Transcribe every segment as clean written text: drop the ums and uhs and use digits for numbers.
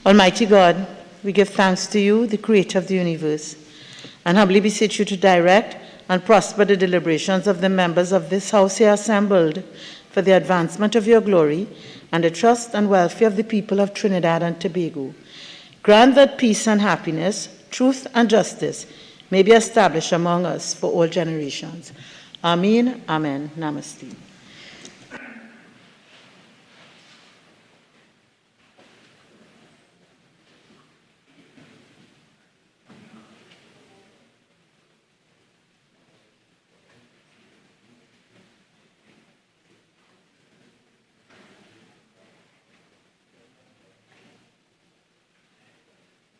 Almighty God, we give thanks to you, the creator of the universe, and humbly beseech you to direct and prosper the deliberations of the members of this house here assembled for the advancement of your glory and the trust and welfare of the people of Trinidad and Tobago. Grant that peace and happiness, truth and justice may be established among us for all generations. Amen, amen, namaste.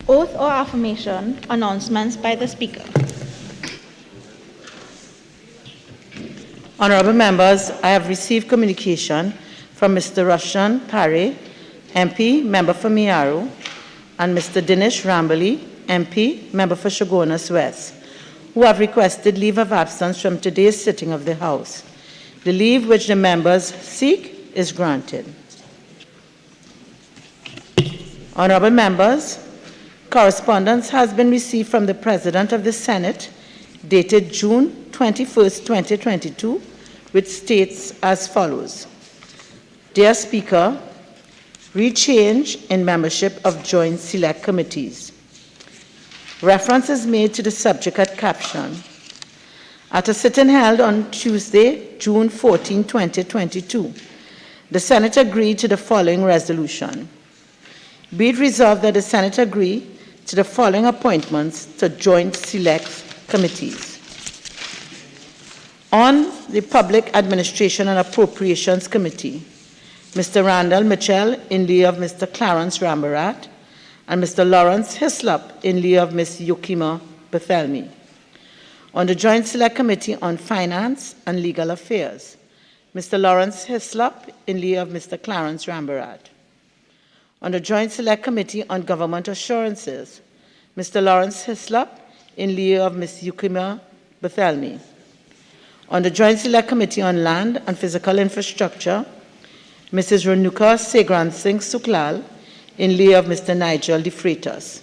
Oath or affirmation, announcements by the Speaker. Honorable members, I have received communication from Mr. Roshan Pare, MP, member for Miaro, and Mr. Dinesh Rambali, MP, member for Shogunas West, who have requested leave of absence from today's sitting of the House. The leave which the members seek is granted. Honorable members, correspondence has been received from the President of the Senate dated June 21st, 2022, which states as follows. Dear Speaker, rechange in membership of joint select committees. Reference is made to the subject at caption. At a sitting held on Tuesday, June 14, 2022, the Senate agreed to the following resolution. Be it resolved that the Senate agree to the following appointments to joint select committees. On the Public Administration and Appropriations Committee, Mr. Randall Mitchell in lieu of Mr. Clarence Rambarat and Mr. Lawrence Hislop in lieu of Ms. Yukima Bethelmy. On the Joint Select Committee on Finance and Legal Affairs, Mr. Lawrence Hislop in lieu of Mr. Clarence Rambarat. On the Joint Select Committee on Government Assurances, Mr. Lawrence Hislop in lieu of Ms. Yukima Bethelmy. On the Joint Select Committee on Land and Physical Infrastructure, Mrs. Renuka Segran-Singh Suklal in lieu of Mr. Nigel De Freitas.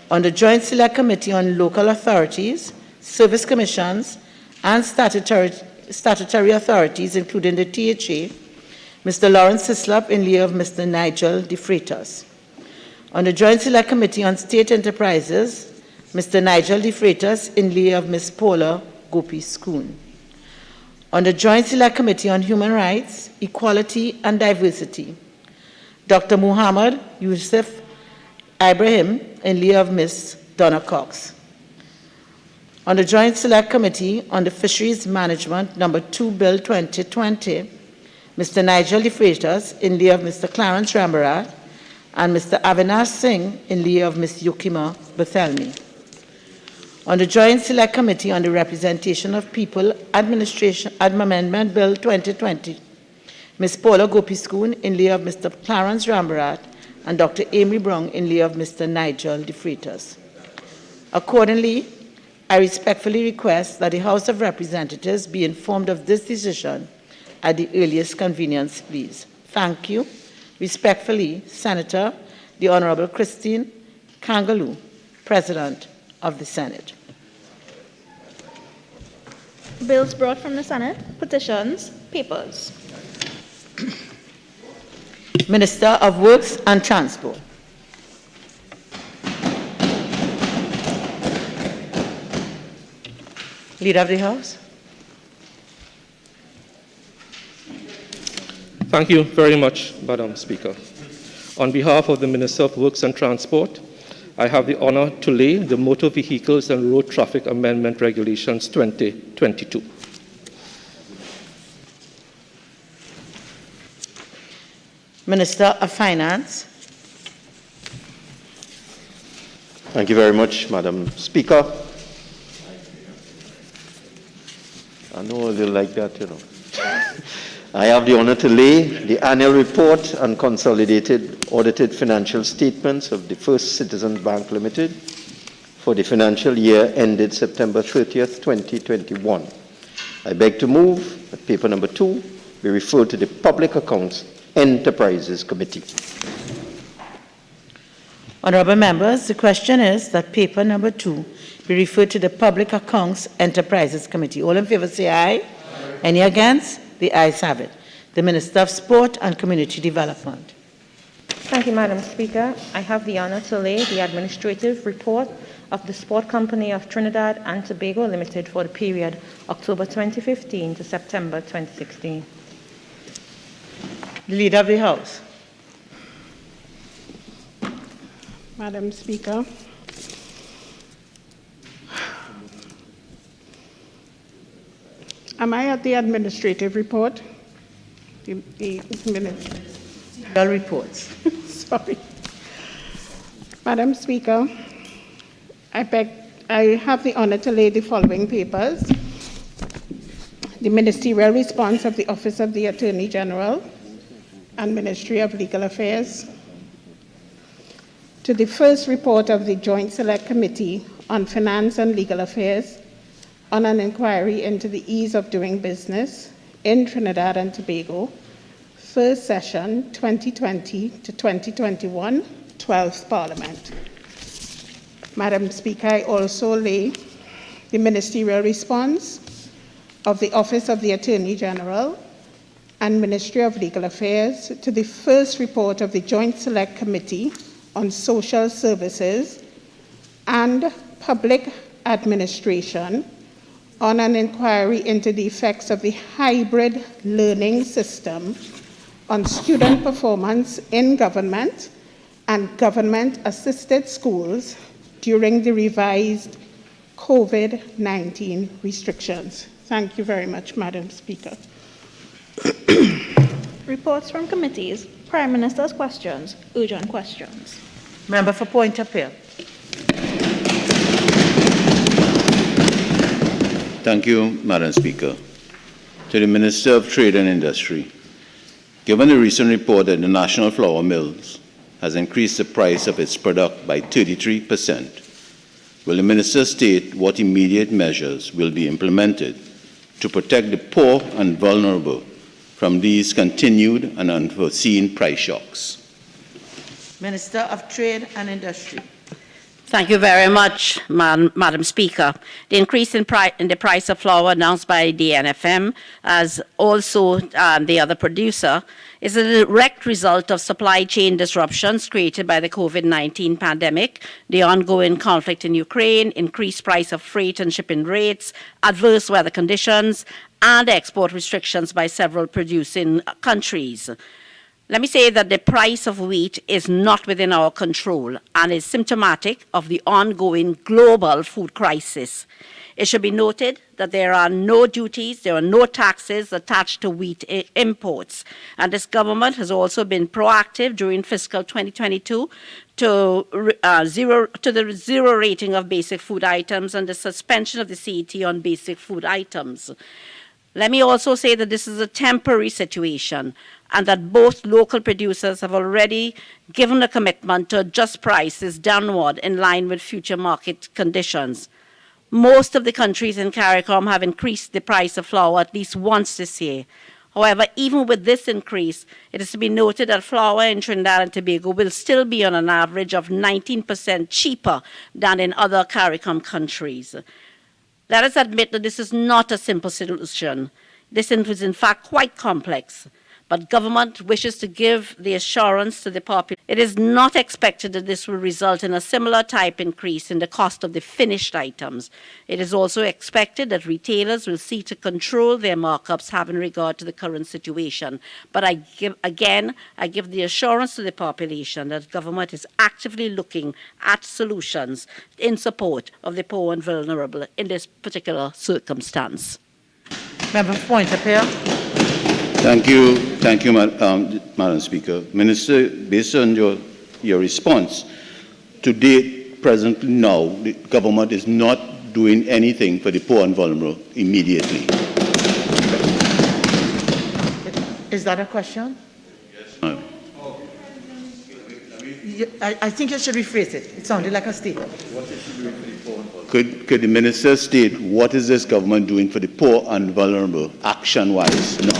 On the Joint Select Committee on Local Authorities, Service Commissions, and statutory authorities, including the THA, Mr. Lawrence Hislop in lieu of Mr. Nigel De Freitas. On the Joint Select Committee on State Enterprises, Mr. Nigel De Freitas in lieu of Ms. Paula Gopi-Skoon. On the Joint Select Committee on Human Rights, Equality and Diversity, Dr. Muhammad Yusuf Ibrahim in lieu of Ms. Donna Cox. On the Joint Select Committee on the Fisheries Management No. 2 Bill 2020, Mr. Nigel De Freitas in lieu of Mr. Clarence Rambarat and Mr. Avinash Singh in lieu of Ms. Yukima Bethelmy. On the Joint Select Committee on the Representation of People Administration Amendment Bill 2020, Ms. Paula Gopi-Skoon in lieu of Mr. Clarence Rambarat and Dr. Amy Brown in lieu of Mr. Nigel De Freitas. Accordingly, I respectfully request that the House of Representatives be informed of this decision at the earliest convenience, please. Thank you. Respectfully, Senator, the Honorable Christine Kangaloo, President of the Senate. Bills brought from the Senate, petitions, papers. Minister of Works and Transport. Leader of the House. Thank you very much, Madam Speaker. On behalf of the Minister of Works and Transport, I have the honor to lay the Motor Vehicles and Road Traffic Amendment Regulations 2022. Minister of Finance. Thank you very much, Madam Speaker. I know you like that, you know. I have the honor to lay the annual report and consolidated audited financial statements of the First Citizens Bank Limited for the financial year ended September 30th, 2021. I beg to move that paper number 2 be referred to the Public Accounts Enterprises Committee. Honorable members, the question is that paper number 2 be referred to the Public Accounts Enterprises Committee. All in favor say aye. Aye. Any against? The ayes have it. The Minister of Sport and Community Development. Thank you, Madam Speaker. I have the honor to lay the administrative report of the Sport Company of Trinidad and Tobago Limited for the period October 2015 to September 2016. The Leader of the House. Madam Speaker, am I at the administrative report? The minutes. All reports. Sorry. Madam Speaker, I have the honor to lay the following papers. The ministerial response of the Office of the Attorney General and Ministry of Legal Affairs to the first report of the Joint Select Committee on Finance and Legal Affairs on an inquiry into the ease of doing business in Trinidad and Tobago, first session 2020 to 2021, 12th Parliament. Madam Speaker, I also lay the ministerial response of the Office of the Attorney General and Ministry of Legal Affairs to the first report of the Joint Select Committee on Social Services and Public Administration on an inquiry into the effects of the hybrid learning system on student performance in government and government-assisted schools during the revised COVID-19 restrictions. Thank you very much, Madam Speaker. Reports from committees. Prime Minister's questions. Urgent questions. Member for Point Appeal. Thank you, Madam Speaker. To the Minister of Trade and Industry, given the recent report that the National Flour Mills has increased the price of its product by 33%, will the Minister state what immediate measures will be implemented to protect the poor and vulnerable from these continued and unforeseen price shocks? Minister of Trade and Industry. Thank you very much, Madam Speaker. The increase in the price of flour announced by the NFM, as also the other producer, is a direct result of supply chain disruptions created by the COVID-19 pandemic, the ongoing conflict in Ukraine, increased price of freight and shipping rates, adverse weather conditions, and export restrictions by several producing countries. Let me say that the price of wheat is not within our control and is symptomatic of the ongoing global food crisis. It should be noted that there are no duties, there are no taxes attached to wheat imports. And this government has also been proactive during fiscal 2022 to the zero rating of basic food items and the suspension of the CET on basic food items. Let me also say that this is a temporary situation and that both local producers have already given a commitment to adjust prices downward in line with future market conditions. Most of the countries in CARICOM have increased the price of flour at least once this year. However, even with this increase, it is to be noted that flour in Trinidad and Tobago will still be on an average of 19% cheaper than in other CARICOM countries. Let us admit that this is not a simple solution. This is in fact quite complex. But government wishes to give the assurance to the population. It is not expected that this will result in a similar type increase in the cost of the finished items. It is also expected that retailers will seek to control their markups having regard to the current situation. But I give the assurance to the population that government is actively looking at solutions in support of the poor and vulnerable in this particular circumstance. Member for Point Appeal. Thank you, Madam Speaker. Minister, based on your response, to date, presently now, the government is not doing anything for the poor and vulnerable immediately. Is that a question? Yes, ma'am. I think you should rephrase it. It sounded like a statement. Could the minister state what is this government doing for the poor and vulnerable, action-wise, now?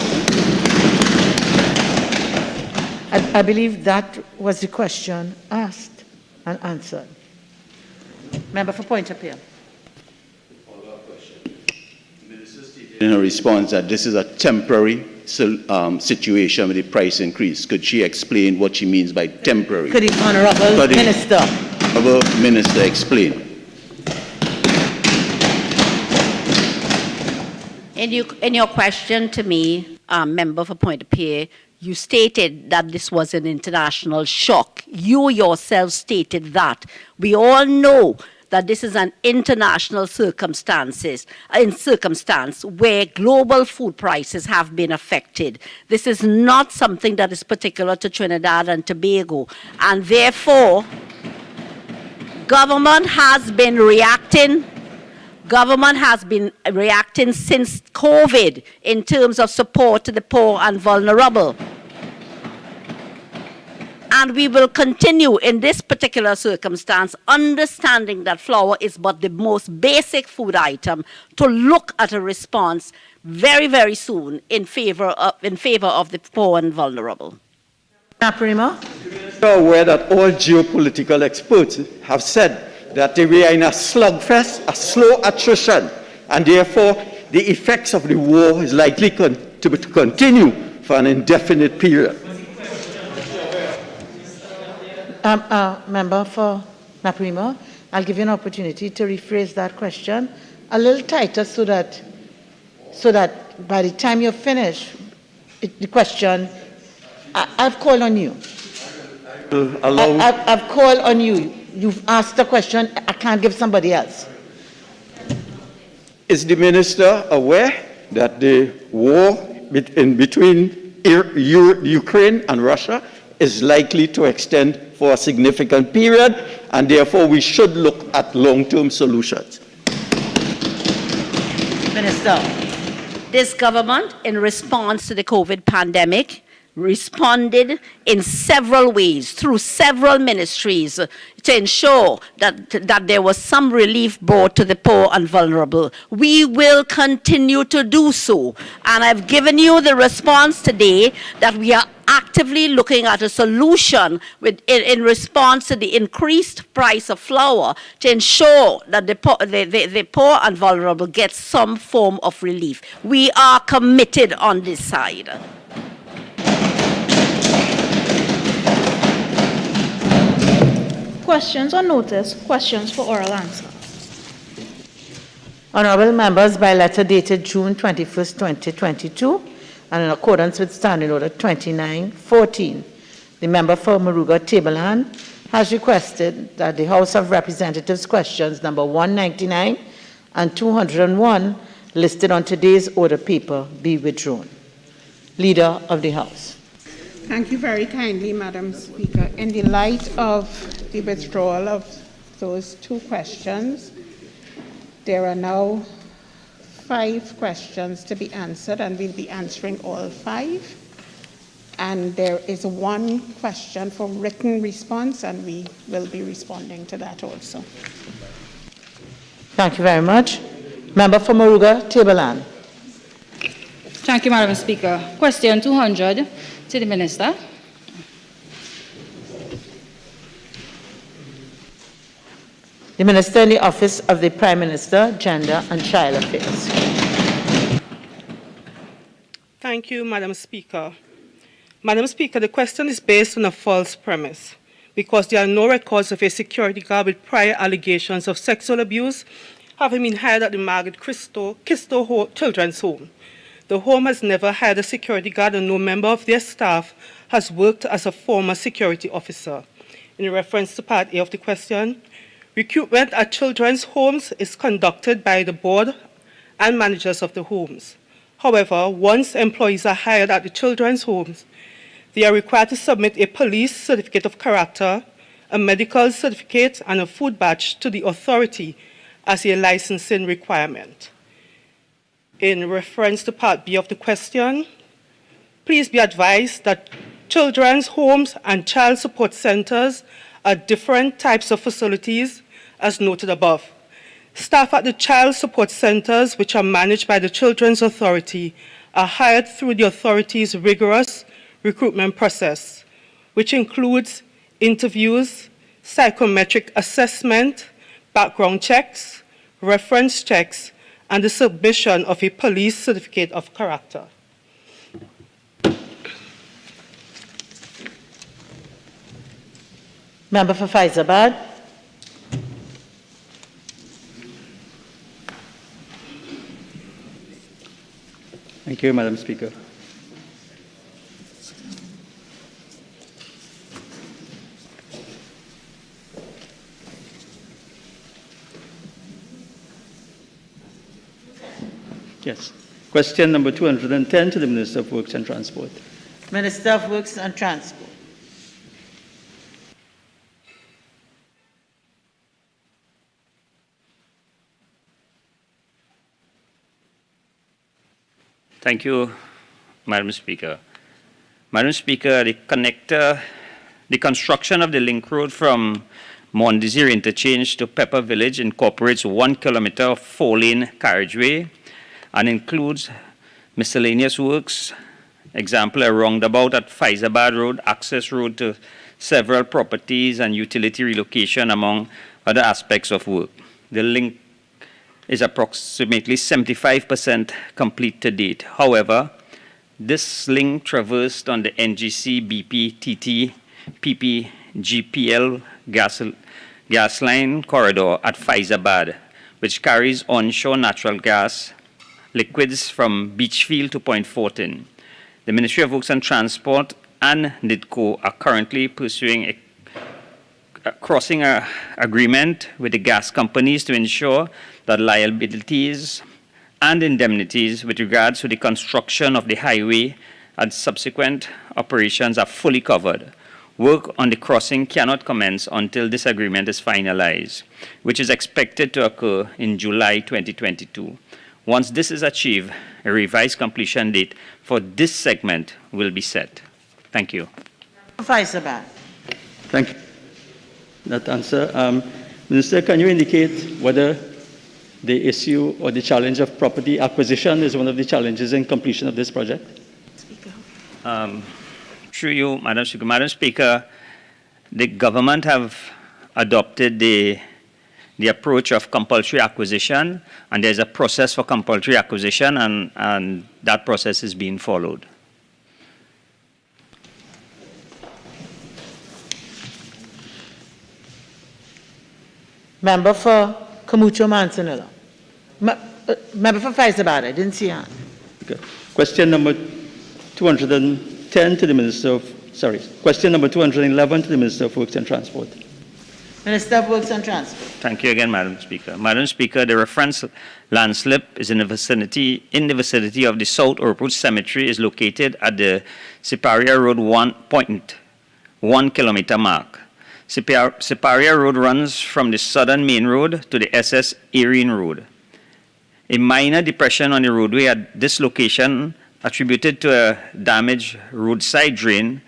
I believe that was the question asked. and answered. Member for Point of Appeal. In her response that this is a temporary situation with the price increase. Could she explain what she means by temporary? Could the Honourable Minister? Honourable Minister explain. In your question to me, Member for Point of Appeal, you stated that this was an international shock. You yourself stated that. We all know that this is an international circumstance where global food prices have been affected. This is not something that is particular to Trinidad and Tobago. And therefore, government has been reacting. Government has been reacting since COVID in terms of support to the poor and vulnerable. And we will continue in this particular circumstance, understanding that flour is but the most basic food item, to look at a response very, very soon in favor of the poor and vulnerable. Naparima. You are aware that all geopolitical experts have said that we are in a slugfest, a slow attrition, and therefore the effects of the war is likely to continue for an indefinite period. Member for Naparima, I'll give you an opportunity to rephrase that question a little tighter so that by the time you're finished, the question, I've called on you. I've called on you. You've asked the question, I can't give somebody else. Is the minister aware that the war between Ukraine and Russia is likely to extend for a significant period, and therefore we should look at long-term solutions? Minister. This government, in response to the COVID pandemic, responded in several ways through several ministries to ensure that there was some relief brought to the poor and vulnerable. We will continue to do so. And I've given you the response today that we are actively looking at a solution in response to the increased price of flour to ensure that the poor and vulnerable get some form of relief. We are committed on this side. Questions on notice, questions for oral answer. Honourable members, by letter dated June 21st, 2022, and in accordance with Standing Order 2914, the member for Maruga Tableland has requested that the House of Representatives questions number 199 and 201 listed on today's order paper be withdrawn. Leader of the House. Thank you very kindly, Madam Speaker. In the light of the withdrawal of those two questions, there are now 5 questions to be answered, and we'll be answering all 5. And there is 1 question for written response, and we will be responding to that also. Thank you very much. Member for Maruga Tableland. Thank you, Madam Speaker. Question 200 to the Minister. The Minister in the Office of the Prime Minister, Gender and Child Affairs. Thank you, Madam Speaker. Madam Speaker, the question is based on a false premise because there are no records of a security guard with prior allegations of sexual abuse having been hired at the Margaret Kisto Children's Home. The home has never hired a security guard, and no member of their staff has worked as a former security officer. In reference to Part A of the question, recruitment at children's homes is conducted by the board and managers of the homes. However, once employees are hired at the children's homes, they are required to submit a police certificate of character, a medical certificate, and a food badge to the authority as a licensing requirement. In reference to Part B of the question, please be advised that children's homes and child support centers are different types of facilities as noted above. Staff at the child support centers, which are managed by the Children's Authority, are hired through the authority's rigorous recruitment process, which includes interviews, psychometric assessment, background checks, reference checks, and the submission of a police certificate of character. Member for Faizabad. Thank you, Madam Speaker. Yes. Question number 210 to the Minister of Works and Transport. Minister of Works and Transport. Thank you, Madam Speaker. Madam Speaker, the construction of the link road from Mount Desir Interchange to Pepper Village incorporates 1 kilometer of 4-lane carriageway and includes miscellaneous works, example, a roundabout at Faizabad Road, access road to several properties and utility relocation, among other aspects of work. The link is approximately 75% complete to date. However, this link traversed on the NGC, BP, TT, PP, GPL gas line corridor at Faizabad, which carries onshore natural gas liquids from Beachfield to Point Fortin. The Ministry of Works and Transport and NIDCO are currently pursuing a crossing agreement with the gas companies to ensure that liabilities and indemnities with regards to the construction of the highway and subsequent operations are fully covered. Work on the crossing cannot commence until this agreement is finalized, which is expected to occur in July 2022. Once this is achieved, a revised completion date for this segment will be set. Thank you. Faizabad. Thank you. That answer. Minister, can you indicate whether the issue or the challenge of property acquisition is one of the challenges in completion of this project? Through you, Madam Speaker. Madam Speaker, the government have adopted the approach of compulsory acquisition, and there's a process for compulsory acquisition, and that process is being followed. Member for Kamucho Manzanilla. Member for Faizabad, I didn't see her. Okay. Question number 210 to the Minister of, question number 211 to the Minister of Works and Transport. Minister of Works and Transport. Thank you again, Madam Speaker. Madam Speaker, the reference landslip is in the vicinity of the South Orput Cemetery, is located at the Siparia Road 1.1 kilometer mark. Siparia Road runs from the southern main road to the SS Erin Road. A minor depression on the roadway at this location, attributed to a damaged roadside drain,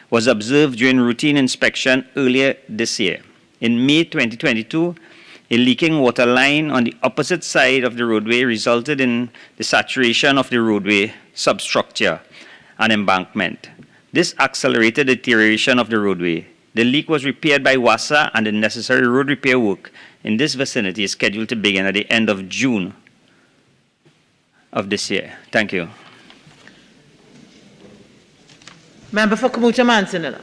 was observed during routine inspection earlier this year. In May 2022, a leaking water line on the opposite side of the roadway resulted in the saturation of the roadway substructure and embankment. This accelerated the deterioration of the roadway. The leak was repaired by WASA, and the necessary road repair work in this vicinity is scheduled to begin at the end of June of this year. Thank you. Member for Kamucha Manzanilla.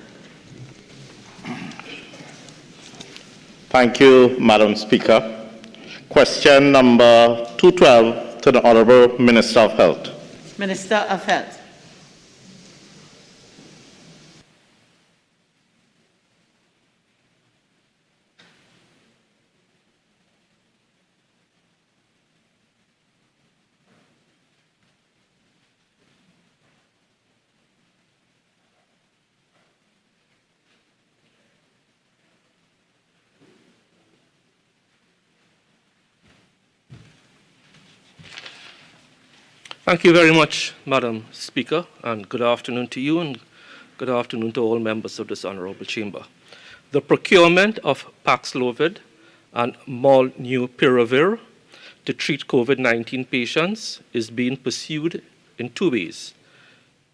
Thank you, Madam Speaker. Question number 212 to the Honourable Minister of Health. Minister of Health. Thank you very much, Madam Speaker, and good afternoon to you and good afternoon to all members of this Honourable Chamber. The procurement of Paxlovid and Molnupiravir to treat COVID-19 patients is being pursued in two ways.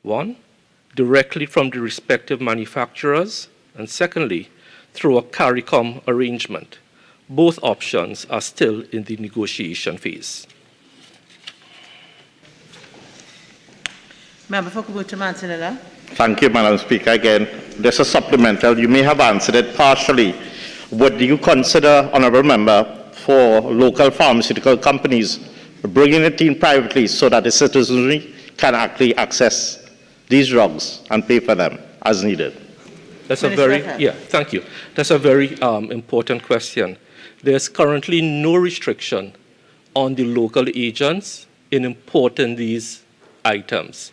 One, directly from the respective manufacturers, and secondly, through a CARICOM arrangement. Both options are still in the negotiation phase. Member for Kubutu Mantinilla. Thank you, Madam Speaker. Again, this is supplemental. You may have answered it partially. Would you consider, Honourable Member, for local pharmaceutical companies bringing it in privately so that the citizenry can actually access these drugs and pay for them as needed? That's a very, thank you. That's a very important question. There's currently no restriction on the local agents in importing these items.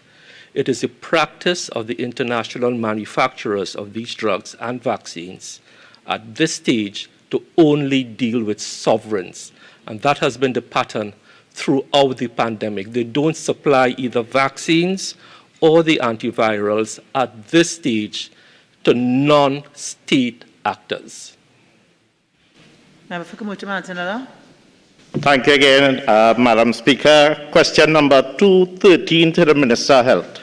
It is the practice of the international manufacturers of these drugs and vaccines at this stage to only deal with sovereigns. And that has been the pattern throughout the pandemic. They don't supply either vaccines or the antivirals at this stage to non-state actors. Member for Kubutu Mantinilla. Thank you again, Madam Speaker. Question number 213 to the Minister of Health.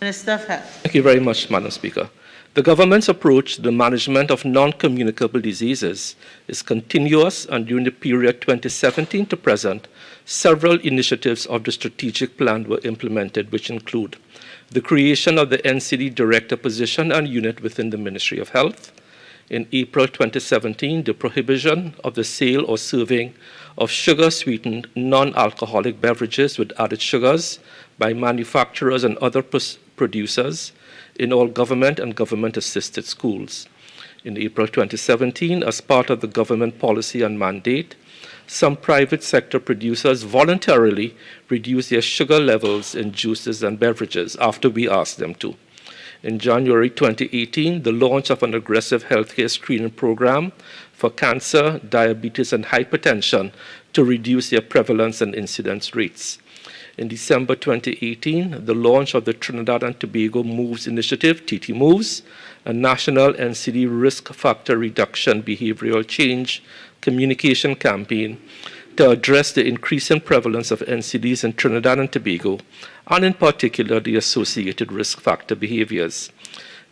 Minister of Health. Thank you very much, Madam Speaker. The government's approach to the management of non-communicable diseases is continuous, and during the period 2017 to present, several initiatives of the strategic plan were implemented, which include the creation of the NCD Director position and unit within the Ministry of Health. In April 2017, the prohibition of the sale or serving of sugar-sweetened non-alcoholic beverages with added sugars by manufacturers and other producers in all government and government-assisted schools. In April 2017, as part of the government policy and mandate, some private sector producers voluntarily reduced their sugar levels in juices and beverages after we asked them to. In January 2018, the launch of an aggressive healthcare screening program for cancer, diabetes, and hypertension to reduce their prevalence and incidence rates. In December 2018, the launch of the Trinidad and Tobago Moves Initiative, TT Moves, a national NCD risk factor reduction behavioral change communication campaign to address the increasing prevalence of NCDs in Trinidad and Tobago, and in particular the associated risk factor behaviors.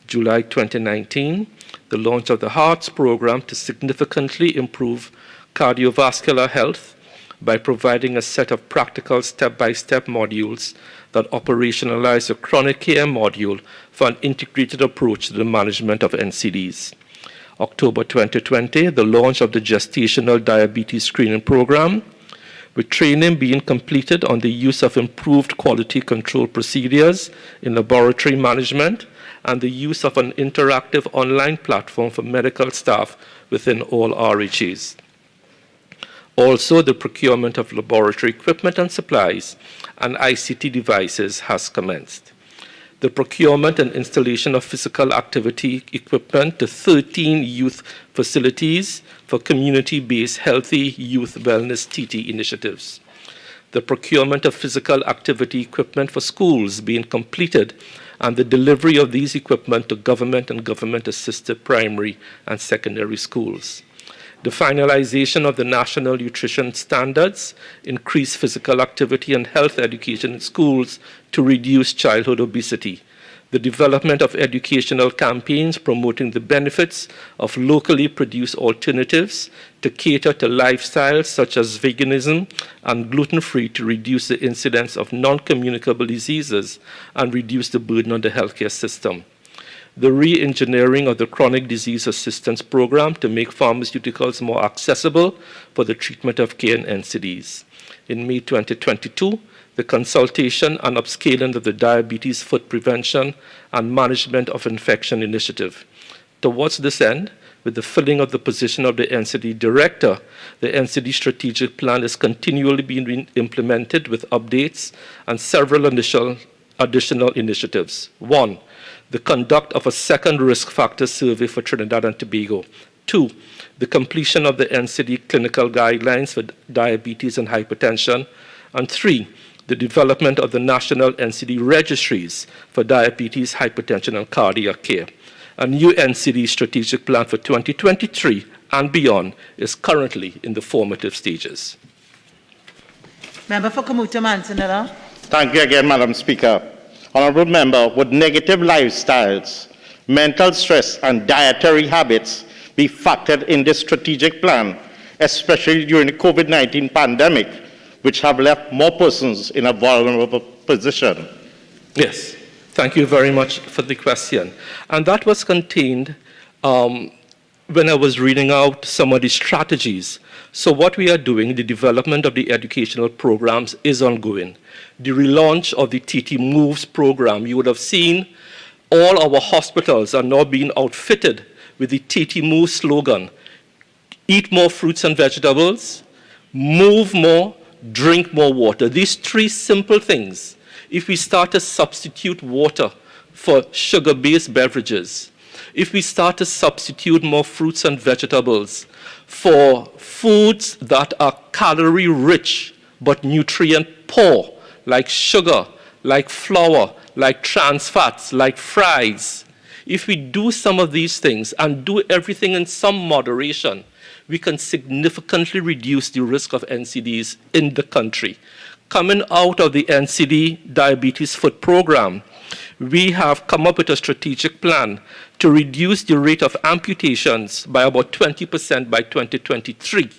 July 2019, the launch of the HEARTS program to significantly improve cardiovascular health by providing a set of practical step-by-step modules that operationalize a chronic care module for an integrated approach to the management of NCDs. October 2020, the launch of the gestational diabetes screening program, with training being completed on the use of improved quality control procedures in laboratory management and the use of an interactive online platform for medical staff within all RHAs. Also, the procurement of laboratory equipment and supplies and ICT devices has commenced. The procurement and installation of physical activity equipment to 13 youth facilities for community-based healthy youth wellness TT initiatives. The procurement of physical activity equipment for schools being completed and the delivery of these equipment to government and government-assisted primary and secondary schools. The finalization of the national nutrition standards, increased physical activity and health education in schools to reduce childhood obesity. The development of educational campaigns promoting the benefits of locally produced alternatives to cater to lifestyles such as veganism and gluten-free to reduce the incidence of non-communicable diseases and reduce the burden on the healthcare system. The re-engineering of the Chronic Disease Assistance Program to make pharmaceuticals more accessible for the treatment of care in NCDs. In May 2022, the consultation and upscaling of the Diabetes Foot Prevention and Management of Infection Initiative. Towards this end, with the filling of the position of the NCD Director, the NCD Strategic Plan is continually being implemented with updates and several additional initiatives. 1. The conduct of a second risk factor survey for Trinidad and Tobago. 2. The completion of the NCD clinical guidelines for diabetes and hypertension. And 3. The development of the national NCD registries for diabetes, hypertension, and cardiac care. A new NCD strategic plan for 2023 and beyond is currently in the formative stages. Member for Kamuta Mantinilla. Thank you again, Madam Speaker. Honourable Member, would negative lifestyles, mental stress, and dietary habits be factored in this strategic plan, especially during the COVID-19 pandemic, which have left more persons in a vulnerable position? Yes, thank you very much for the question. And that was contained when I was reading out some of the strategies. So what we are doing, the development of the educational programs is ongoing. The relaunch of the TT Moves program, you would have seen all our hospitals are now being outfitted with the TT Moves slogan: eat more fruits and vegetables, move more, drink more water. These three simple things, if we start to substitute water for sugar-based beverages, if we start to substitute more fruits and vegetables for foods that are calorie-rich but nutrient-poor, like sugar, like flour, like trans fats, like fries, if we do some of these things and do everything in some moderation, we can significantly reduce the risk of NCDs in the country. Coming out of the NCD Diabetes Foot Program, we have come up with a strategic plan to reduce the rate of amputations by about 20% by 2023,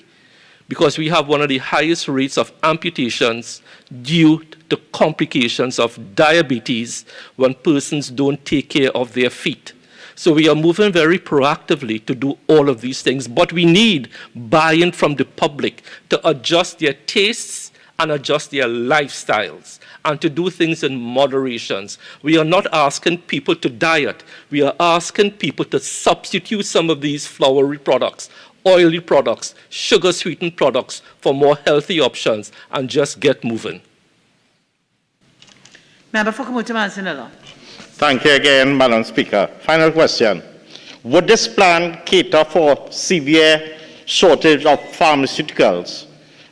because we have one of the highest rates of amputations due to complications of diabetes when persons don't take care of their feet. So we are moving very proactively to do all of these things, but we need buy-in from the public to adjust their tastes and adjust their lifestyles and to do things in moderations. We are not asking people to diet. We are asking people to substitute some of these floury products, oily products, sugar-sweetened products for more healthy options and just get moving. Member for Kamuta-Mansinala. Thank you again, Madam Speaker. Final question. Would this plan cater for severe shortage of pharmaceuticals?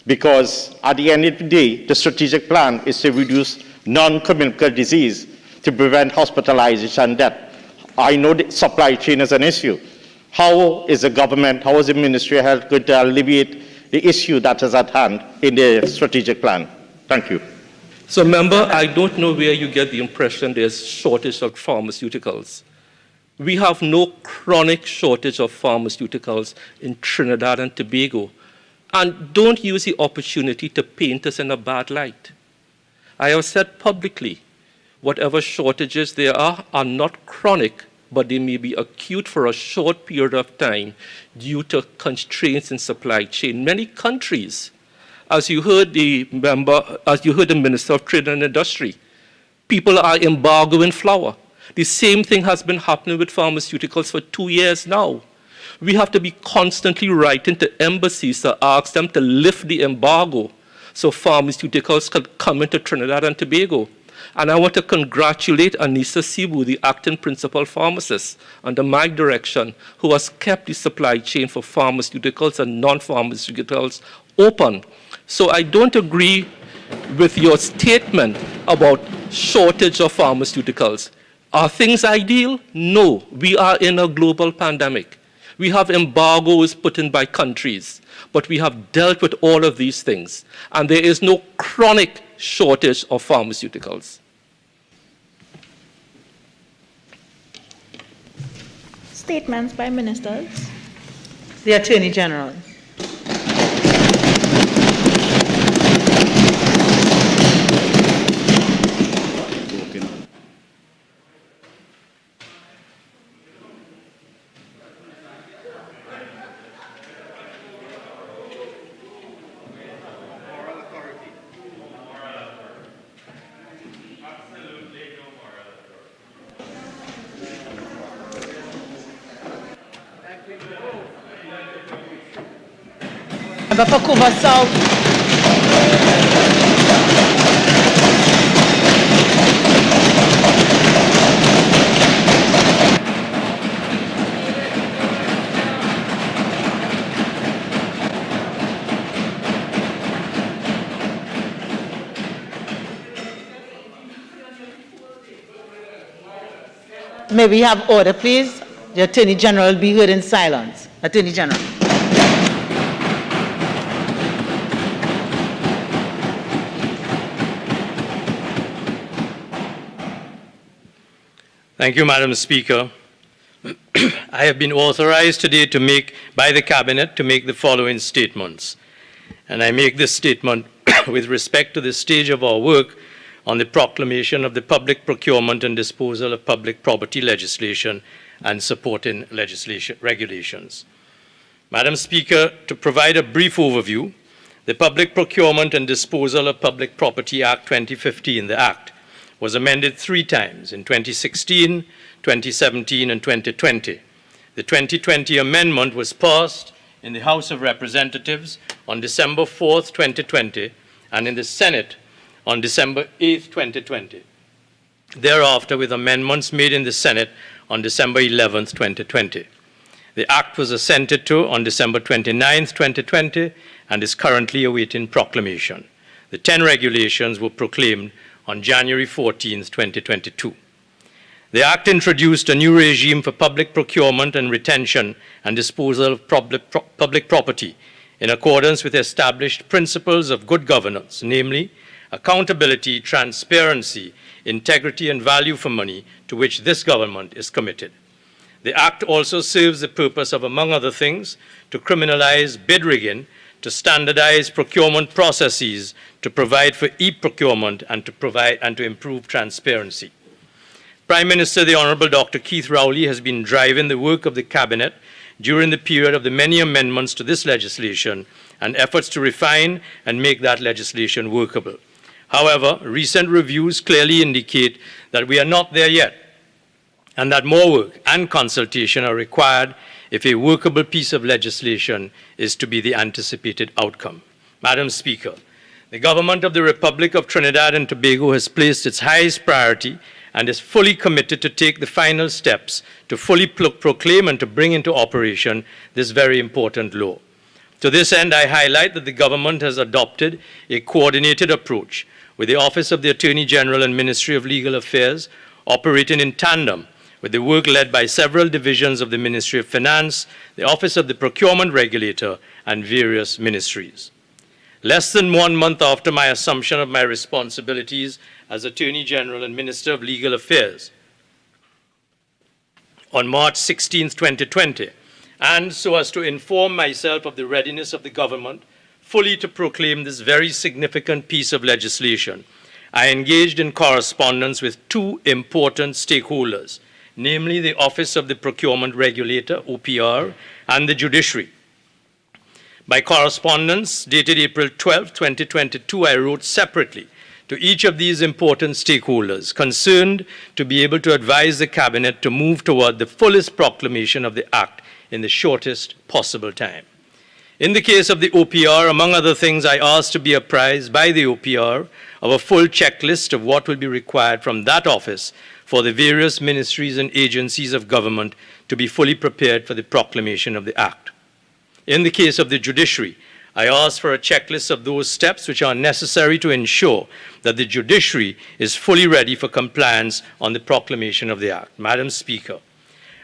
Because at the end of the day, the strategic plan is to reduce non-communicable disease to prevent hospitalization and death. I know the supply chain is an issue. How is the government, how is the Ministry of Health going to alleviate the issue that is at hand in the strategic plan? Thank you. So member, I don't know where you get the impression there's shortage of pharmaceuticals. We have no chronic shortage of pharmaceuticals in Trinidad and Tobago. And don't use the opportunity to paint us in a bad light. I have said publicly, whatever shortages there are not chronic, but they may be acute for a short period of time due to constraints in supply chain. Many countries, as you heard the Minister of Trade and Industry, people are embargoing flour. The same thing has been happening with pharmaceuticals for 2 years now. We have to be constantly writing to embassies to ask them to lift the embargo so pharmaceuticals can come into Trinidad and Tobago. And I want to congratulate Anissa Sibu, the acting principal pharmacist, under my direction, who has kept the supply chain for pharmaceuticals and non-pharmaceuticals open. So I don't agree with your statement about shortage of pharmaceuticals. Are things ideal? No. We are in a global pandemic. We have embargoes put in by countries, but we have dealt with all of these things, and there is no chronic shortage of pharmaceuticals. Statements by ministers. The Attorney General. Member for Cuba South. May we have order, please? The Attorney General will be heard in silence. Attorney General. Thank you, Madam Speaker. I have been authorized today by the Cabinet to make the following statements. And I make this statement with respect to the stage of our work on the proclamation of the public procurement and disposal of public property legislation and supporting regulations. Madam Speaker, to provide a brief overview, the Public Procurement and Disposal of Public Property Act 2015, the Act, was amended 3 times in 2016, 2017, and 2020. The 2020 amendment was passed in the House of Representatives on December 4th, 2020, and in the Senate on December 8th, 2020. Thereafter, with amendments made in the Senate on December 11th, 2020. The Act was assented to on December 29th, 2020, and is currently awaiting proclamation. The 10 regulations were proclaimed on January 14th, 2022. The Act introduced a new regime for public procurement and retention and disposal of public property in accordance with established principles of good governance, namely accountability, transparency, integrity, and value for money, to which this government is committed. The Act also serves the purpose of, among other things, to criminalize bid rigging, to standardize procurement processes, to provide for e-procurement, and to improve transparency. Prime Minister, the Honourable Dr. Keith Rowley, has been driving the work of the Cabinet during the period of the many amendments to this legislation and efforts to refine and make that legislation workable. However, recent reviews clearly indicate that we are not there yet, and that more work and consultation are required if a workable piece of legislation is to be the anticipated outcome. Madam Speaker, the Government of the Republic of Trinidad and Tobago has placed its highest priority and is fully committed to take the final steps to fully proclaim and to bring into operation this very important law. To this end, I highlight that the government has adopted a coordinated approach with the Office of the Attorney General and Ministry of Legal Affairs operating in tandem with the work led by several divisions of the Ministry of Finance, the Office of the Procurement Regulator, and various ministries. Less than 1 month after my assumption of my responsibilities as Attorney General and Minister of Legal Affairs, on March 16, 2020, and so as to inform myself of the readiness of the government fully to proclaim this very significant piece of legislation, I engaged in correspondence with 2 important stakeholders, namely the Office of the Procurement Regulator, OPR, and the Judiciary. By correspondence dated April 12, 2022, I wrote separately to each of these important stakeholders concerned to be able to advise the Cabinet to move toward the fullest proclamation of the Act in the shortest possible time. In the case of the OPR, among other things, I asked to be apprised by the OPR of a full checklist of what will be required from that office for the various ministries and agencies of government to be fully prepared for the proclamation of the Act. In the case of the Judiciary, I asked for a checklist of those steps which are necessary to ensure that the Judiciary is fully ready for compliance on the proclamation of the Act. Madam Speaker,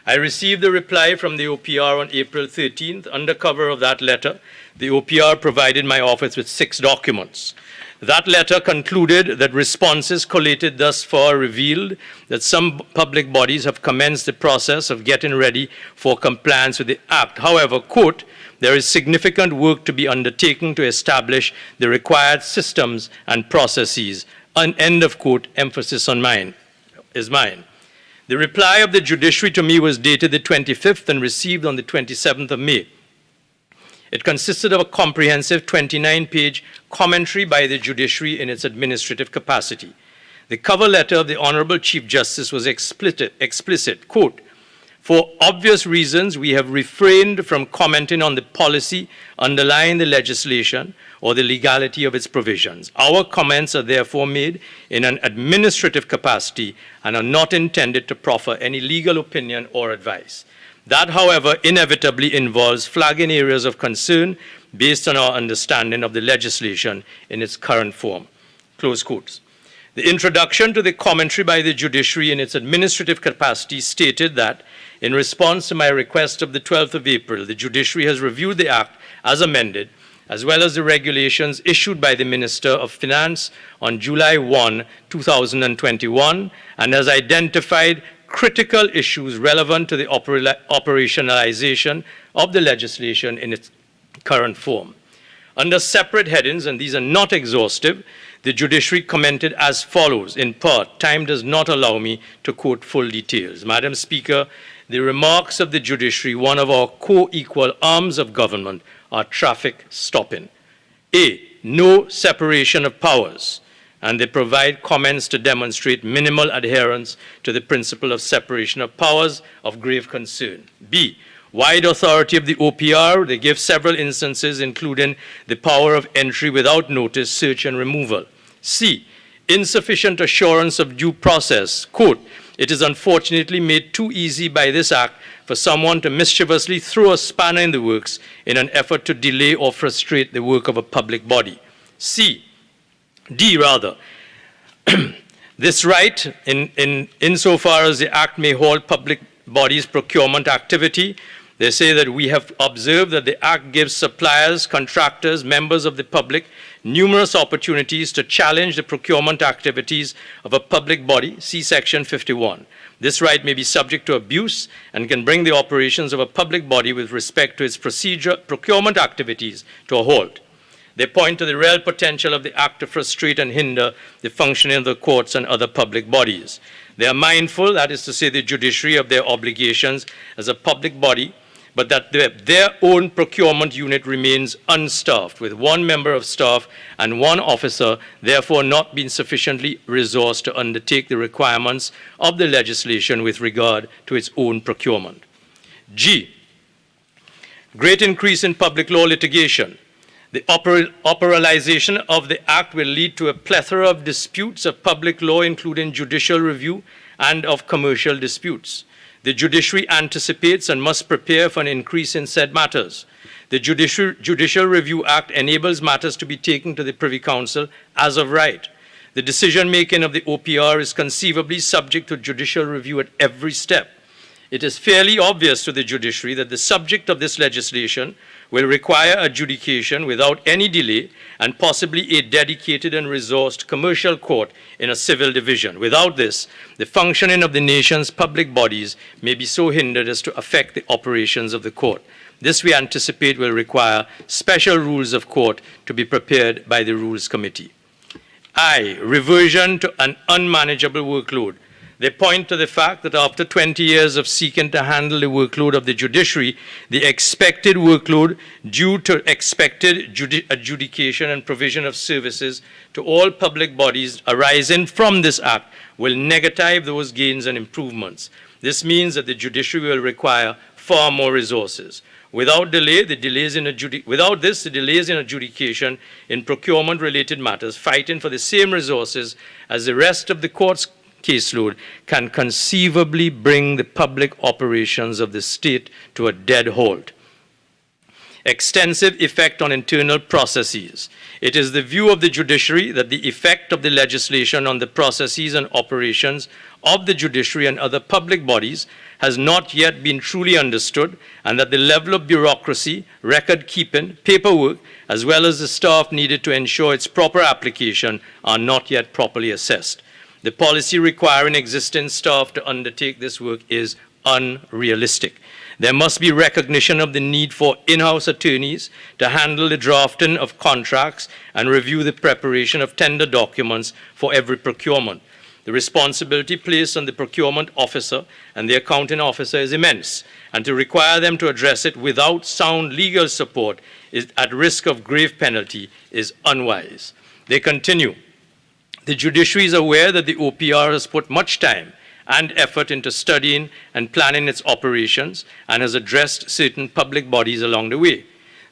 I received a reply from the OPR on April 13th. Under cover of that letter, the OPR provided my office with 6 documents. That letter concluded that responses collated thus far revealed that some public bodies have commenced the process of getting ready for compliance with the Act. However, quote, there is significant work to be undertaken to establish the required systems and processes, an end of quote, emphasis on mine. The reply of the Judiciary to me was dated the 25th and received on the 27th of May. It consisted of a comprehensive 29-page commentary by the Judiciary in its administrative capacity. The cover letter of the Honorable Chief Justice was explicit, quote, for obvious reasons, we have refrained from commenting on the policy underlying the legislation or the legality of its provisions. Our comments are therefore made in an administrative capacity and are not intended to proffer any legal opinion or advice. That, however, inevitably involves flagging areas of concern based on our understanding of the legislation in its current form. Close quotes. The introduction to the commentary by the Judiciary in its administrative capacity stated that, in response to my request of the 12th of April, the Judiciary has reviewed the Act as amended, as well as the regulations issued by the Minister of Finance on July 1, 2021, and has identified critical issues relevant to the operationalization of the legislation in its current form. Under separate headings, and these are not exhaustive, the judiciary commented as follows. In part, time does not allow me to quote full details. Madam Speaker, the remarks of the judiciary, one of our co-equal arms of government, are traffic stopping. A, no separation of powers, and they provide comments to demonstrate minimal adherence to the principle of separation of powers of grave concern. B, wide authority of the OPR. They give several instances, including the power of entry without notice, search, and removal. C, insufficient assurance of due process. Quote, it is unfortunately made too easy by this act for someone to mischievously throw a spanner in the works in an effort to delay or frustrate the work of a public body. D, this right, insofar as the act may halt public bodies' procurement activity, they say that we have observed that the act gives suppliers, contractors, members of the public numerous opportunities to challenge the procurement activities of a public body, see Section 51. This right may be subject to abuse and can bring the operations of a public body with respect to its procurement activities to a halt. They point to the real potential of the act to frustrate and hinder the functioning of the courts and other public bodies. They are mindful, that is to say the judiciary, of their obligations as a public body, but that their own procurement unit remains unstaffed, with one member of staff and one officer therefore not being sufficiently resourced to undertake the requirements of the legislation with regard to its own procurement. G, great increase in public law litigation. The operationalization of the Act will lead to a plethora of disputes of public law, including judicial review and of commercial disputes. The judiciary anticipates and must prepare for an increase in said matters. The Judicial Review Act enables matters to be taken to the Privy Council as of right. The decision-making of the OPR is conceivably subject to judicial review at every step. It is fairly obvious to the judiciary that the subject of this legislation will require adjudication without any delay and possibly a dedicated and resourced commercial court in a civil division. Without this, the functioning of the nation's public bodies may be so hindered as to affect the operations of the court. This we anticipate will require special rules of court to be prepared by the Rules Committee. I, reversion to an unmanageable workload. They point to the fact that after 20 years of seeking to handle the workload of the judiciary, the expected workload due to expected adjudication and provision of services to all public bodies arising from this act will negative those gains and improvements. This means that the judiciary will require far more resources. Without delay, the delays in adjudication in procurement-related matters, fighting for the same resources as the rest of the court's caseload, can conceivably bring the public operations of the state to a dead halt. Extensive effect on internal processes. It is the view of the judiciary that the effect of the legislation on the processes and operations of the judiciary and other public bodies has not yet been truly understood, and that the level of bureaucracy, record keeping, paperwork, as well as the staff needed to ensure its proper application are not yet properly assessed. The policy requiring existing staff to undertake this work is unrealistic. There must be recognition of the need for in-house attorneys to handle the drafting of contracts and review the preparation of tender documents for every procurement. The responsibility placed on the procurement officer and the accounting officer is immense, and to require them to address it without sound legal support is at risk of grave penalty is unwise. They continue. The judiciary is aware that the OPR has put much time and effort into studying and planning its operations and has addressed certain public bodies along the way.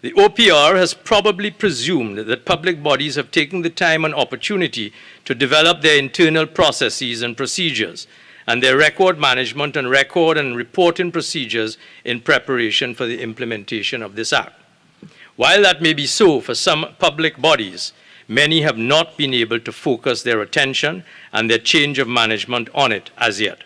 The OPR has probably presumed that public bodies have taken the time and opportunity to develop their internal processes and procedures and their record management and record and reporting procedures in preparation for the implementation of this Act. While that may be so for some public bodies, many have not been able to focus their attention and their change of management on it as yet.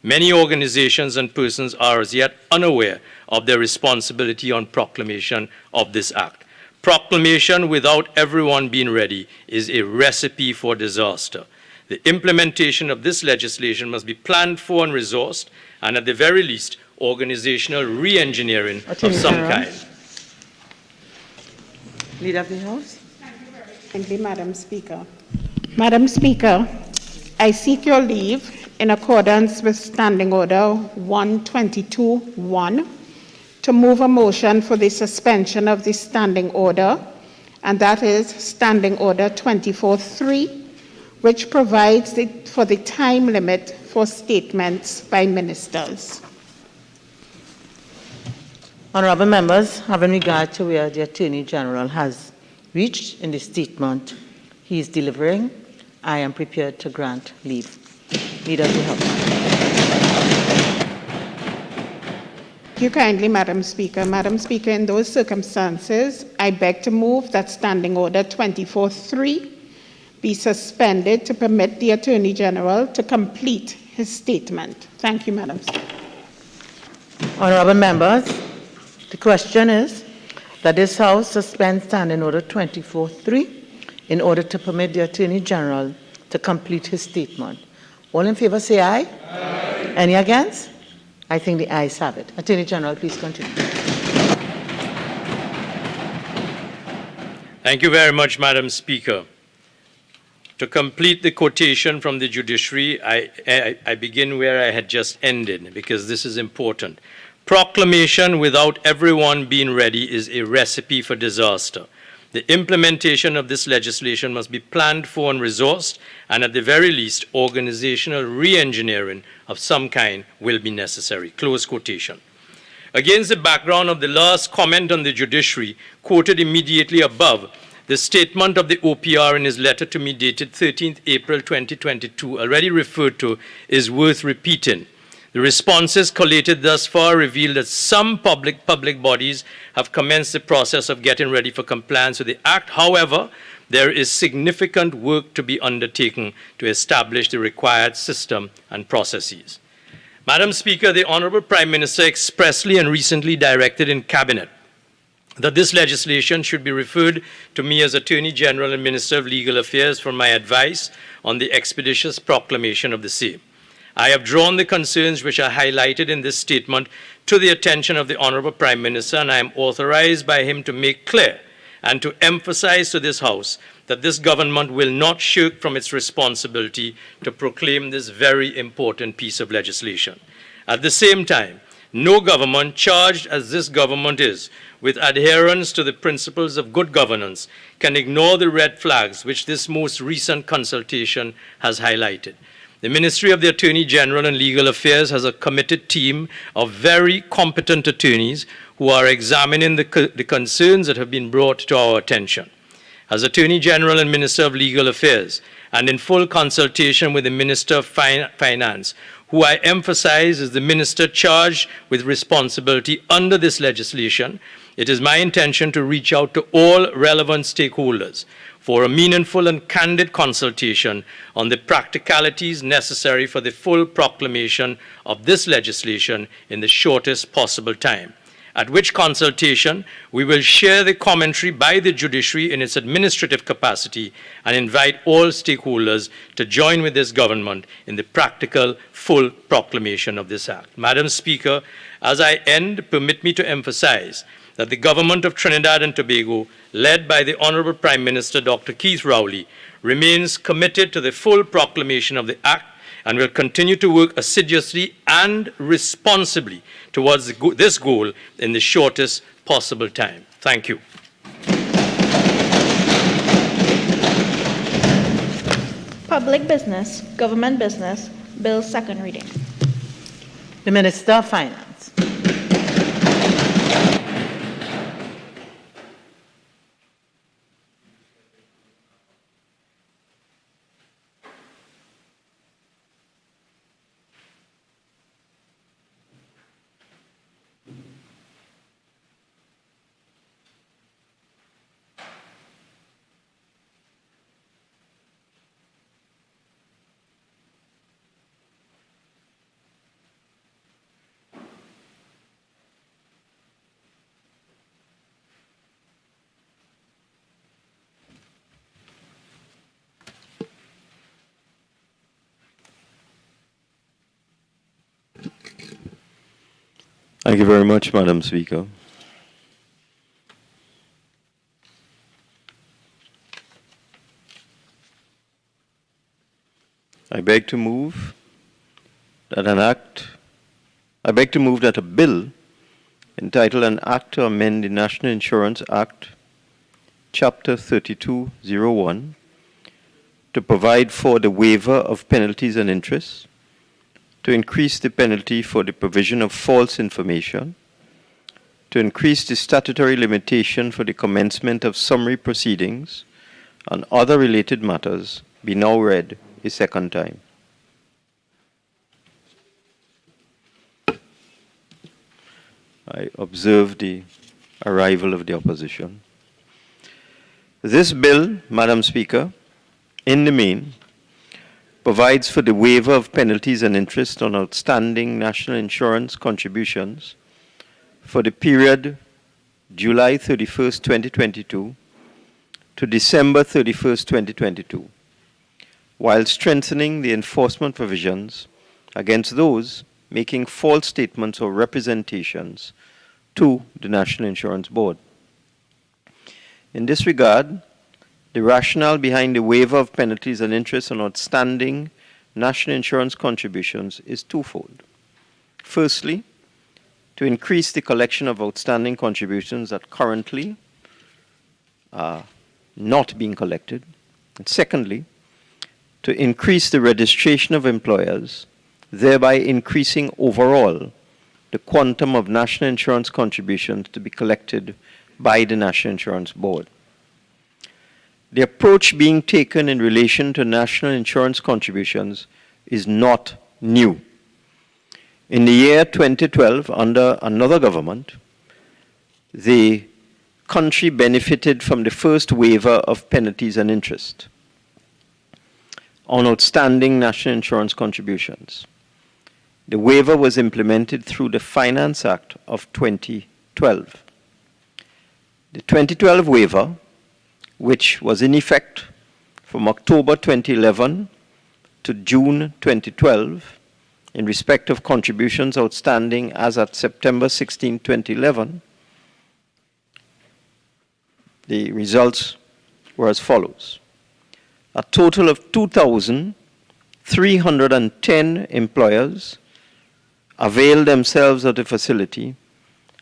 Many organizations and persons are as yet unaware of their responsibility on proclamation of this Act. Proclamation without everyone being ready is a recipe for disaster. The implementation of this legislation must be planned for and resourced, and at the very least, organizational re-engineering of some kind. Leader of the House. Thank you, Madam Speaker. Madam Speaker, I seek your leave in accordance with Standing Order 122-1 to move a motion for the suspension of the standing order, and that is Standing Order 24-3, which provides for the time limit for statements by ministers. Honourable members, having regard to where the Attorney General has reached in the statement he is delivering, I am prepared to grant leave. Leader of the House. Thank you kindly, Madam Speaker. Madam Speaker, in those circumstances, I beg to move that Standing Order 24-3 be suspended to permit the Attorney General to complete his statement. Thank you, Madam Speaker. Honourable members, the question is that this House suspend Standing Order 24-3 in order to permit the Attorney General to complete his statement. All in favour say aye. Aye. Any against? I think the ayes have it. Attorney General, please continue. Thank you very much, Madam Speaker. To complete the quotation from the judiciary, I begin where I had just ended, because this is important. Proclamation without everyone being ready is a recipe for disaster. The implementation of this legislation must be planned for and resourced, and at the very least, organizational re-engineering of some kind will be necessary. Close quotation. Against the background of the last comment on the judiciary, quoted immediately above, the statement of the OPR in his letter to me dated 13th April 2022, already referred to, is worth repeating. The responses collated thus far reveal that some public bodies have commenced the process of getting ready for compliance with the Act. However, there is significant work to be undertaken to establish the required system and processes. Madam Speaker, the Honourable Prime Minister expressly and recently directed in Cabinet that this legislation should be referred to me as Attorney General and Minister of Legal Affairs for my advice on the expeditious proclamation of the same. I have drawn the concerns which are highlighted in this statement to the attention of the Honourable Prime Minister, and I am authorized by him to make clear and to emphasize to this House that this government will not shirk from its responsibility to proclaim this very important piece of legislation. At the same time, no government, charged as this government is with adherence to the principles of good governance, can ignore the red flags which this most recent consultation has highlighted. The Ministry of the Attorney General and Legal Affairs has a committed team of very competent attorneys who are examining the concerns that have been brought to our attention. As Attorney General and Minister of Legal Affairs, and in full consultation with the Minister of Finance, who I emphasize is the minister charged with responsibility under this legislation, it is my intention to reach out to all relevant stakeholders for a meaningful and candid consultation on the practicalities necessary for the full proclamation of this legislation in the shortest possible time, at which consultation we will share the commentary by the judiciary in its administrative capacity and invite all stakeholders to join with this government in the practical, full proclamation of this Act. Madam Speaker, as I end, permit me to emphasize that the government of Trinidad and Tobago, led by the Honourable Prime Minister Dr. Keith Rowley, remains committed to the full proclamation of the Act and will continue to work assiduously and responsibly towards this goal in the shortest possible time. Thank you. Public Business, Government Business, Bill second reading. The Minister of Finance. Thank you very much, Madam Speaker. I beg to move that a bill entitled An Act to Amend the National Insurance Act, Chapter 3201, to provide for the waiver of penalties and interest, to increase the penalty for the provision of false information, to increase the statutory limitation for the commencement of summary proceedings and other related matters, be now read a second time. I observe the arrival of the opposition. This bill, Madam Speaker, in the main, provides for the waiver of penalties and interest on outstanding national insurance contributions for the period July 31st, 2022 to December 31st, 2022, while strengthening the enforcement provisions against those making false statements or representations to the National Insurance Board. In this regard, the rationale behind the waiver of penalties and interest on outstanding national insurance contributions is twofold. Firstly, to increase the collection of outstanding contributions that currently are not being collected. And secondly, to increase the registration of employers, thereby increasing overall the quantum of national insurance contributions to be collected by the National Insurance Board. The approach being taken in relation to national insurance contributions is not new. In the year 2012, under another government, the country benefited from the first waiver of penalties and interest on outstanding national insurance contributions. The waiver was implemented through the Finance Act of 2012. The 2012 waiver, which was in effect from October 2011 to June 2012, in respect of contributions outstanding as at September 16, 2011, the results were as follows. A total of 2,310 employers availed themselves of the facility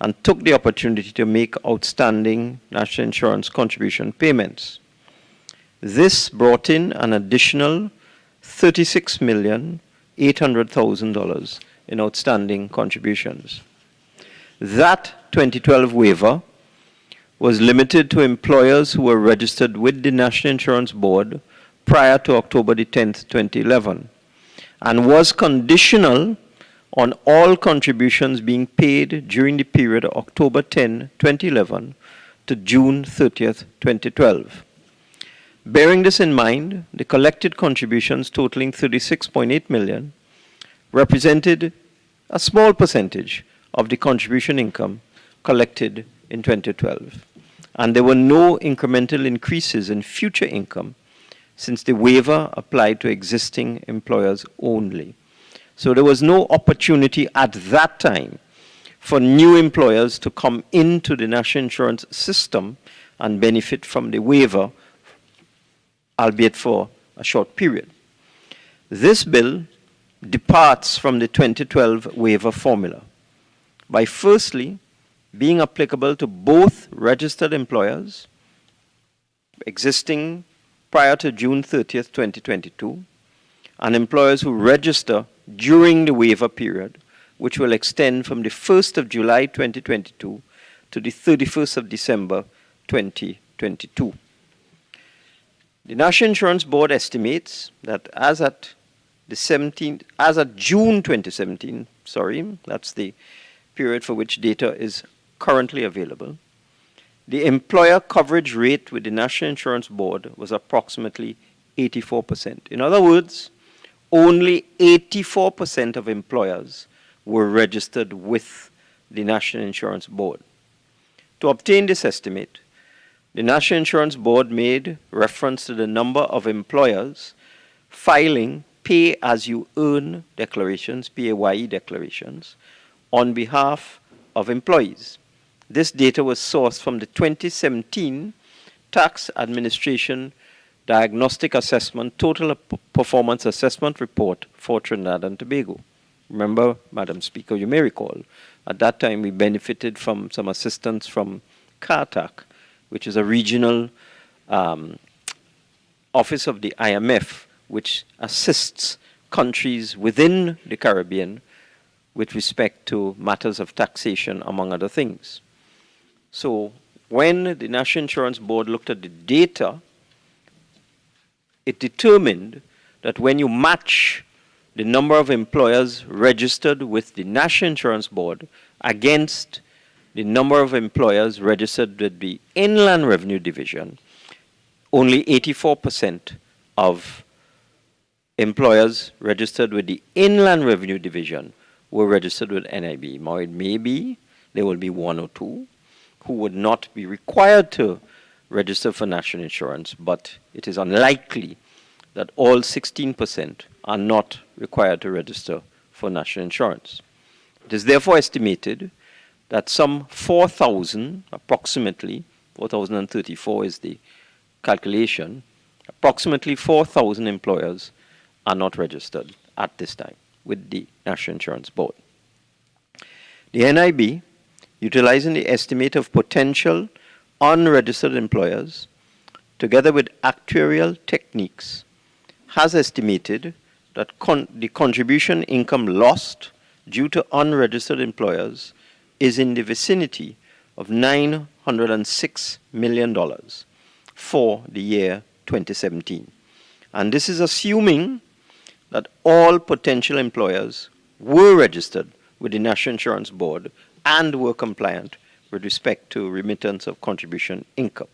and took the opportunity to make outstanding national insurance contribution payments. This brought in an additional $36,800,000 in outstanding contributions. That 2012 waiver was limited to employers who were registered with the National Insurance Board prior to October the 10th, 2011, and was conditional on all contributions being paid during the period of October 10, 2011 to June 30th, 2012. Bearing this in mind, the collected contributions totaling $36.8 million represented a small percentage of the contribution income collected in 2012, and there were no incremental increases in future income since the waiver applied to existing employers only. So there was no opportunity at that time for new employers to come into the national insurance system and benefit from the waiver, albeit for a short period. This bill departs from the 2012 waiver formula by firstly being applicable to both registered employers existing prior to June 30th, 2022, and employers who register during the waiver period, which will extend from the 1st of July 2022 to the 31st of December 2022. The National Insurance Board estimates that as at June 2017, that's the period for which data is currently available, the employer coverage rate with the National Insurance Board was approximately 84%. In other words, only 84% of employers were registered with the National Insurance Board. To obtain this estimate, the National Insurance Board made reference to the number of employers filing pay-as-you-earn declarations, PAYE declarations, on behalf of employees. This data was sourced from the 2017 Tax Administration Diagnostic Assessment Total Performance Assessment Report for Trinidad and Tobago. Remember, Madam Speaker, you may recall, at that time we benefited from some assistance from CARTAC, which is a regional office of the IMF, which assists countries within the Caribbean with respect to matters of taxation, among other things. So when the National Insurance Board looked at the data, it determined that when you match the number of employers registered with the National Insurance Board against the number of employers registered with the Inland Revenue Division, only 84% of employers registered with the Inland Revenue Division were registered with NIB. Now, it may be there will be one or two who would not be required to register for national insurance, but it is unlikely that all 16% are not required to register for national insurance. It is therefore estimated that some 4,000, approximately, 4,034 is the calculation, approximately 4,000 employers are not registered at this time with the National Insurance Board. The NIB, utilizing the estimate of potential unregistered employers, together with actuarial techniques, has estimated that the contribution income lost due to unregistered employers is in the vicinity of $906 million for the year 2017. And this is assuming that all potential employers were registered with the National Insurance Board and were compliant with respect to remittance of contribution income.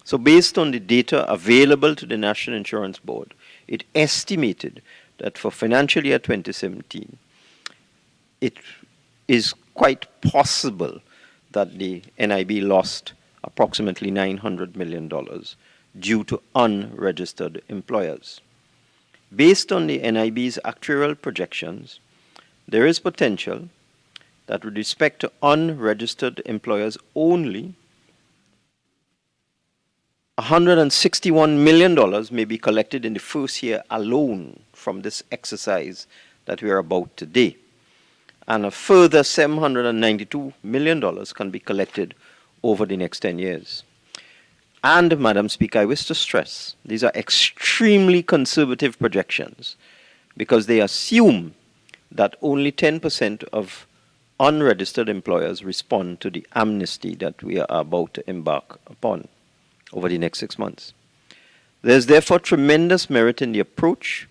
So based on the data available to the National Insurance Board, it estimated that for financial year 2017, it is quite possible that the NIB lost approximately $900 million due to unregistered employers. Based on the NIB's actuarial projections, there is potential that with respect to unregistered employers only, $161 million may be collected in the first year alone from this exercise that we are about today. And a further $792 million can be collected over the next 10 years. And, Madam Speaker, I wish to stress, these are extremely conservative projections because they assume that only 10% of unregistered employers respond to the amnesty that we are about to embark upon over the next 6 months. There is therefore tremendous merit in the approach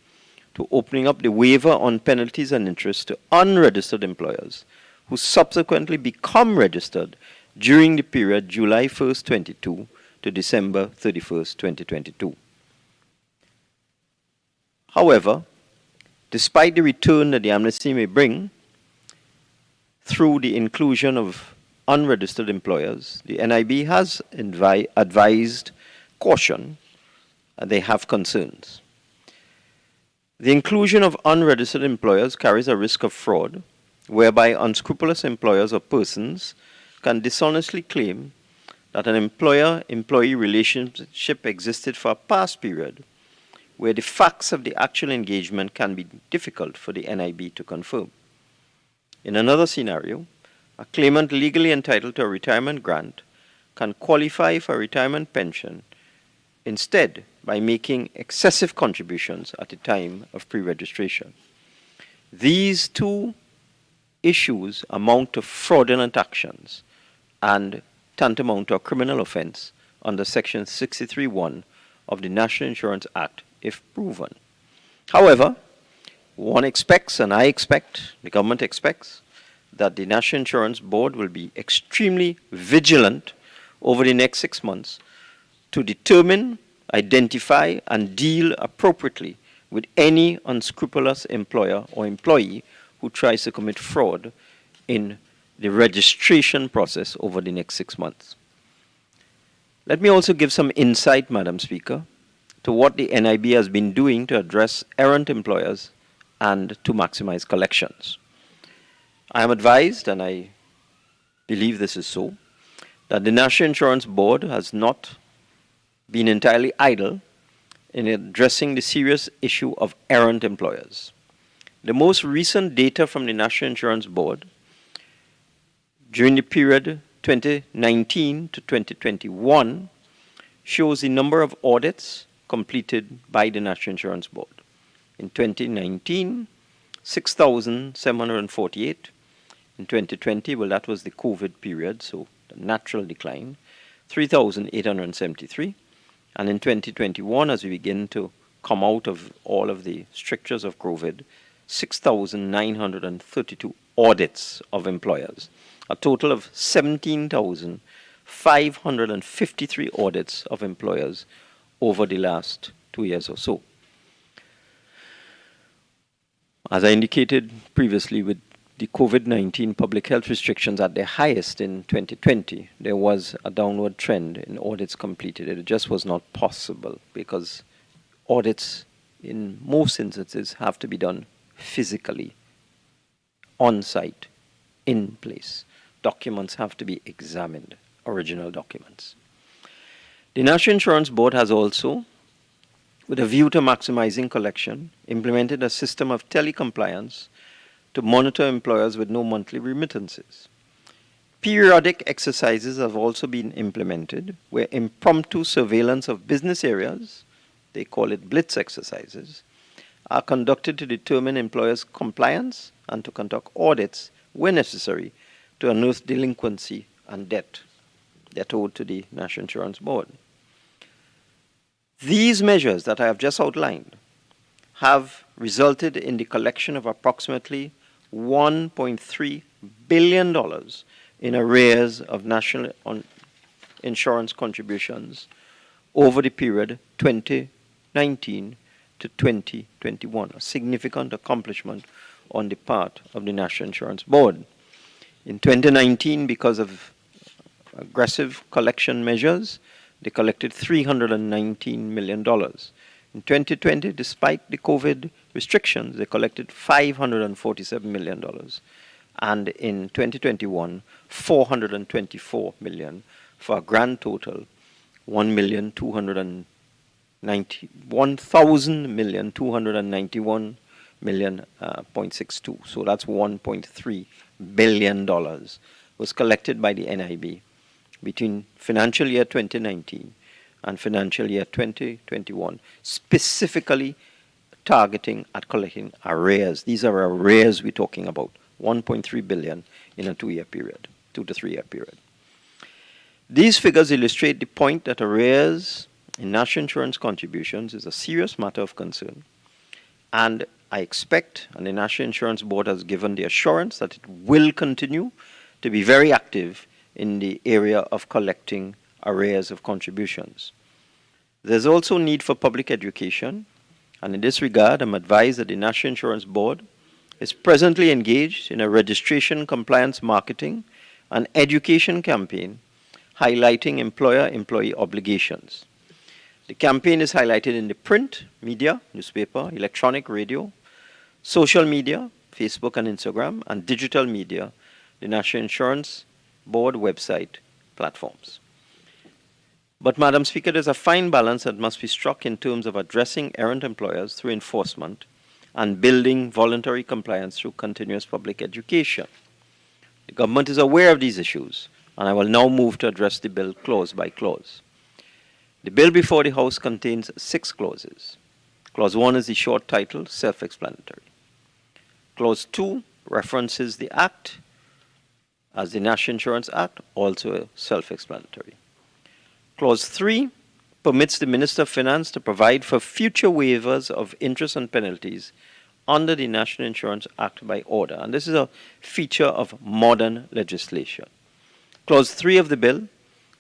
to opening up the waiver on penalties and interest to unregistered employers who subsequently become registered during the period July 1st, 22 to December 31st, 2022. However, despite the return that the amnesty may bring through the inclusion of unregistered employers, the NIB has advised caution and they have concerns. The inclusion of unregistered employers carries a risk of fraud, whereby unscrupulous employers or persons can dishonestly claim that an employer-employee relationship existed for a past period, where the facts of the actual engagement can be difficult for the NIB to confirm. In another scenario, a claimant legally entitled to a retirement grant can qualify for a retirement pension instead by making excessive contributions at the time of pre-registration. These two issues amount to fraudulent actions and tantamount to a criminal offense under Section 63(1) of the National Insurance Act if proven. However, one expects, and I expect, the government expects, that the National Insurance Board will be extremely vigilant over the next 6 months to determine, identify, and deal appropriately with any unscrupulous employer or employee who tries to commit fraud in the registration process over the next 6 months. Let me also give some insight, Madam Speaker, to what the NIB has been doing to address errant employers and to maximize collections. I am advised, and I believe this is so, that the National Insurance Board has not been entirely idle in addressing the serious issue of errant employers. The most recent data from the National Insurance Board during the period 2019 to 2021 shows the number of audits completed by the National Insurance Board. In 2019, 6,748. In 2020, well, that was the COVID period, so the natural decline, 3,873. And in 2021, as we begin to come out of all of the strictures of COVID, 6,932 audits of employers, a total of 17,553 audits of employers over the last 2 years or so. As I indicated previously, with the COVID-19 public health restrictions at their highest in 2020, there was a downward trend in audits completed. It just was not possible because audits in most instances have to be done physically, on site, in place. Documents have to be examined, original documents. The National Insurance Board has also, with a view to maximizing collection, implemented a system of telecompliance to monitor employers with no monthly remittances. Periodic exercises have also been implemented where impromptu surveillance of business areas, they call it blitz exercises, are conducted to determine employers' compliance and to conduct audits where necessary to unearth delinquency and debt that owed to the National Insurance Board. These measures that I have just outlined have resulted in the collection of approximately $1.3 billion in arrears of national insurance contributions over the period 2019 to 2021, a significant accomplishment on the part of the National Insurance Board. In 2019, because of aggressive collection measures, they collected $319 million. In 2020, despite the COVID restrictions, they collected $547 million. And in 2021, $424 million, for a grand total, $1,291,292.62. So that's $1.3 billion was collected by the NIB between financial year 2019 and financial year 2021, specifically targeting at collecting arrears. These are arrears we're talking about, 1.3 billion in a 2 to 3 year period. These figures illustrate the point that arrears in national insurance contributions is a serious matter of concern, and I expect, and the National Insurance Board has given the assurance that it will continue to be very active in the area of collecting arrears of contributions. There's also need for public education, and in this regard, I'm advised that the National Insurance Board is presently engaged in a registration compliance marketing and education campaign highlighting employer-employee obligations. The campaign is highlighted in the print media, newspaper, electronic radio, social media, Facebook and Instagram, and digital media, the National Insurance Board website platforms. But, Madam Speaker, there's a fine balance that must be struck in terms of addressing errant employers through enforcement and building voluntary compliance through continuous public education. The government is aware of these issues, and I will now move to address the bill clause by clause. The bill before the House contains 6 clauses. Clause 1 is the short title, self-explanatory. Clause 2 references the Act as the National Insurance Act, also self-explanatory. Clause 3 permits the Minister of Finance to provide for future waivers of interest and penalties under the National Insurance Act by order, and this is a feature of modern legislation. Clause 3 of the bill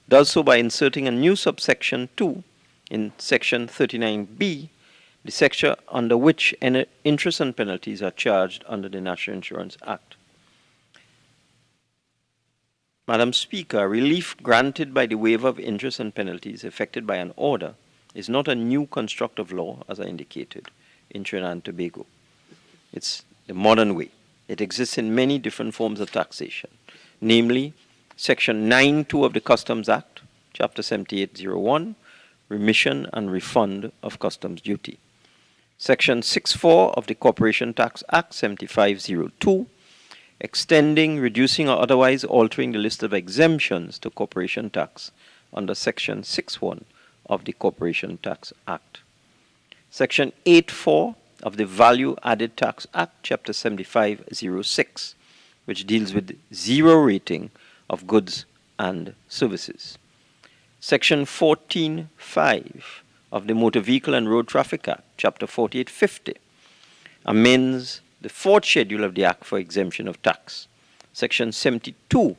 does so by inserting a new subsection 2 in section 39B, the section under which interest and penalties are charged under the National Insurance Act. Madam Speaker, relief granted by the waiver of interest and penalties effected by an order is not a new construct of law, as I indicated, in Trinidad and Tobago. It's the modern way. It exists in many different forms of taxation, namely Section 9.2 of the Customs Act, Chapter 7801, remission and refund of customs duty. Section 6.4 of the Corporation Tax Act 7502, extending, reducing, or otherwise altering the list of exemptions to corporation tax under Section 6.1 of the Corporation Tax Act. Section 8.4 of the Value Added Tax Act, Chapter 7506, which deals with zero rating of goods and services. Section 14.5 of the Motor Vehicle and Road Traffic Act, Chapter 4850, amends the fourth schedule of the Act for exemption of tax. Section 72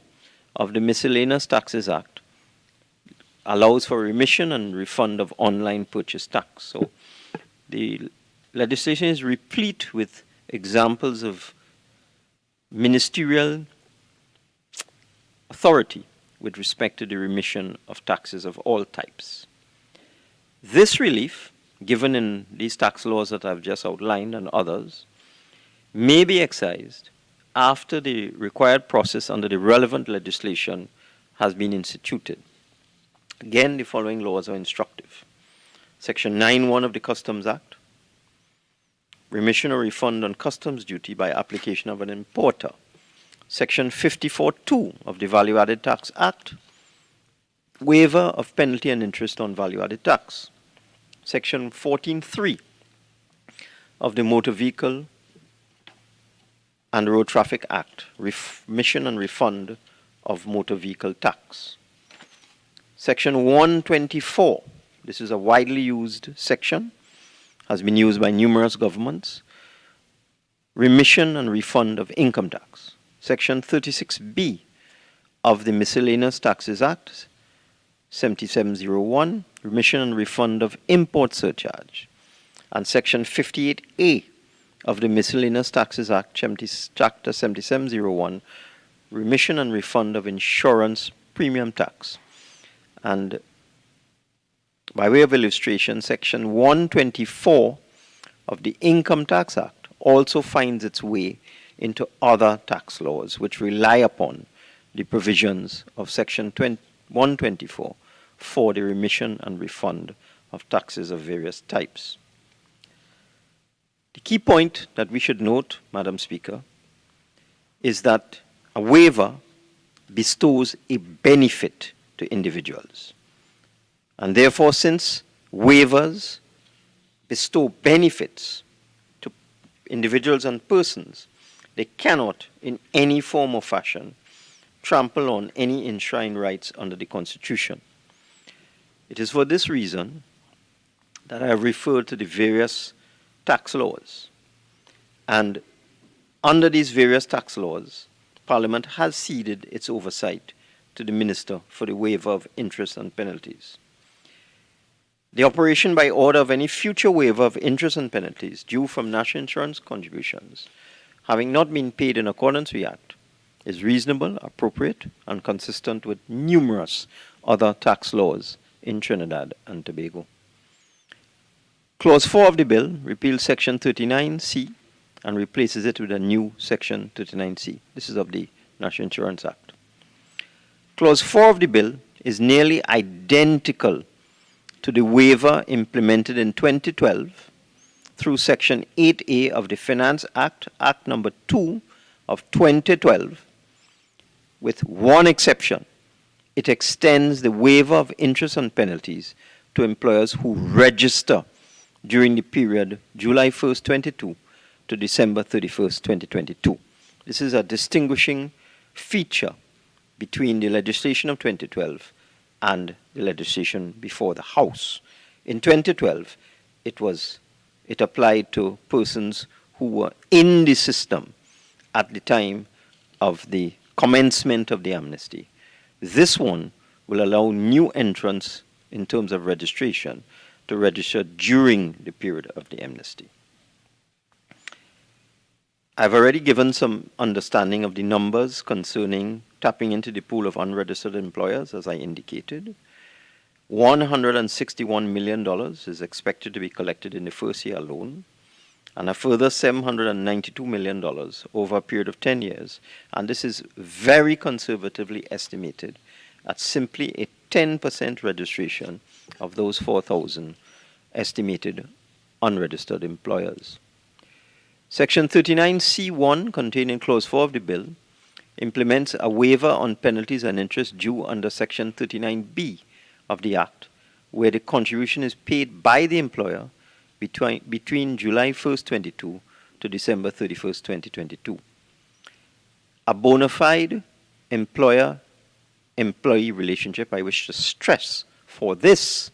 of the Miscellaneous Taxes Act allows for remission and refund of online purchase tax. So the legislation is replete with examples of ministerial authority with respect to the remission of taxes of all types. This relief, given in these tax laws that I've just outlined and others, may be excised after the required process under the relevant legislation has been instituted. Again, the following laws are instructive. Section 9.1 of the Customs Act, remission or refund on customs duty by application of an importer. Section 54.2 of the Value Added Tax Act, waiver of penalty and interest on value added tax. Section 14.3 of the Motor Vehicle and Road Traffic Act, remission and refund of motor vehicle tax. Section 124, this is a widely used section, has been used by numerous governments, remission and refund of income tax. Section 36B of the Miscellaneous Taxes Act, 7701, remission and refund of import surcharge. And Section 58A of the Miscellaneous Taxes Act, Chapter 7701, remission and refund of insurance premium tax. And by way of illustration, Section 124 of the Income Tax Act also finds its way into other tax laws which rely upon the provisions of Section 124 for the remission and refund of taxes of various types. The key point that we should note, Madam Speaker, is that a waiver bestows a benefit to individuals. And therefore, since waivers bestow benefits to individuals and persons, they cannot, in any form or fashion, trample on any enshrined rights under the Constitution. It is for this reason that I have referred to the various tax laws. And under these various tax laws, Parliament has ceded its oversight to the Minister for the waiver of interest and penalties. The operation by order of any future waiver of interest and penalties due from national insurance contributions, having not been paid in accordance with the Act, is reasonable, appropriate, and consistent with numerous other tax laws in Trinidad and Tobago. Clause 4 of the bill repeals Section 39C and replaces it with a new Section 39C. This is of the National Insurance Act. Clause 4 of the bill is nearly identical to the waiver implemented in 2012 through Section 8A of the Finance Act, Act Number 2 of 2012, with one exception. It extends the waiver of interest and penalties to employers who register during the period July 1st, 22 to December 31st, 2022. This is a distinguishing feature between the legislation of 2012 and the legislation before the House. In 2012, it applied to persons who were in the system at the time of the commencement of the amnesty. This one will allow new entrants in terms of registration to register during the period of the amnesty. I've already given some understanding of the numbers concerning tapping into the pool of unregistered employers, as I indicated. $161 million is expected to be collected in the first year alone, and a further $792 million over a period of 10 years, and this is very conservatively estimated at simply a 10% registration of those 4,000 estimated unregistered employers. Section 39C1, contained in Clause 4 of the bill, implements a waiver on penalties and interest due under Section 39B of the Act, where the contribution is paid by the employer between July 1st, 2022 to December 31st, 2022. A bona fide employer-employee relationship, I wish to stress, for this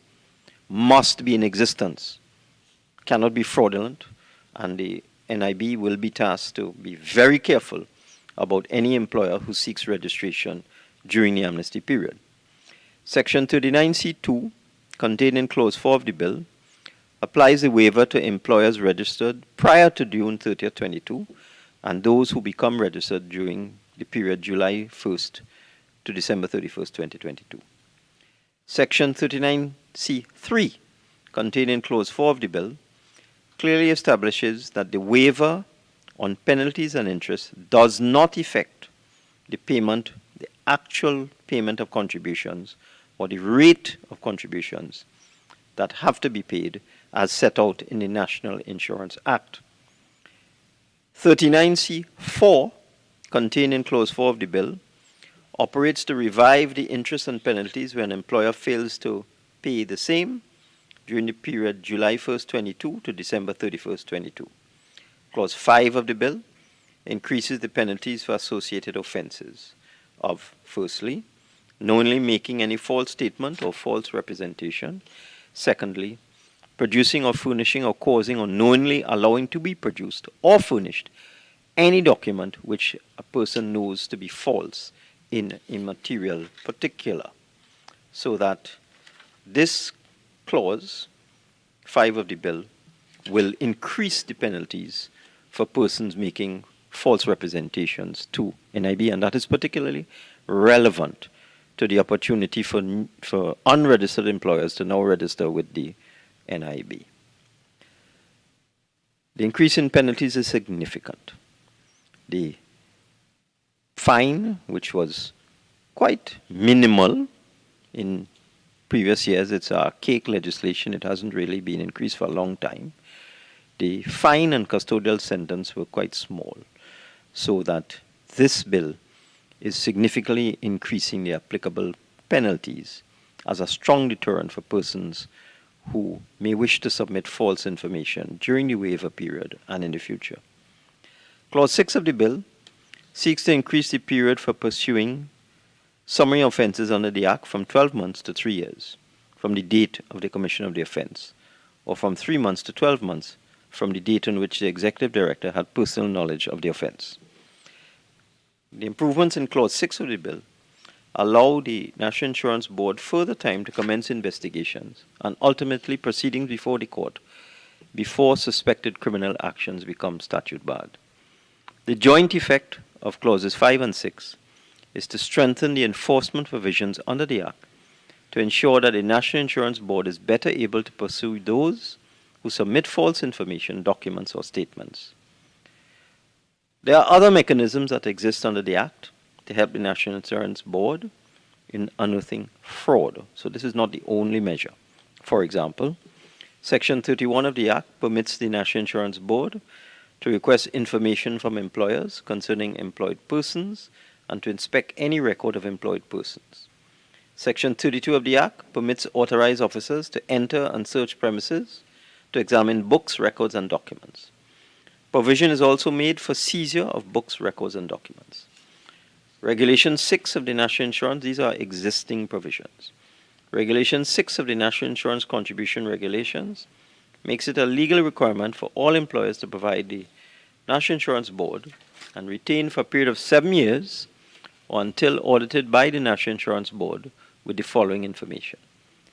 must be in existence, cannot be fraudulent, and the NIB will be tasked to be very careful about any employer who seeks registration during the amnesty period. Section 39C2, contained in Clause 4 of the bill, applies a waiver to employers registered prior to June 30th, 22, and those who become registered during the period July 1st to December 31st, 2022. Section 39C3, contained in Clause 4 of the bill, clearly establishes that the waiver on penalties and interest does not affect the payment, the actual payment of contributions, or the rate of contributions that have to be paid as set out in the National Insurance Act. 39C4, contained in Clause 4 of the bill, operates to revive the interest and penalties when an employer fails to pay the same during the period July 1st, 22 to December 31st, 22. Clause 5 of the bill increases the penalties for associated offenses of, firstly, knowingly making any false statement or false representation; secondly, producing or furnishing or causing or knowingly allowing to be produced or furnished any document which a person knows to be false in a material particular. So that this clause 5 of the bill will increase the penalties for persons making false representations to NIB, and that is particularly relevant to the opportunity for unregistered employers to now register with the NIB. The increase in penalties is significant. The fine, which was quite minimal in previous years, it's archaic legislation, it hasn't really been increased for a long time. The fine and custodial sentence were quite small, so that this bill is significantly increasing the applicable penalties as a strong deterrent for persons who may wish to submit false information during the waiver period and in the future. Clause 6 of the bill seeks to increase the period for pursuing summary offenses under the Act from 12 months to 3 years from the date of the commission of the offense, or from 3 months to 12 months from the date on which the executive director had personal knowledge of the offense. The improvements in Clause 6 of the bill allow the National Insurance Board further time to commence investigations and ultimately proceedings before the court before suspected criminal actions become statute barred. The joint effect of Clauses 5 and 6 is to strengthen the enforcement provisions under the Act to ensure that the National Insurance Board is better able to pursue those who submit false information, documents, or statements. There are other mechanisms that exist under the Act to help the National Insurance Board in unearthing fraud. So this is not the only measure. For example, Section 31 of the Act permits the National Insurance Board to request information from employers concerning employed persons and to inspect any record of employed persons. Section 32 of the Act permits authorized officers to enter and search premises to examine books, records, and documents. Provision is also made for seizure of books, records, and documents. Regulation 6 of the National Insurance, these are existing provisions. Regulation 6 of the National Insurance Contribution Regulations makes it a legal requirement for all employers to provide the National Insurance Board and retain for a period of 7 years or until audited by the National Insurance Board with the following information: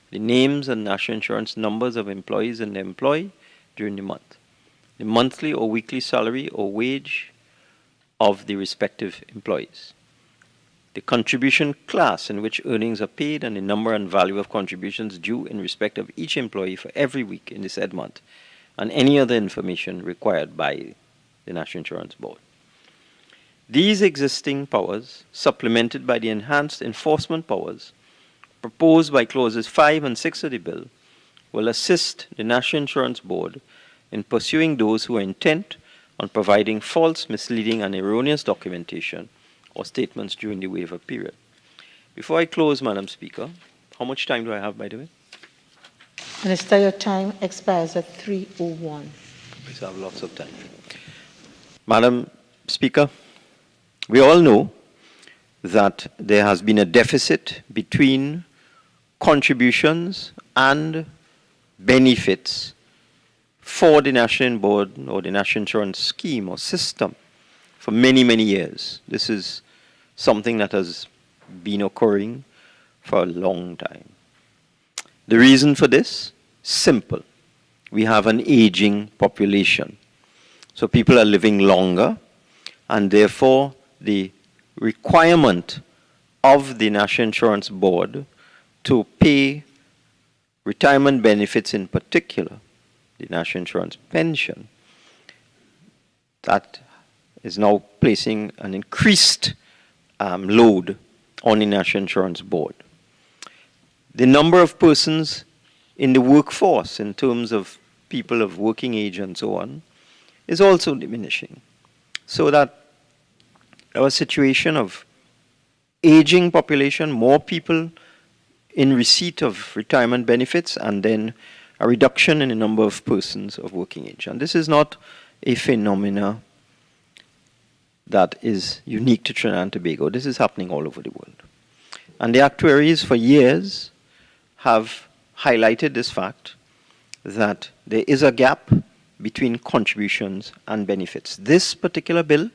the names and national insurance numbers of employees and their employee during the month, the monthly or weekly salary or wage of the respective employees, the contribution class in which earnings are paid, and the number and value of contributions due in respect of each employee for every week in the said month, and any other information required by the National Insurance Board. These existing powers, supplemented by the enhanced enforcement powers proposed by clauses 5 and 6 of the bill, will assist the National Insurance Board in pursuing those who are intent on providing false, misleading, and erroneous documentation or statements during the waiver period. Before I close, Madam Speaker, how much time do I have, by the way? Minister, your time expires at 3:01. We still have lots of time. Madam Speaker, we all know that there has been a deficit between contributions and benefits for the National Board or the National Insurance Scheme or system for many, many years. This is something that has been occurring for a long time. The reason for this? Simple. We have an aging population. So people are living longer, and therefore the requirement of the National Insurance Board to pay retirement benefits in particular, the National Insurance Pension, that is now placing an increased load on the National Insurance Board. The number of persons in the workforce in terms of people of working age and so on is also diminishing. So that our situation of aging population, more people in receipt of retirement benefits, and then a reduction in the number of persons of working age. And this is not a phenomena that is unique to Trinidad and Tobago. This is happening all over the world. And the actuaries for years have highlighted this fact that there is a gap between contributions and benefits. This particular bill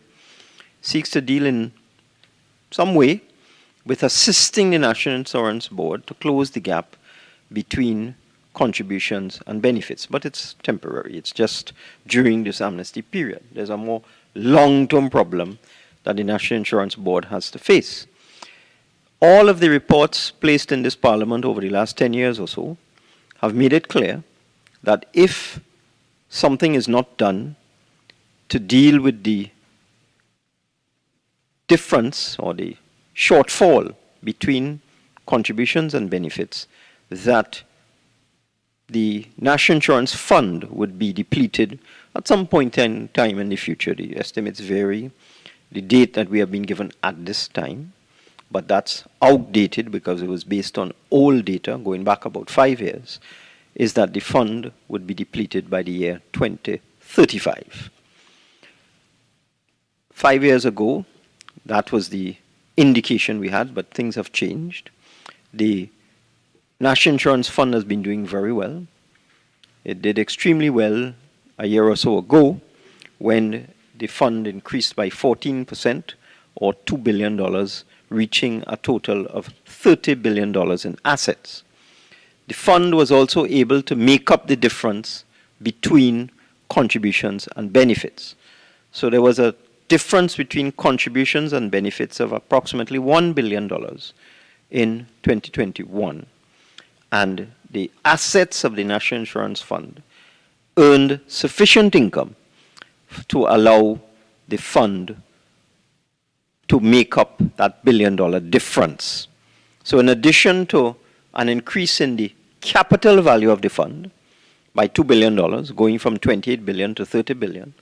seeks to deal in some way with assisting the National Insurance Board to close the gap between contributions and benefits. But it's temporary. It's just during this amnesty period. There's a more long-term problem that the National Insurance Board has to face. All of the reports placed in this Parliament over the last 10 years or so have made it clear that if something is not done to deal with the difference or the shortfall between contributions and benefits, that the National Insurance Fund would be depleted at some point in time in the future. The estimates vary. The date that we have been given at this time, but that's outdated because it was based on old data going back about 5 years, is that the fund would be depleted by the year 2035. 5 years ago, that was the indication we had, but things have changed. The National Insurance Fund has been doing very well. It did extremely well a year or so ago when the fund increased by 14% or $2 billion, reaching a total of $30 billion in assets. The fund was also able to make up the difference between contributions and benefits. So there was a difference between contributions and benefits of approximately $1 billion in 2021. And the assets of the National Insurance Fund earned sufficient income to allow the fund to make up that $1 billion difference. So in addition to an increase in the capital value of the fund by $2 billion, going from $28 billion to $30 billion,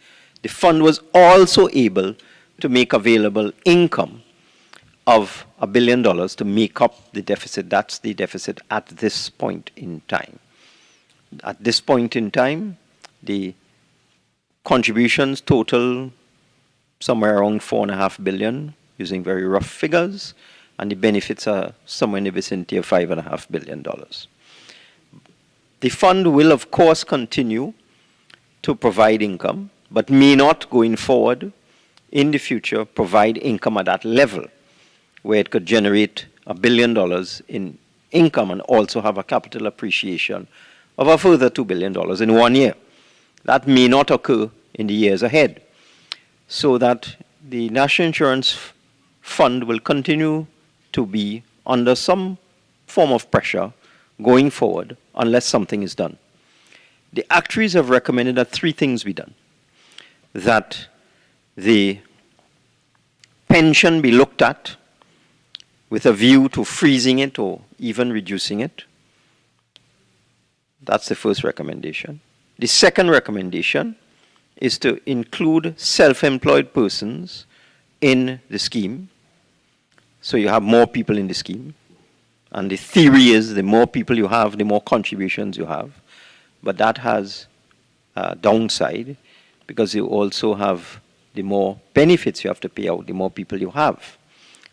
the fund was also able to make available income of $1 billion to make up the deficit. That's the deficit at this point in time. At this point in time, the contributions total somewhere around $4.5 billion, using very rough figures, and the benefits are somewhere in the vicinity of $5.5 billion. The fund will, of course, continue to provide income, but may not, going forward, in the future, provide income at that level, where it could generate $1 billion in income and also have a capital appreciation of a further $2 billion in 1 year. That may not occur in the years ahead. So that the National Insurance Fund will continue to be under some form of pressure going forward unless something is done. the actuaries have recommended that three things be done. That the pension be looked at with a view to freezing it or even reducing it. That's the first recommendation. The second recommendation is to include self-employed persons in the scheme. So you have more people in the scheme. And the theory is the more people you have, the more contributions you have. But that has a downside because you also have the more benefits you have to pay out, the more people you have.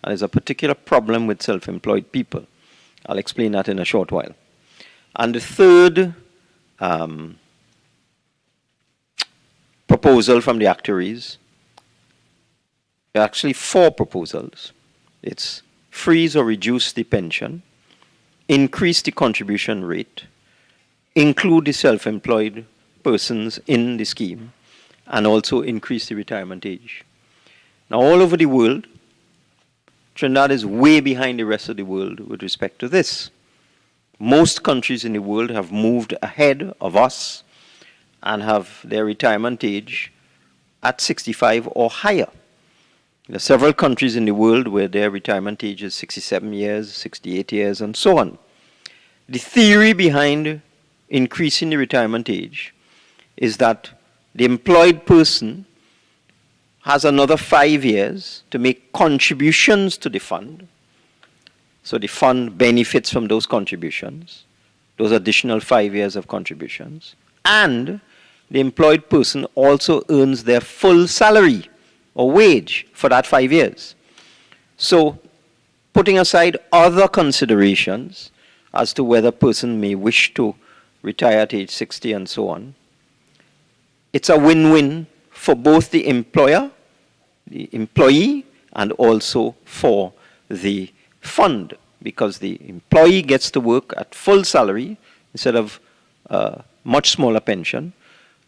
And there's a particular problem with self-employed people. I'll explain that in a short while. And the third proposal from the actuaries, there are actually four proposals. It's freeze or reduce the pension, increase the contribution rate, include the self-employed persons in the scheme, and also increase the retirement age. Now, all over the world, Trinidad is way behind the rest of the world with respect to this. Most countries in the world have moved ahead of us and have their retirement age at 65 or higher. There are several countries in the world where their retirement age is 67 years, 68 years, and so on. The theory behind increasing the retirement age is that the employed person has another 5 years to make contributions to the fund. So the fund benefits from those contributions, those additional 5 years of contributions. And the employed person also earns their full salary or wage for that 5 years. So putting aside other considerations as to whether a person may wish to retire at age 60 and so on, it's a win-win for both the employer, the employee, and also for the fund, because the employee gets to work at full salary instead of a much smaller pension,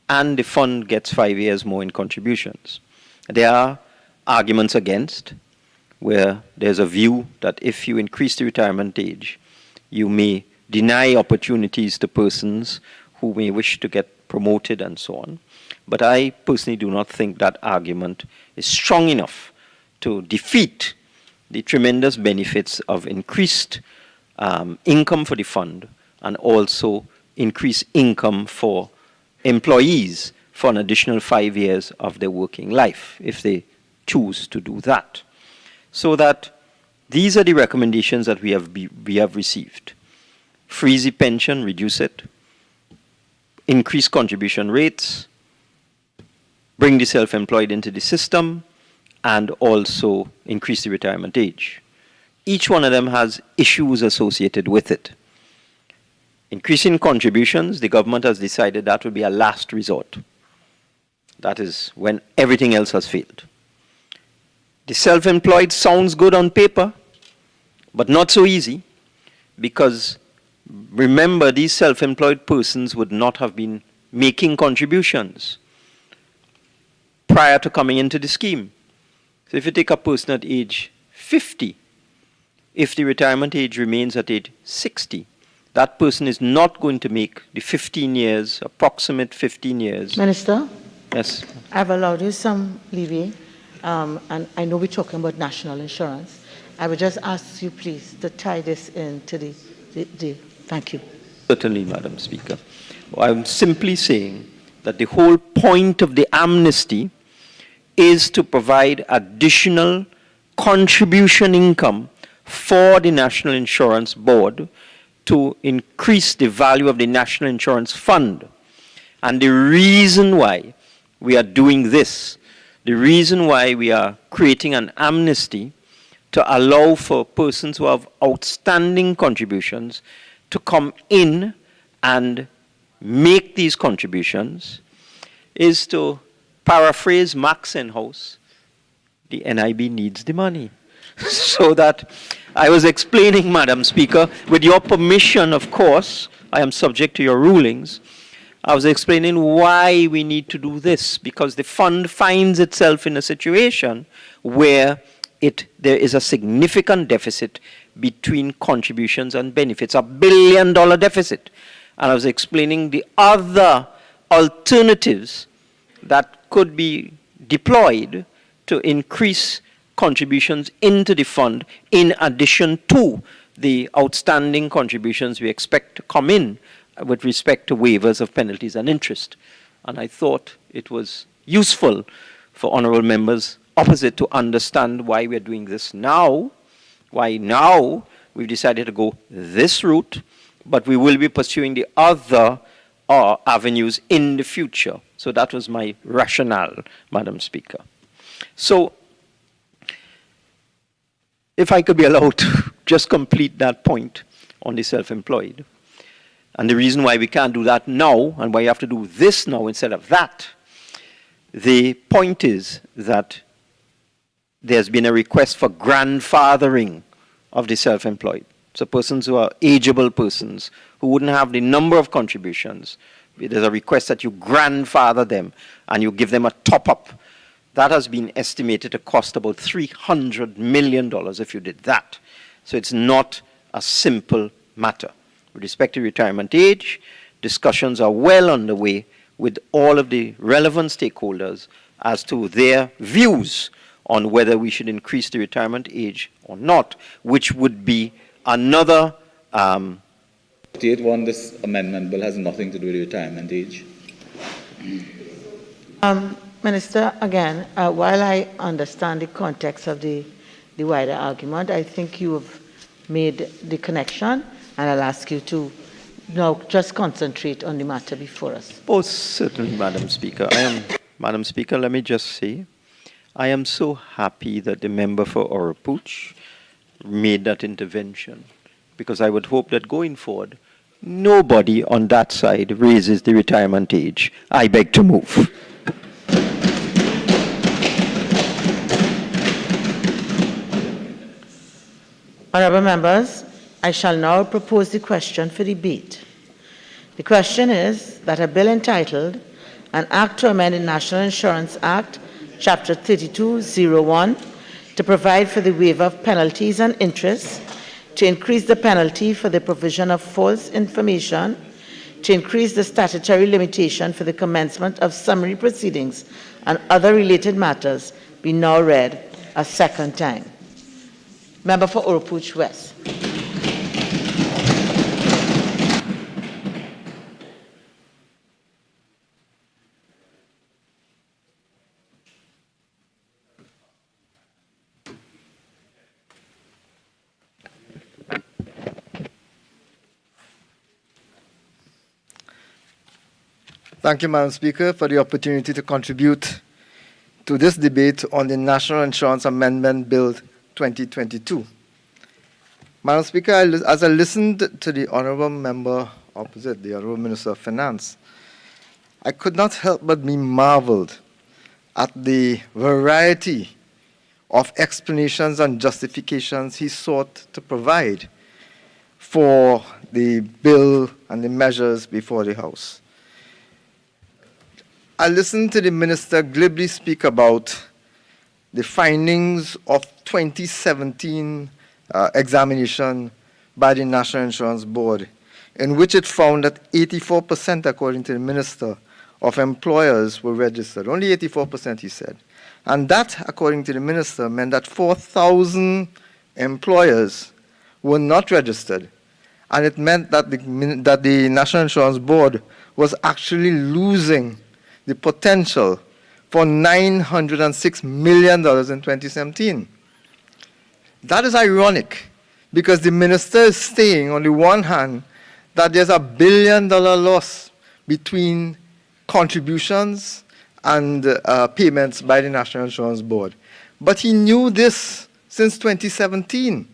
and the fund gets 5 years more in contributions. There are arguments against, where there's a view that if you increase the retirement age, you may deny opportunities to persons who may wish to get promoted and so on. But I personally do not think that argument is strong enough to defeat the tremendous benefits of increased income for the fund and also increased income for employees for an additional 5 years of their working life, if they choose to do that. So that these are the recommendations that we have received. Freeze the pension, reduce it, increase contribution rates, bring the self-employed into the system, and also increase the retirement age. Each one of them has issues associated with it. Increasing contributions, the government has decided that will be a last resort. That is when everything else has failed. The self-employed sounds good on paper, but not so easy, because remember, these self-employed persons would not have been making contributions prior to coming into the scheme. So if you take a person at age 50, if the retirement age remains at age 60, that person is not going to make the 15 years, approximate 15 years. Minister? Yes. I've allowed you some leeway, and I know we're talking about national insurance. I would just ask you, please, to tie this into the thank you. Certainly, Madam Speaker. I'm simply saying that the whole point of the amnesty is to provide additional contribution income for the National Insurance Board to increase the value of the National Insurance Fund. And the reason why we are doing this, the reason why we are creating an amnesty to allow for persons who have outstanding contributions to come in and make these contributions is to paraphrase Max Enhouse, the NIB needs the money. So that I was explaining, Madam Speaker, with your permission, of course, I am subject to your rulings, I was explaining why we need to do this, because the fund finds itself in a situation where there is a significant deficit between contributions and benefits, $1 billion deficit. And I was explaining the other alternatives that could be deployed to increase contributions into the fund in addition to the outstanding contributions we expect to come in with respect to waivers of penalties and interest. And I thought it was useful for honorable members opposite to understand why we're doing this now, why now we've decided to go this route, but we will be pursuing the other avenues in the future. So that was my rationale, Madam Speaker. So if I could be allowed to just complete that point on the self-employed. And the reason why we can't do that now, and why you have to do this now instead of that, the point is that there's been a request for grandfathering of the self-employed. So persons who are ageable persons, who wouldn't have the number of contributions, there's a request that you grandfather them and you give them a top-up. That has been estimated to cost about $300 million if you did that. So it's not a simple matter. With respect to retirement age, discussions are well underway with all of the relevant stakeholders as to their views on whether we should increase the retirement age or not, which would be another... State one, this amendment bill has nothing to do with the retirement age. Minister, again, while I understand the context of the wider argument, I think you have made the connection, and I'll ask you to now just concentrate on the matter before us. Oh, certainly, Madam Speaker. Madam Speaker, let me just say, I am so happy that the member for Oropouche made that intervention, because I would hope that going forward, nobody on that side raises the retirement age. I beg to move. Honourable members, I shall now propose the question for debate. The question is that a bill entitled An Act to Amend the National Insurance Act, Chapter 3201, to provide for the waiver of penalties and interest, to increase the penalty for the provision of false information, to increase the statutory limitation for the commencement of summary proceedings and other related matters, be now read a second time. Member for Oropouche West. Thank you, Madam Speaker, for the opportunity to contribute to this debate on the National Insurance Amendment Bill 2022. Madam Speaker, as I listened to the Honourable Member opposite, the Honourable Minister of Finance, I could not help but be marveled at the variety of explanations and justifications he sought to provide for the bill and the measures before the House. I listened to the Minister glibly speak about the findings of 2017 examination by the National Insurance Board, in which it found that 84%, according to the Minister, of employers were registered. Only 84%, he said. And that, according to the Minister, meant that 4,000 employers were not registered. And it meant that the National Insurance Board was actually losing the potential for $906 million in 2017. That is ironic, because the minister is saying, on the one hand, that there's $1 billion loss between contributions and payments by the National Insurance Board. But he knew this since 2017.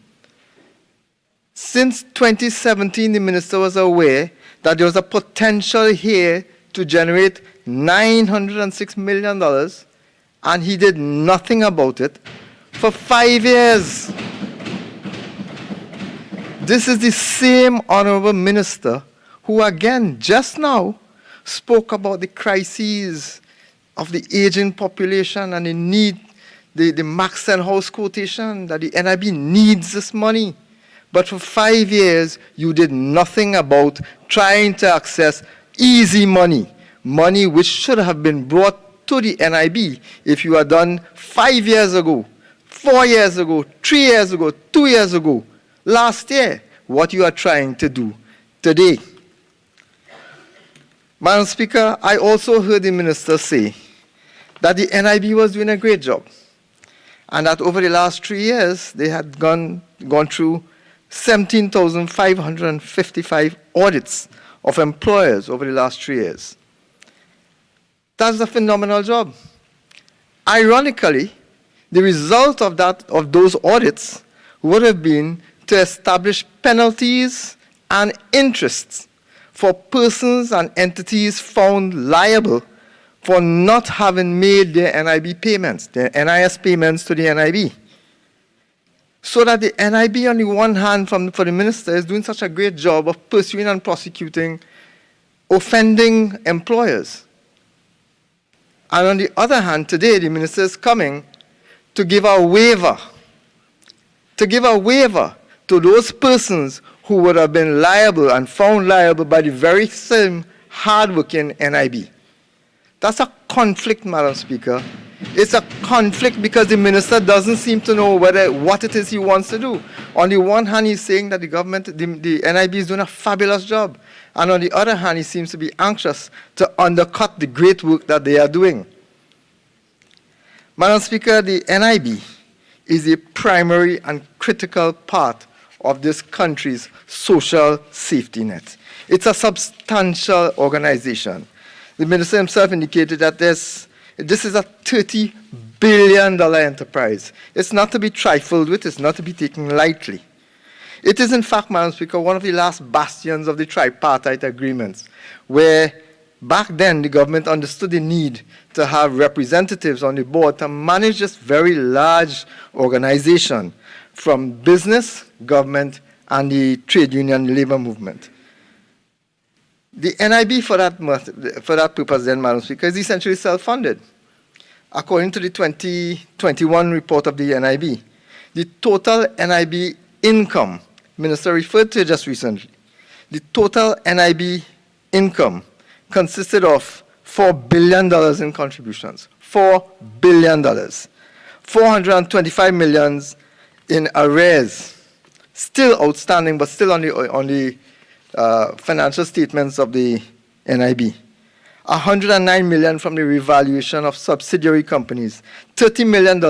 Since 2017, the minister was aware that there was a potential here to generate $906 million, and he did nothing about it for 5 years. This is the same honourable minister who, again, just now, spoke about the crises of the aging population and the need, the Maxwell House quotation, that the NIB needs this money But for 5 years, you did nothing about trying to access easy money, money which should have been brought to the NIB if you had done 5 years ago, 4 years ago, 3 years ago, 2 years ago, last year, what you are trying to do today. Madam Speaker, I also heard the Minister say that the NIB was doing a great job and that over the last 3 years, they had gone through 17,555 audits of employers over the last 3 years. That's a phenomenal job. Ironically, the result of those audits would have been to establish penalties and interests for persons and entities found liable for not having made their NIB payments, their NIS payments to the NIB. So that the NIB, on the one hand, for the Minister, is doing such a great job of pursuing and prosecuting offending employers. And on the other hand, today, the Minister is coming to give a waiver, to those persons who would have been liable and found liable by the very same hard-working NIB. That's a conflict, Madam Speaker. It's a conflict because the Minister doesn't seem to know what it is he wants to do. On the one hand, he's saying that the government, the NIB is doing a fabulous job. And on the other hand, he seems to be anxious to undercut the great work that they are doing. Madam Speaker, the NIB is a primary and critical part of this country's social safety net. It's a substantial organization. The Minister himself indicated that this is a $30 billion enterprise. It's not to be trifled with, it's not to be taken lightly. It is, in fact, Madam Speaker, one of the last bastions of the tripartite agreements, where back then the government understood the need to have representatives on the board to manage this very large organization from business, government, and the trade union labor movement. The NIB, for that purpose then, Madam Speaker, is essentially self-funded. According to the 2021 report of the NIB, the total NIB income, Minister referred to just recently, the total NIB income consisted of $4 billion in contributions, $4 billion, $425 million in arrears, still outstanding, but still on the financial statements of the NIB. $109 million from the revaluation of subsidiary companies, $30 million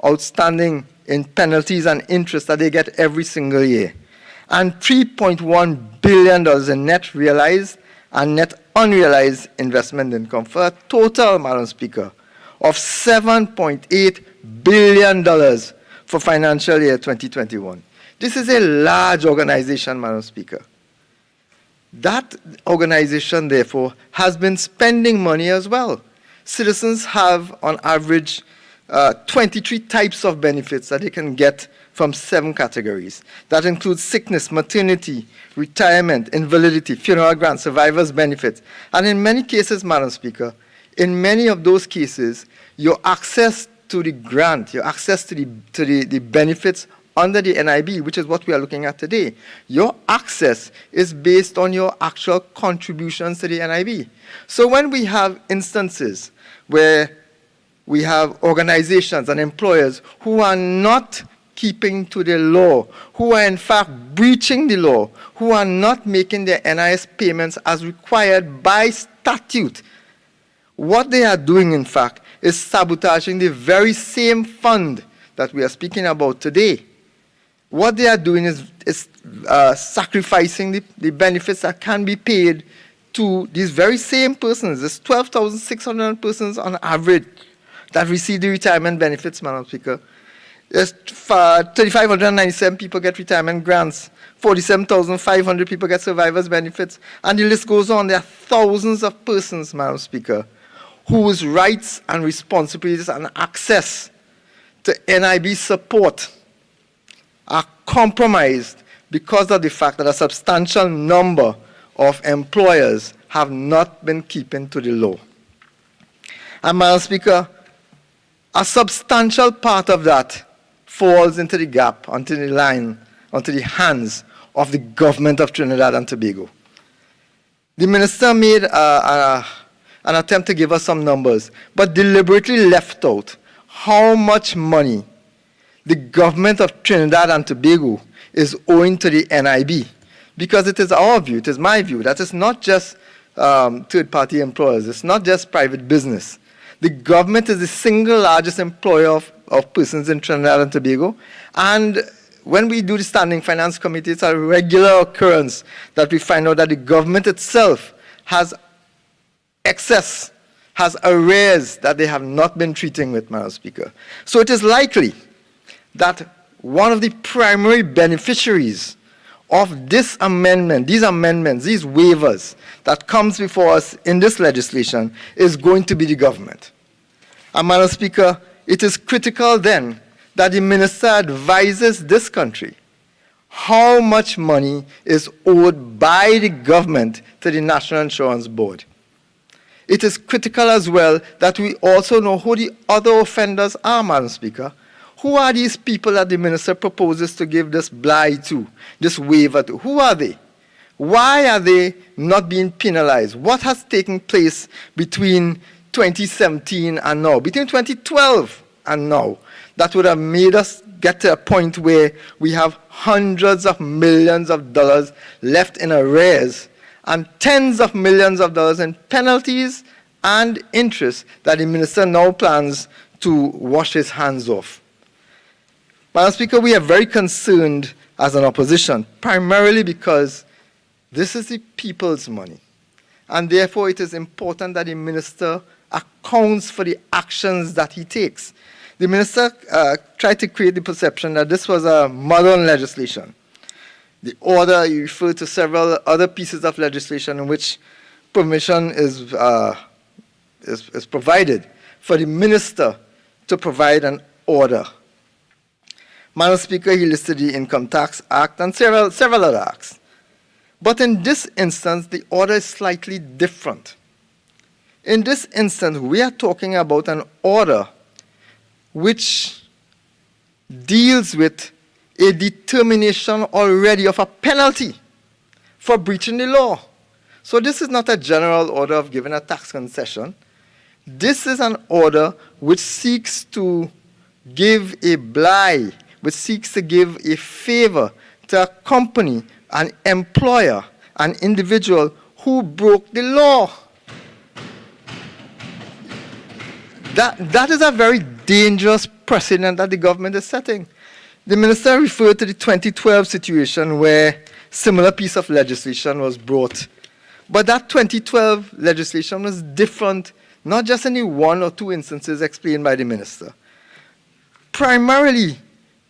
outstanding in penalties and interest that they get every single year, and $3.1 billion in net realized and net unrealized investment income for a total, Madam Speaker, of $7.8 billion for financial year 2021. This is a large organization, Madam Speaker. That organization, therefore, has been spending money as well. Citizens have, on average, 23 types of benefits that they can get from 7 categories. That includes sickness, maternity, retirement, invalidity, funeral grant, survivors' benefits. And in many cases, Madam Speaker, in many of those cases, your access to the grant, your access to the benefits under the NIB, which is what we are looking at today, your access is based on your actual contributions to the NIB. So when we have instances where we have organizations and employers who are not keeping to the law, who are in fact breaching the law, who are not making their NIS payments as required by statute, what they are doing, in fact, is sabotaging the very same fund that we are speaking about today. What they are doing is sacrificing the benefits that can be paid to these very same persons. There's 12,600 persons on average that receive the retirement benefits, Madam Speaker. There's 3,597 people get retirement grants. 47,500 people get survivors' benefits. And the list goes on. There are thousands of persons, Madam Speaker, whose rights and responsibilities and access to NIB support are compromised because of the fact that a substantial number of employers have not been keeping to the law. And, Madam Speaker, a substantial part of that falls into the gap, onto the line onto the hands of the government of Trinidad and Tobago. The minister made an attempt to give us some numbers, but deliberately left out how much money the government of Trinidad and Tobago is owing to the NIB. Because it is our view, it is my view, that it's not just third-party employers, it's not just private business. The government is the single largest employer of persons in Trinidad and Tobago, and when we do the Standing Finance Committee, it's a regular occurrence that we find out that the government itself has excess, has arrears that they have not been treating with, Madam Speaker. So it is likely that one of the primary beneficiaries of this amendment, these amendments, these waivers that comes before us in this legislation is going to be the government. And Madam Speaker, it is critical then that the minister advises this country how much money is owed by the government to the National Insurance Board. It is critical as well that we also know who the other offenders are, Madam Speaker. Who are these people that the minister proposes to give this blight to, this waiver to? Who are they? Why are they not being penalized? What has taken place between 2017 and now, between 2012 and now, that would have made us get to a point where we have hundreds of millions of dollars left in arrears and tens of millions of dollars in penalties and interest that the minister now plans to wash his hands off. Madam Speaker, we are very concerned as an opposition, primarily because this is the people's money. And therefore, it is important that the minister accounts for the actions that he takes. The minister tried to create the perception that this was a modern legislation. The order, you referred to several other pieces of legislation in which permission is provided for the minister to provide an order. Madam Speaker, he listed the Income Tax Act and several other acts. But in this instance, the order is slightly different. In this instance, we are talking about an order which deals with a determination already of a penalty for breaching the law. So this is not a general order of giving a tax concession. This is an order which seeks to give a blight, which seeks to give a favor to a company, an employer, an individual who broke the law. That is a very dangerous precedent that the government is setting. The minister referred to the 2012 situation where similar piece of legislation was brought. But that 2012 legislation was different, not just in the one or two instances explained by the minister. Primarily,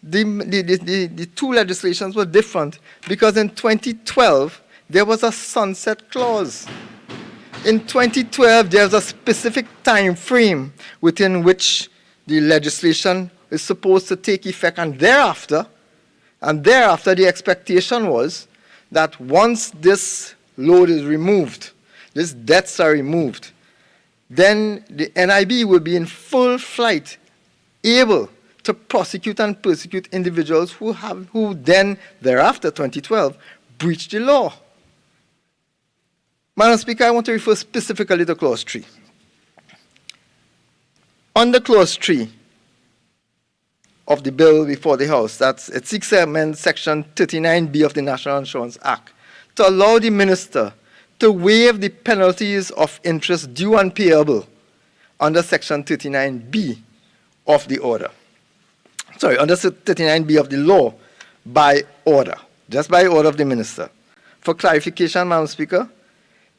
the two legislations were different because in 2012, there was a sunset clause. In 2012, there's a specific time frame within which the legislation is supposed to take effect, and thereafter the expectation was that once this load is removed, these debts are removed, then the NIB will be in full flight, able to prosecute and persecute individuals who then, thereafter, 2012, breached the law. Madam Speaker, I want to refer specifically to Clause 3. Under Clause 3 of the bill before the House, it seeks to amend Section 39B of the National Insurance Act to allow the minister to waive the penalties of interest due and payable under Section 39B of the order. Sorry, under 39B of the law by order, just by order of the minister. For clarification, Madam Speaker,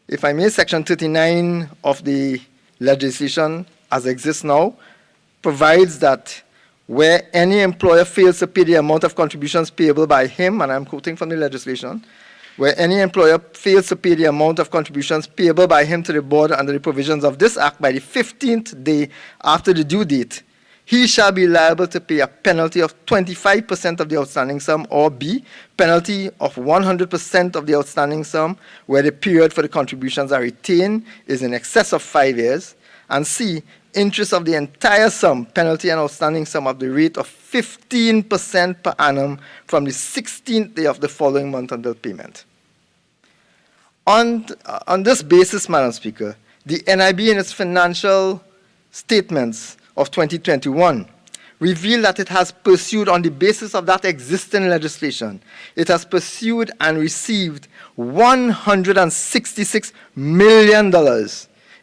if I may, Section 39 of the legislation as exists now provides that where any employer fails to pay the amount of contributions payable by him, and I'm quoting from the legislation, where any employer fails to pay the amount of contributions payable by him to the board under the provisions of this act by the 15th day after the due date, he shall be liable to pay a penalty of 25% of the outstanding sum, or B, penalty of 100% of the outstanding sum where the period for the contributions are retained is in excess of 5 years, and C, interest of the entire sum, penalty and outstanding sum, of the rate of 15% per annum from the 16th day of the following month until payment. On this basis, Madam Speaker, the NIB in its financial statements of 2021 revealed that it has pursued, on the basis of that existing legislation, it has pursued and received $166 million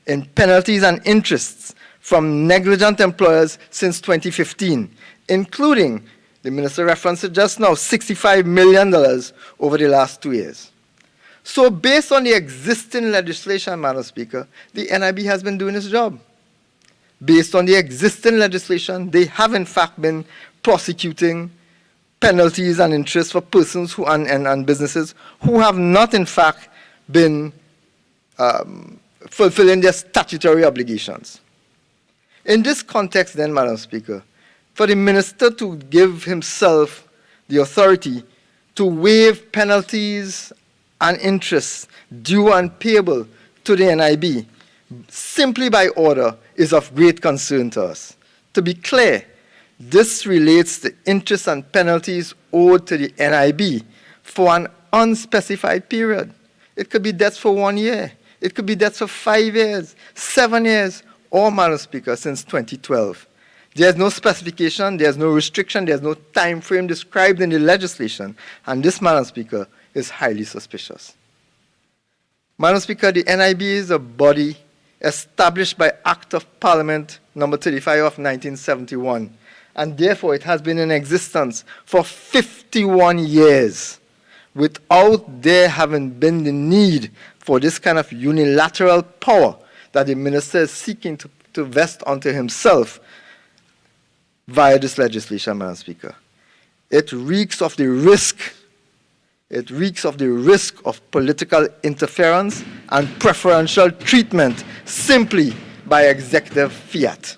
in penalties and interests from negligent employers since 2015, including, the Minister referenced it just now, $65 million over the last 2 years. So based on the existing legislation, Madam Speaker, the NIB has been doing its job. Based on the existing legislation, they have in fact been prosecuting penalties and interest for persons who and businesses who have not in fact been fulfilling their statutory obligations. In this context then, Madam Speaker, for the Minister to give himself the authority to waive penalties and interests due and payable to the NIB simply by order is of great concern to us. To be clear, this relates to interest and penalties owed to the NIB for an unspecified period. It could be debts for 1 year. It could be debts for 5 years, 7 years, or, Madam Speaker, since 2012. There's no specification, there's no restriction, there's no time frame described in the legislation, and this, Madam Speaker, is highly suspicious. Madam Speaker, the NIB is a body established by Act of Parliament number 35 of 1971, and therefore it has been in existence for 51 years without there having been the need for this kind of unilateral power that the Minister is seeking to vest onto himself via this legislation, Madam Speaker. It reeks of the risk of political interference and preferential treatment simply by executive fiat.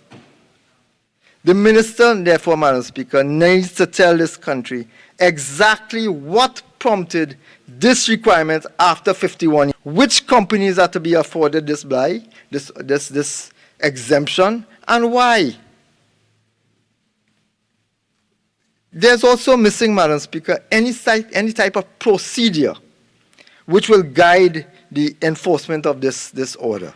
The Minister, therefore, Madam Speaker, needs to tell this country exactly what prompted this requirement after 51 years. Which companies are to be afforded this exemption, and why? There's also missing, Madam Speaker, any type of procedure which will guide the enforcement of this order.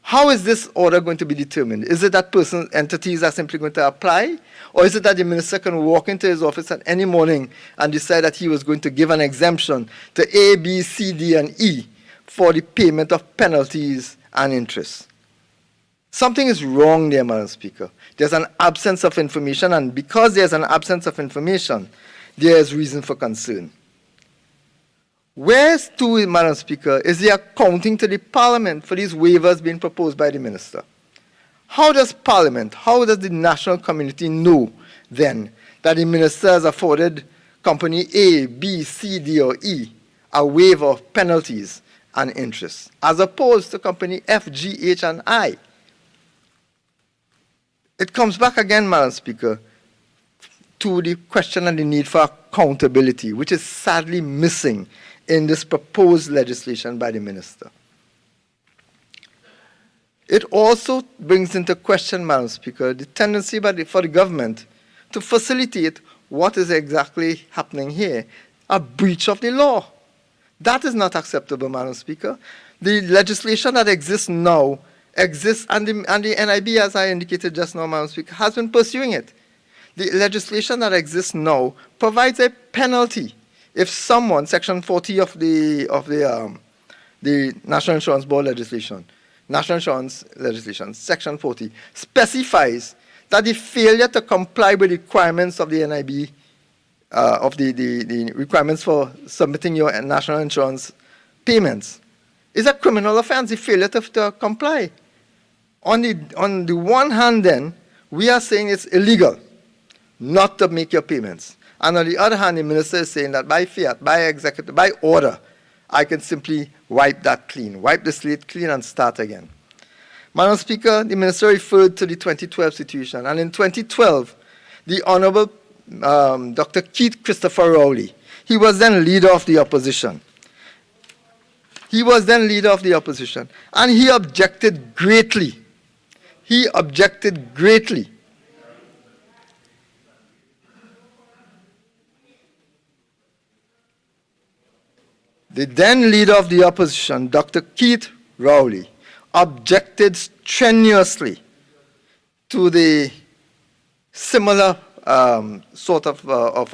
How is this order going to be determined? Is it that entities are simply going to apply? Or is it that the Minister can walk into his office at any morning and decide that he was going to give an exemption to A, B, C, D, and E for the payment of penalties and interest? Something is wrong there, Madam Speaker. There's an absence of information, and because there's an absence of information, there is reason for concern. Where's to, Madam Speaker, is the accounting to the Parliament for these waivers being proposed by the Minister? How does Parliament, how does the national community know then that the Minister has afforded company A, B, C, D, or E a waiver of penalties and interest, as opposed to company F, G, H, and I? It comes back again, Madam Speaker, to the question and the need for accountability, which is sadly missing in this proposed legislation by the Minister. It also brings into question, Madam Speaker, the tendency for the government to facilitate what is exactly happening here, a breach of the law. That is not acceptable, Madam Speaker. The legislation that exists now exists, and the NIB, as I indicated just now, Madam Speaker, has been pursuing it. The legislation that exists now provides a penalty if someone, Section 40 of the National Insurance Board legislation, Section 40, specifies that the failure to comply with the requirements of the NIB, of the requirements for submitting your national insurance payments, is a criminal offense, the failure to comply. On the one hand, then, we are saying it's illegal not to make your payments. And on the other hand, the Minister is saying that by fiat, by order, I can simply wipe that clean, wipe the slate clean and start again. Madam Speaker, the Minister referred to the 2012 situation. And in 2012, the Honorable Dr. Keith Christopher Rowley, he was then leader of the opposition. And he objected greatly he objected greatly. The then leader of the opposition, Dr. Keith Rowley, objected strenuously to the similar sort of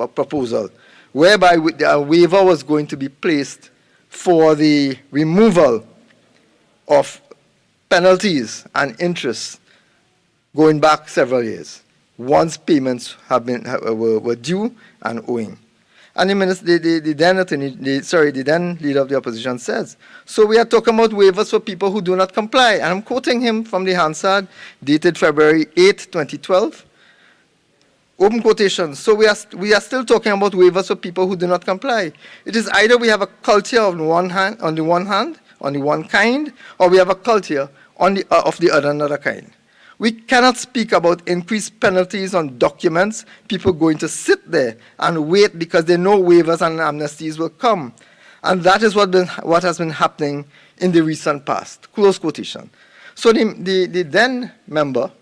a proposal, whereby a waiver was going to be placed for the removal of penalties and interest going back several years, once payments were due and owing. And the then leader of the opposition says, so we are talking about waivers for people who do not comply. And I'm quoting him from the Hansard, dated February 8, 2012. Open quotation. So we are still talking about waivers for people who do not comply. It is either we have a culture on the one kind, or we have a culture of the another kind. We cannot speak about increased penalties on documents, people going to sit there and wait because they know waivers and amnesties will come. And that is what has been happening in the recent past. Close quotation. So the then member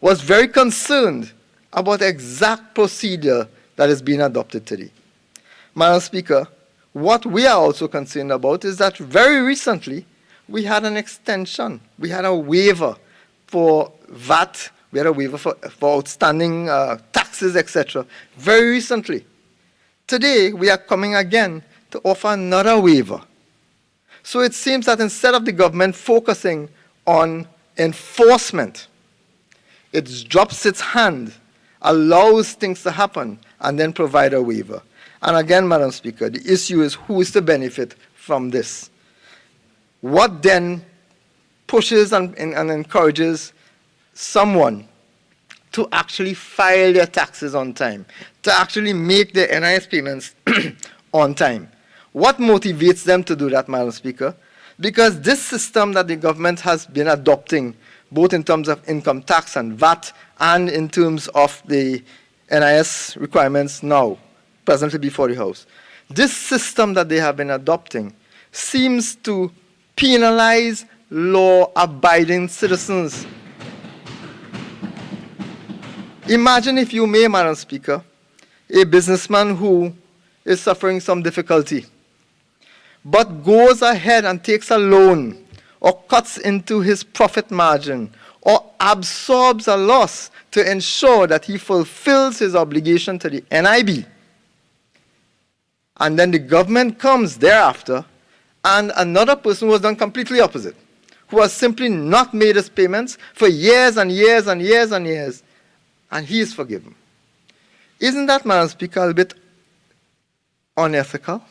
was very concerned about the exact procedure that is being adopted today. Madam Speaker, what we are also concerned about is that very recently we had an extension. We had a waiver for VAT, we had a waiver for outstanding taxes, etc. very recently. Today, we are coming again to offer another waiver. So it seems that instead of the government focusing on enforcement, it drops its hand, allows things to happen, and then provide a waiver. And again, Madam Speaker, the issue is who is to benefit from this? What then pushes and encourages someone to actually file their taxes on time, to actually make their NIS payments on time? What motivates them to do that, Madam Speaker? Because this system that the government has been adopting, both in terms of income tax and VAT, and in terms of the NIS requirements now, presently before the House, this system that they have been adopting seems to penalize law-abiding citizens. Imagine, if you may, Madam Speaker, a businessman who is suffering some difficulty, but goes ahead and takes a loan or cuts into his profit margin or absorbs a loss to ensure that he fulfills his obligation to the NIB. And then the government comes thereafter, and another person who has done completely opposite, who has simply not made his payments for years and years and years and years, and he is forgiven. Isn't that, Madam Speaker, a bit unethical?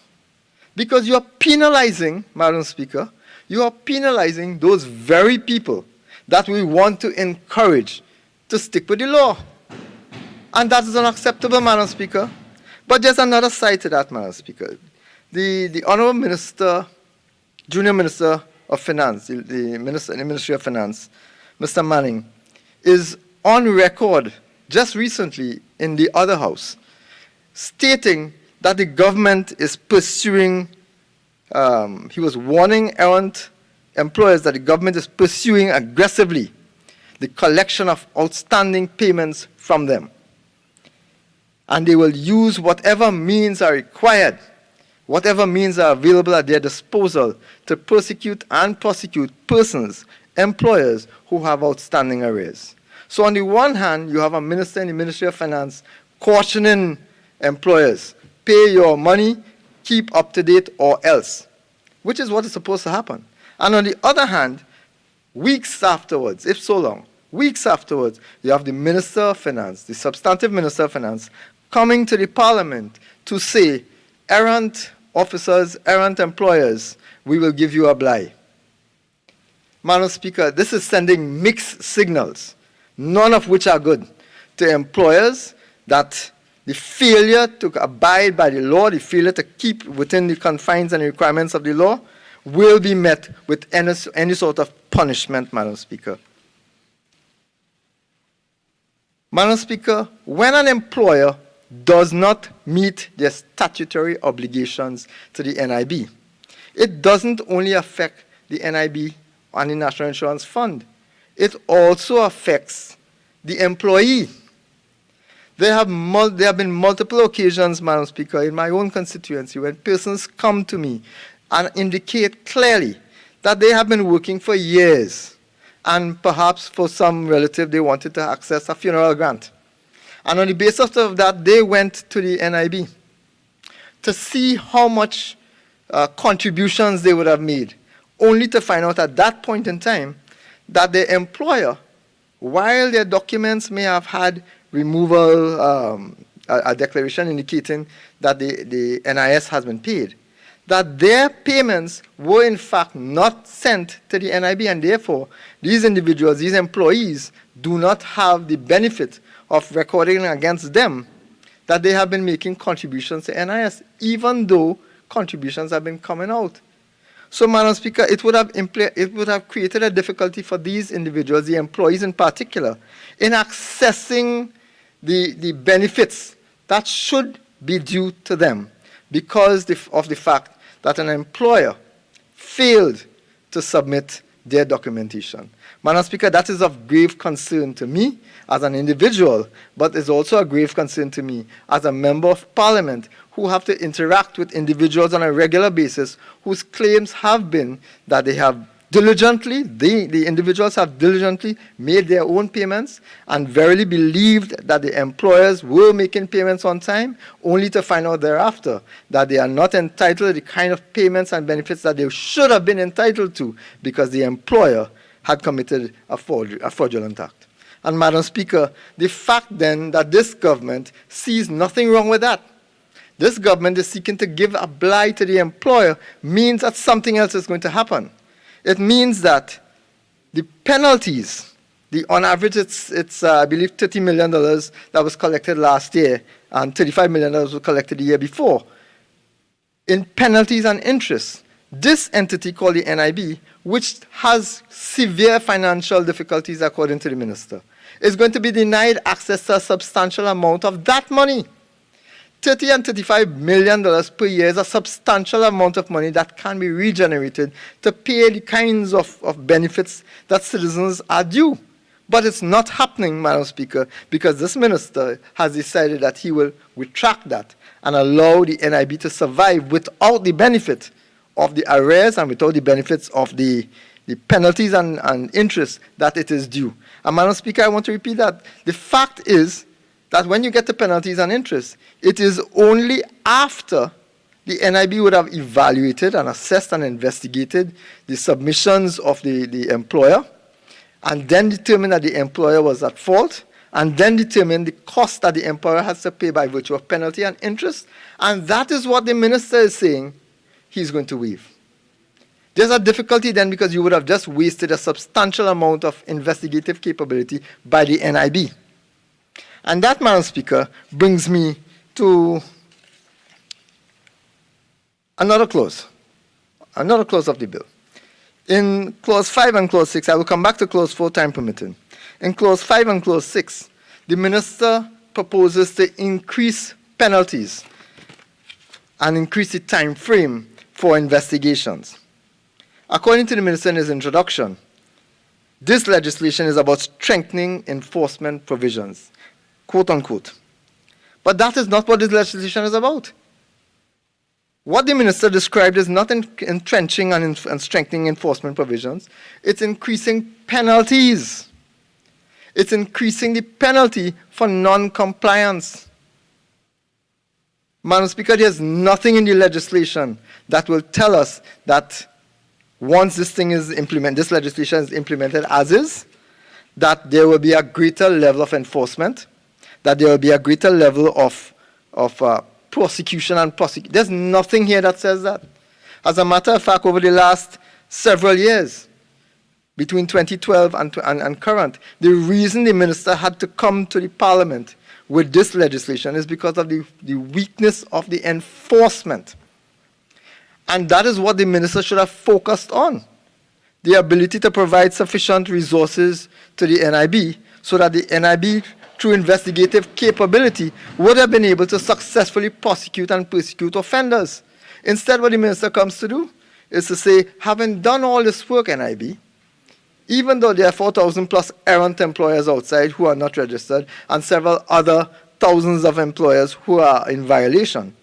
Because you are penalizing, Madam Speaker, you are penalizing those very people that we want to encourage to stick with the law. And that is unacceptable, Madam Speaker. But there's another side to that, Madam Speaker. The Honourable Minister, Junior Minister of Finance, the Minister in the Ministry of Finance, Mr. Manning, is on record just recently in the other House, stating that the government is pursuing, he was warning errant employers that the government is pursuing aggressively the collection of outstanding payments from them. And they will use whatever means are required, whatever means are available at their disposal to persecute and prosecute persons, employers who have outstanding arrears. So on the one hand, you have a minister in the Ministry of Finance cautioning employers, pay your money, keep up to date or else, which is what is supposed to happen. And on the other hand, weeks afterwards, if so long, weeks afterwards, you have the Minister of Finance, the substantive Minister of Finance, coming to the Parliament to say, errant officers, errant employers, we will give you a bly. Madam Speaker, this is sending mixed signals, none of which are good, to employers, that the failure to abide by the law, the failure to keep within the confines and requirements of the law, will be met with any sort of punishment, Madam Speaker. Madam Speaker, when an employer does not meet their statutory obligations to the NIB, it doesn't only affect the NIB and the National Insurance Fund. it also affects the employee. There have been multiple occasions, Madam Speaker, in my own constituency when persons come to me and indicate clearly that they have been working for years, and perhaps for some relative they wanted to access a funeral grant. And on the basis of that, they went to the NIB to see how much contributions they would have made, only to find out at that point in time that their employer, while their documents may have had removal, a declaration indicating that the NIS has been paid, that their payments were in fact not sent to the NIB, and therefore these individuals, these employees, do not have the benefit of recording against them that they have been making contributions to NIS, even though contributions have been coming out. So, Madam Speaker, it would have created a difficulty for these individuals, the employees in particular, in accessing the benefits that should be due to them because of the fact that an employer failed to submit their documentation. Madam Speaker, that is of grave concern to me as an individual, but is also a grave concern to me as a member of Parliament who have to interact with individuals on a regular basis whose claims have been that they have diligently, the individuals have diligently made their own payments and verily believed that the employers were making payments on time, only to find out thereafter that they are not entitled to the kind of payments and benefits that they should have been entitled to because the employer had committed a fraudulent act. And Madam Speaker, the fact then that this government sees nothing wrong with that, this government is seeking to give a blight to the employer, means that something else is going to happen. It means that the penalties, on average it's I believe $30 million that was collected last year and $35 million was collected the year before. In penalties and interest, this entity called the NIB, which has severe financial difficulties according to the minister, is going to be denied access to a substantial amount of that money. $30 and $35 million per year is a substantial amount of money that can be regenerated to pay the kinds of benefits that citizens are due. But it's not happening, Madam Speaker, because this minister has decided that he will retract that and allow the NIB to survive without the benefit of the arrears and without the benefits of the penalties and interest that it is due. And Madam Speaker, I want to repeat that. The fact is that when you get the penalties and interest, it is only after the NIB would have evaluated and assessed and investigated the submissions of the employer, and then determined that the employer was at fault, and then determined the cost that the employer has to pay by virtue of penalty and interest, and that is what the minister is saying he's going to waive. There's a difficulty then because you would have just wasted a substantial amount of investigative capability by the NIB. And that, Madam Speaker, brings me to another clause of the bill. In Clause 5 and Clause 6, I will come back to Clause 4, time permitting. In Clause 5 and Clause 6, the minister proposes to increase penalties and increase the time frame for investigations. According to the minister in his introduction, this legislation is about strengthening enforcement provisions, quote unquote. But that is not what this legislation is about. What the minister described is not entrenching and strengthening enforcement provisions. It's increasing penalties. It's increasing the penalty for non-compliance. Madam Speaker, there's nothing in the legislation that will tell us that once this legislation is implemented as is, that there will be a greater level of enforcement, that there will be a greater level of prosecution and prosecution. There's nothing here that says that. As a matter of fact, over the last several years, between 2012 and current, the reason the minister had to come to the Parliament with this legislation is because of the weakness of the enforcement. And that is what the minister should have focused on, the ability to provide sufficient resources to the NIB so that the NIB, through investigative capability, would have been able to successfully prosecute and persecute offenders. Instead, what the minister comes to do is to say, having done all this work, NIB, even though there are 4,000 plus errant employers outside who are not registered and several other thousands of employers who are in violation.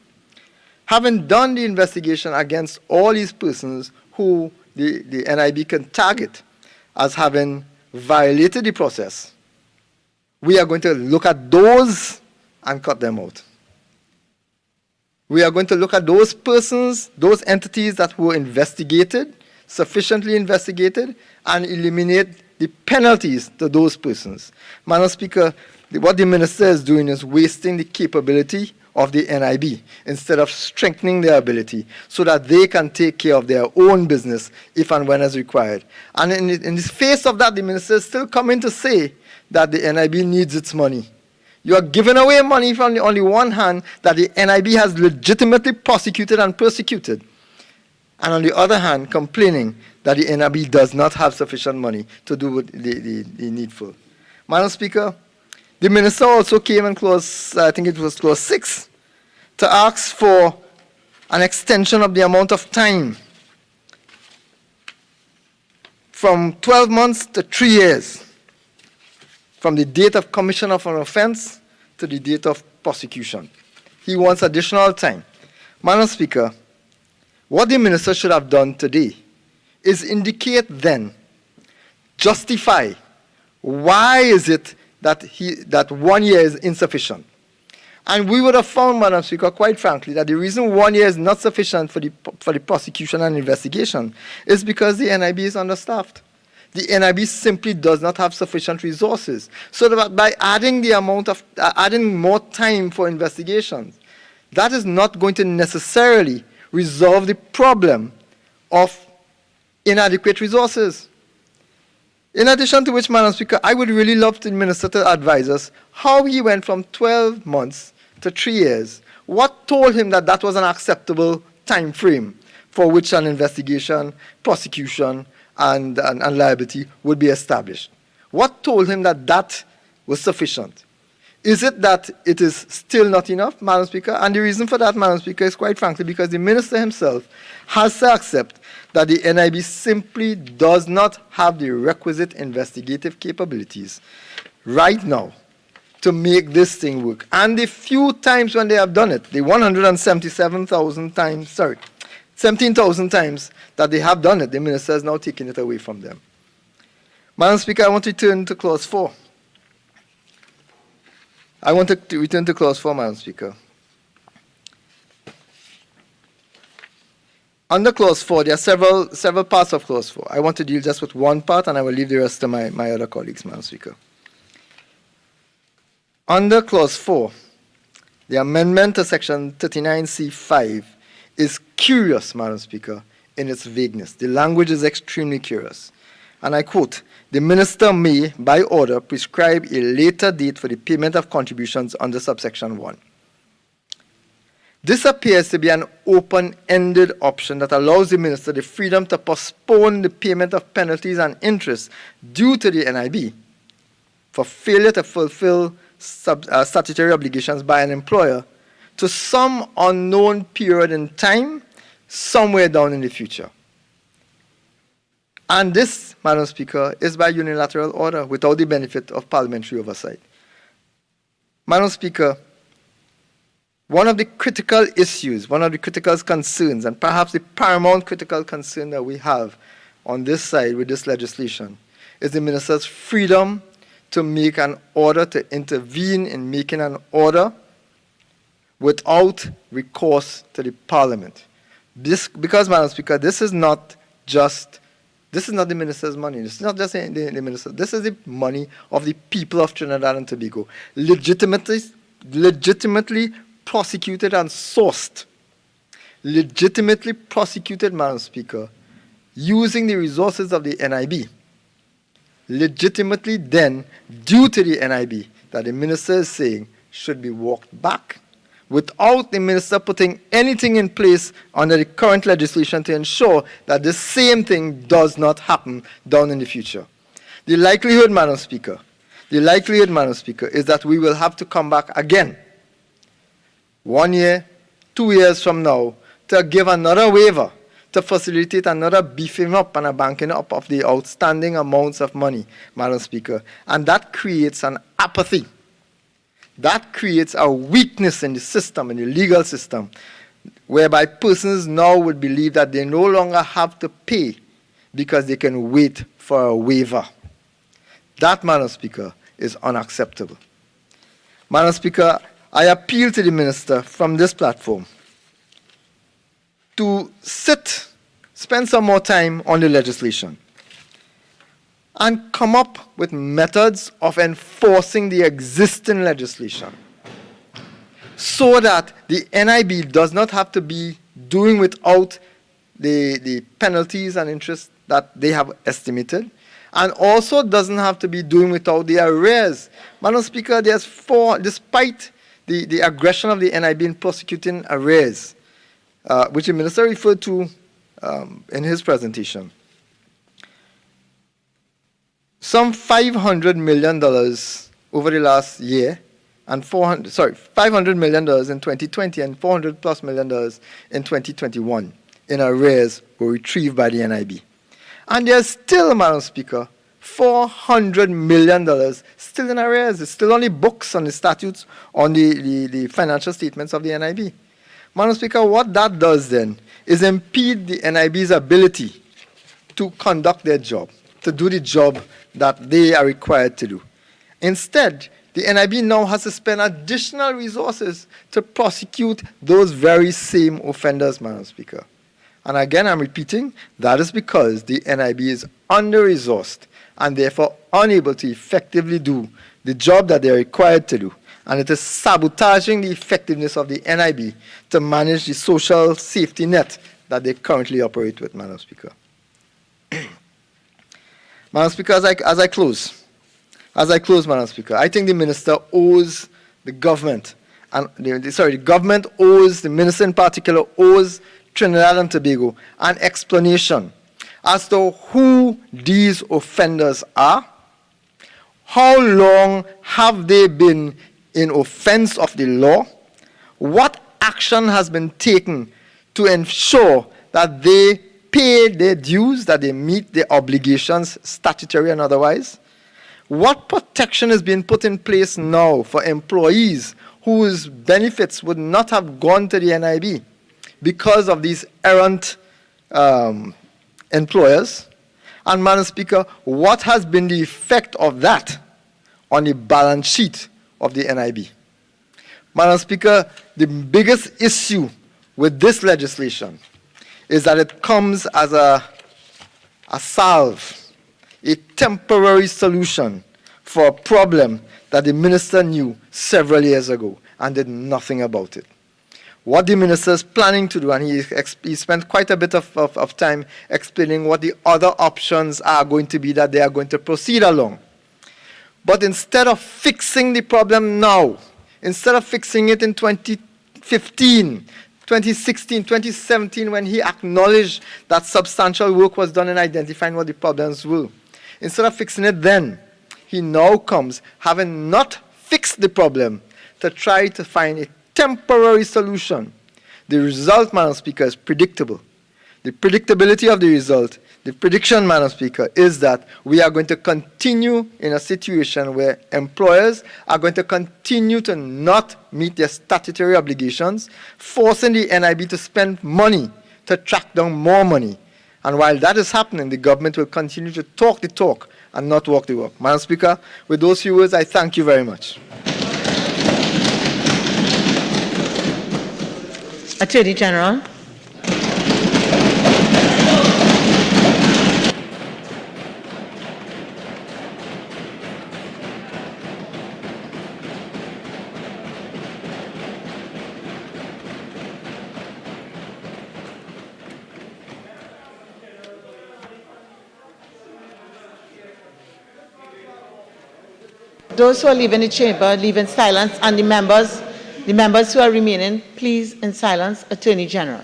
Having done the investigation against all these persons who the NIB can target as having violated the process, we are going to look at those and cut them out. We are going to look at those persons, those entities that were investigated, sufficiently investigated, and eliminate the penalties to those persons. Madam Speaker, what the minister is doing is wasting the capability of the NIB instead of strengthening their ability so that they can take care of their own business if and when as required. And in the face of that, the minister is still coming to say that the NIB needs its money. You are giving away money from on the one hand that the NIB has legitimately prosecuted and persecuted, and on the other hand, complaining that the NIB does not have sufficient money to do the needful. Madam Speaker, the minister also came in clause, I think it was clause 6, to ask for an extension of the amount of time from 12 months to 3 years, from the date of commission of an offense to the date of prosecution. He wants additional time. Madam Speaker, what the minister should have done today is indicate then, justify, why is it that 1 year is insufficient? And we would have found, Madam Speaker, quite frankly, that the reason 1 year is not sufficient for the prosecution and investigation is because the NIB is understaffed. The NIB simply does not have sufficient resources. So that by adding the amount of, adding more time for investigations, that is not going to necessarily resolve the problem of inadequate resources. In addition to which, Madam Speaker, I would really love the minister to advise us how he went from 12 months to 3 years. What told him that that was an acceptable time frame for which an investigation, prosecution, and liability would be established? What told him that that was sufficient? Is it that it is still not enough, Madam Speaker? And the reason for that, Madam Speaker, is quite frankly because the minister himself has to accept that the NIB simply does not have the requisite investigative capabilities right now to make this thing work. And the few times when they have done it, the 177,000 times, 17,000 times that they have done it, the minister is now taking it away from them. Madam Speaker, I want to turn to clause 4. I want to return to clause 4, Madam Speaker. Under clause 4, there are several parts of clause 4. I want to deal just with one part, and I will leave the rest to my other colleagues, Madam Speaker. Under clause 4, the amendment to section 39C5 is curious, Madam Speaker, in its vagueness. The language is extremely curious. And I quote, "The minister may, by order, prescribe a later date for the payment of contributions under subsection 1. This appears to be an open-ended option that allows the minister the freedom to postpone the payment of penalties and interest due to the NIB for failure to fulfill statutory obligations by an employer to some unknown period in time, somewhere down in the future. And this, Madam Speaker, is by unilateral order without the benefit of parliamentary oversight. Madam Speaker, one of the critical issues, one of the critical concerns, and perhaps the paramount critical concern that we have on this side with this legislation is the minister's freedom to make an order, to intervene in making an order without recourse to the parliament. Because, Madam Speaker, this is not the minister's money. This is not just the minister. This is the money of the people of Trinidad and Tobago, legitimately prosecuted and sourced, legitimately prosecuted, Madam Speaker, using the resources of the NIB, legitimately then due to the NIB that the minister is saying should be walked back without the minister putting anything in place under the current legislation to ensure that the same thing does not happen down in the future. The likelihood, Madam Speaker, is that we will have to come back again 1 year, 2 years from now to give another waiver to facilitate another beefing up and a banking up of the outstanding amounts of money, Madam Speaker. And that creates an apathy. That creates a weakness in the system, in the legal system, whereby persons now would believe that they no longer have to pay because they can wait for a waiver. That, Madam Speaker, is unacceptable. Madam Speaker, I appeal to the Minister from this platform to spend some more time on the legislation and come up with methods of enforcing the existing legislation so that the NIB does not have to be doing without the penalties and interest that they have estimated, and also doesn't have to be doing without the arrears. Madam Speaker, despite the aggression of the NIB in prosecuting arrears, which the Minister referred to in his presentation, some $500 million over the last year, and $500 million in 2020 and $400+ million in 2021 in arrears were retrieved by the NIB. And there's still, Madam Speaker, $400 million still in arrears. It's still on the books, on the statutes, on the financial statements of the NIB. Madam Speaker, what that does then is impede the NIB's ability to conduct their job, to do the job that they are required to do. Instead, the NIB now has to spend additional resources to prosecute those very same offenders, Madam Speaker. And again, I'm repeating, that is because the NIB is under-resourced and therefore unable to effectively do the job that they're required to do. And it is sabotaging the effectiveness of the NIB to manage the social safety net that they currently operate with, Madam Speaker. Madam Speaker, as I close, Madam Speaker, I think the Minister owes the government, the government owes, the Minister in particular, owes Trinidad and Tobago an explanation as to who these offenders are, how long have they been in offense of the law, what action has been taken to ensure that they pay their dues, that they meet their obligations, statutory and otherwise, what protection is being put in place now for employees whose benefits would not have gone to the NIB because of these errant employers. And, Madam Speaker, what has been the effect of that on the balance sheet of the NIB? Madam Speaker, the biggest issue with this legislation is that it comes as a salve, a temporary solution for a problem that the Minister knew several years ago and did nothing about it. What the Minister is planning to do, and he spent quite a bit of time explaining what the other options are going to be that they are going to proceed along. But instead of fixing the problem now, instead of fixing it in 2015, 2016, 2017, when he acknowledged that substantial work was done in identifying what the problems were, instead of fixing it then, he now comes, having not fixed the problem, to try to find a temporary solution. The result, Madam Speaker, is predictable. The predictability of the result, the prediction, Madam Speaker, is that we are going to continue in a situation where employers are going to continue to not meet their statutory obligations, forcing the NIB to spend money to track down more money. And while that is happening, the government will continue to talk the talk and not walk the walk. Madam Speaker, with those few words, I thank you very much. Attorney General. Those who are leaving the chamber, leave in silence, and the members who are remaining, please in silence. Attorney General.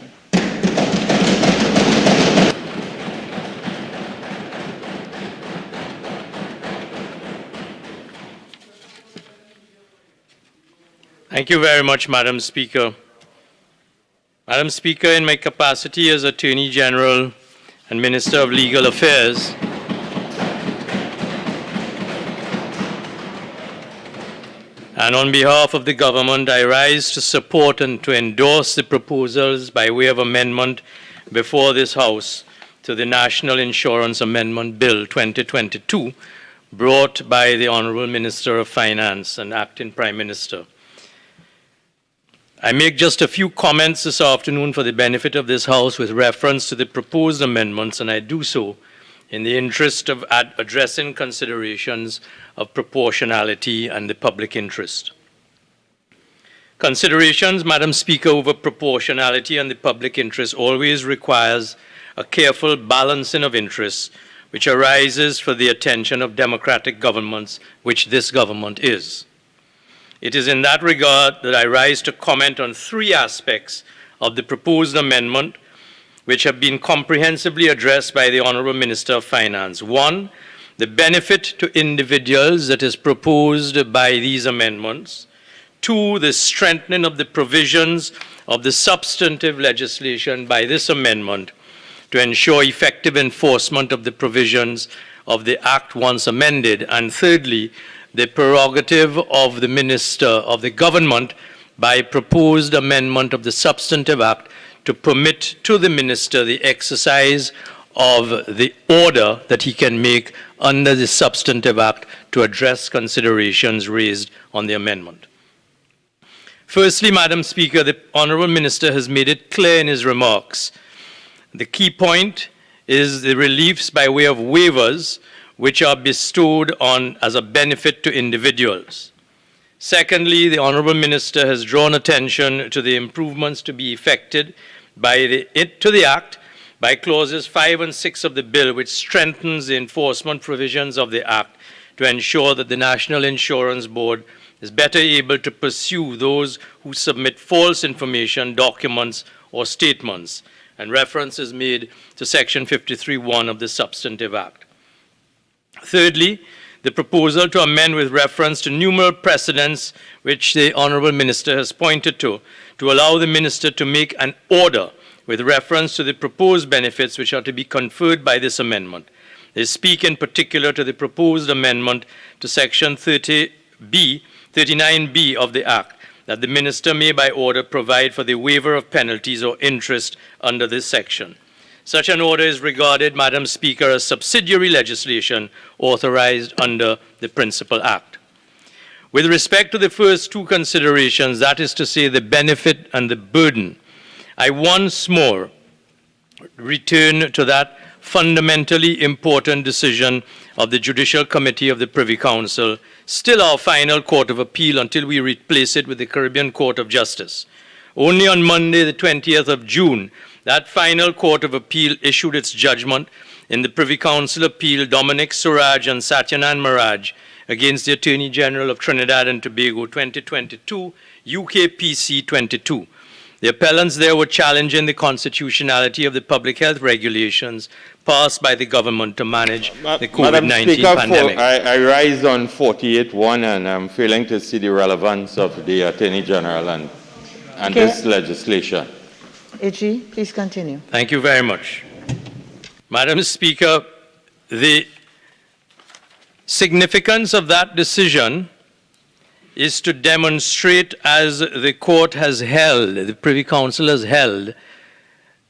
Thank you very much, Madam Speaker. Madam Speaker, in my capacity as Attorney General and Minister of Legal Affairs, and on behalf of the government, I rise to support and to endorse the proposals by way of amendment before this House to the National Insurance Amendment Bill 2022, brought by the Honourable Minister of Finance and Acting Prime Minister. I make just a few comments this afternoon for the benefit of this House with reference to the proposed amendments, and I do so in the interest of addressing considerations of proportionality and the public interest. Considerations, Madam Speaker, over proportionality and the public interest always requires a careful balancing of interests which arises for the attention of democratic governments, which this government is. It is in that regard that I rise to comment on three aspects of the proposed amendment which have been comprehensively addressed by the Honourable Minister of Finance. One, the benefit to individuals that is proposed by these amendments. Two, the strengthening of the provisions of the substantive legislation by this amendment to ensure effective enforcement of the provisions of the Act once amended. And thirdly, the prerogative of the Minister of the Government by proposed amendment of the Substantive Act to permit to the Minister the exercise of the order that he can make under the Substantive Act to address considerations raised on the amendment. Firstly, Madam Speaker, the Honourable Minister has made it clear in his remarks. The key point is the reliefs by way of waivers which are bestowed on as a benefit to individuals. Secondly, the Honourable Minister has drawn attention to the improvements to be effected by the Act by clauses 5 and 6 of the bill, which strengthens the enforcement provisions of the Act to ensure that the National Insurance Board is better able to pursue those who submit false information, documents, or statements. And reference is made to Section 53(1) of the Substantive Act. Thirdly, the proposal to amend with reference to numerous precedents which the Honourable Minister has pointed to allow the Minister to make an order with reference to the proposed benefits which are to be conferred by this amendment. They speak in particular to the proposed amendment to Section 39B of the Act, that the Minister may by order provide for the waiver of penalties or interest under this section. Such an order is regarded, Madam Speaker, as subsidiary legislation authorized under the Principal Act. With respect to the first two considerations, that is to say the benefit and the burden, I once more return to that fundamentally important decision of the Judicial Committee of the Privy Council, still our final court of appeal until we replace it with the Caribbean Court of Justice. Only on Monday, the 20th of June, that final court of appeal issued its judgment in the Privy Council appeal Dominic Suraj and Satyanan Maraj against the Attorney General of Trinidad and Tobago 2022, UKPC 22. The appellants there were challenging the constitutionality of the public health regulations passed by the government to manage the COVID-19 pandemic. I rise on 48.1 and I'm failing to see the relevance of the Attorney General and this legislation. AG, please continue. Thank you very much. Madam Speaker, the significance of that decision is to demonstrate, as the court has held, the Privy Council has held,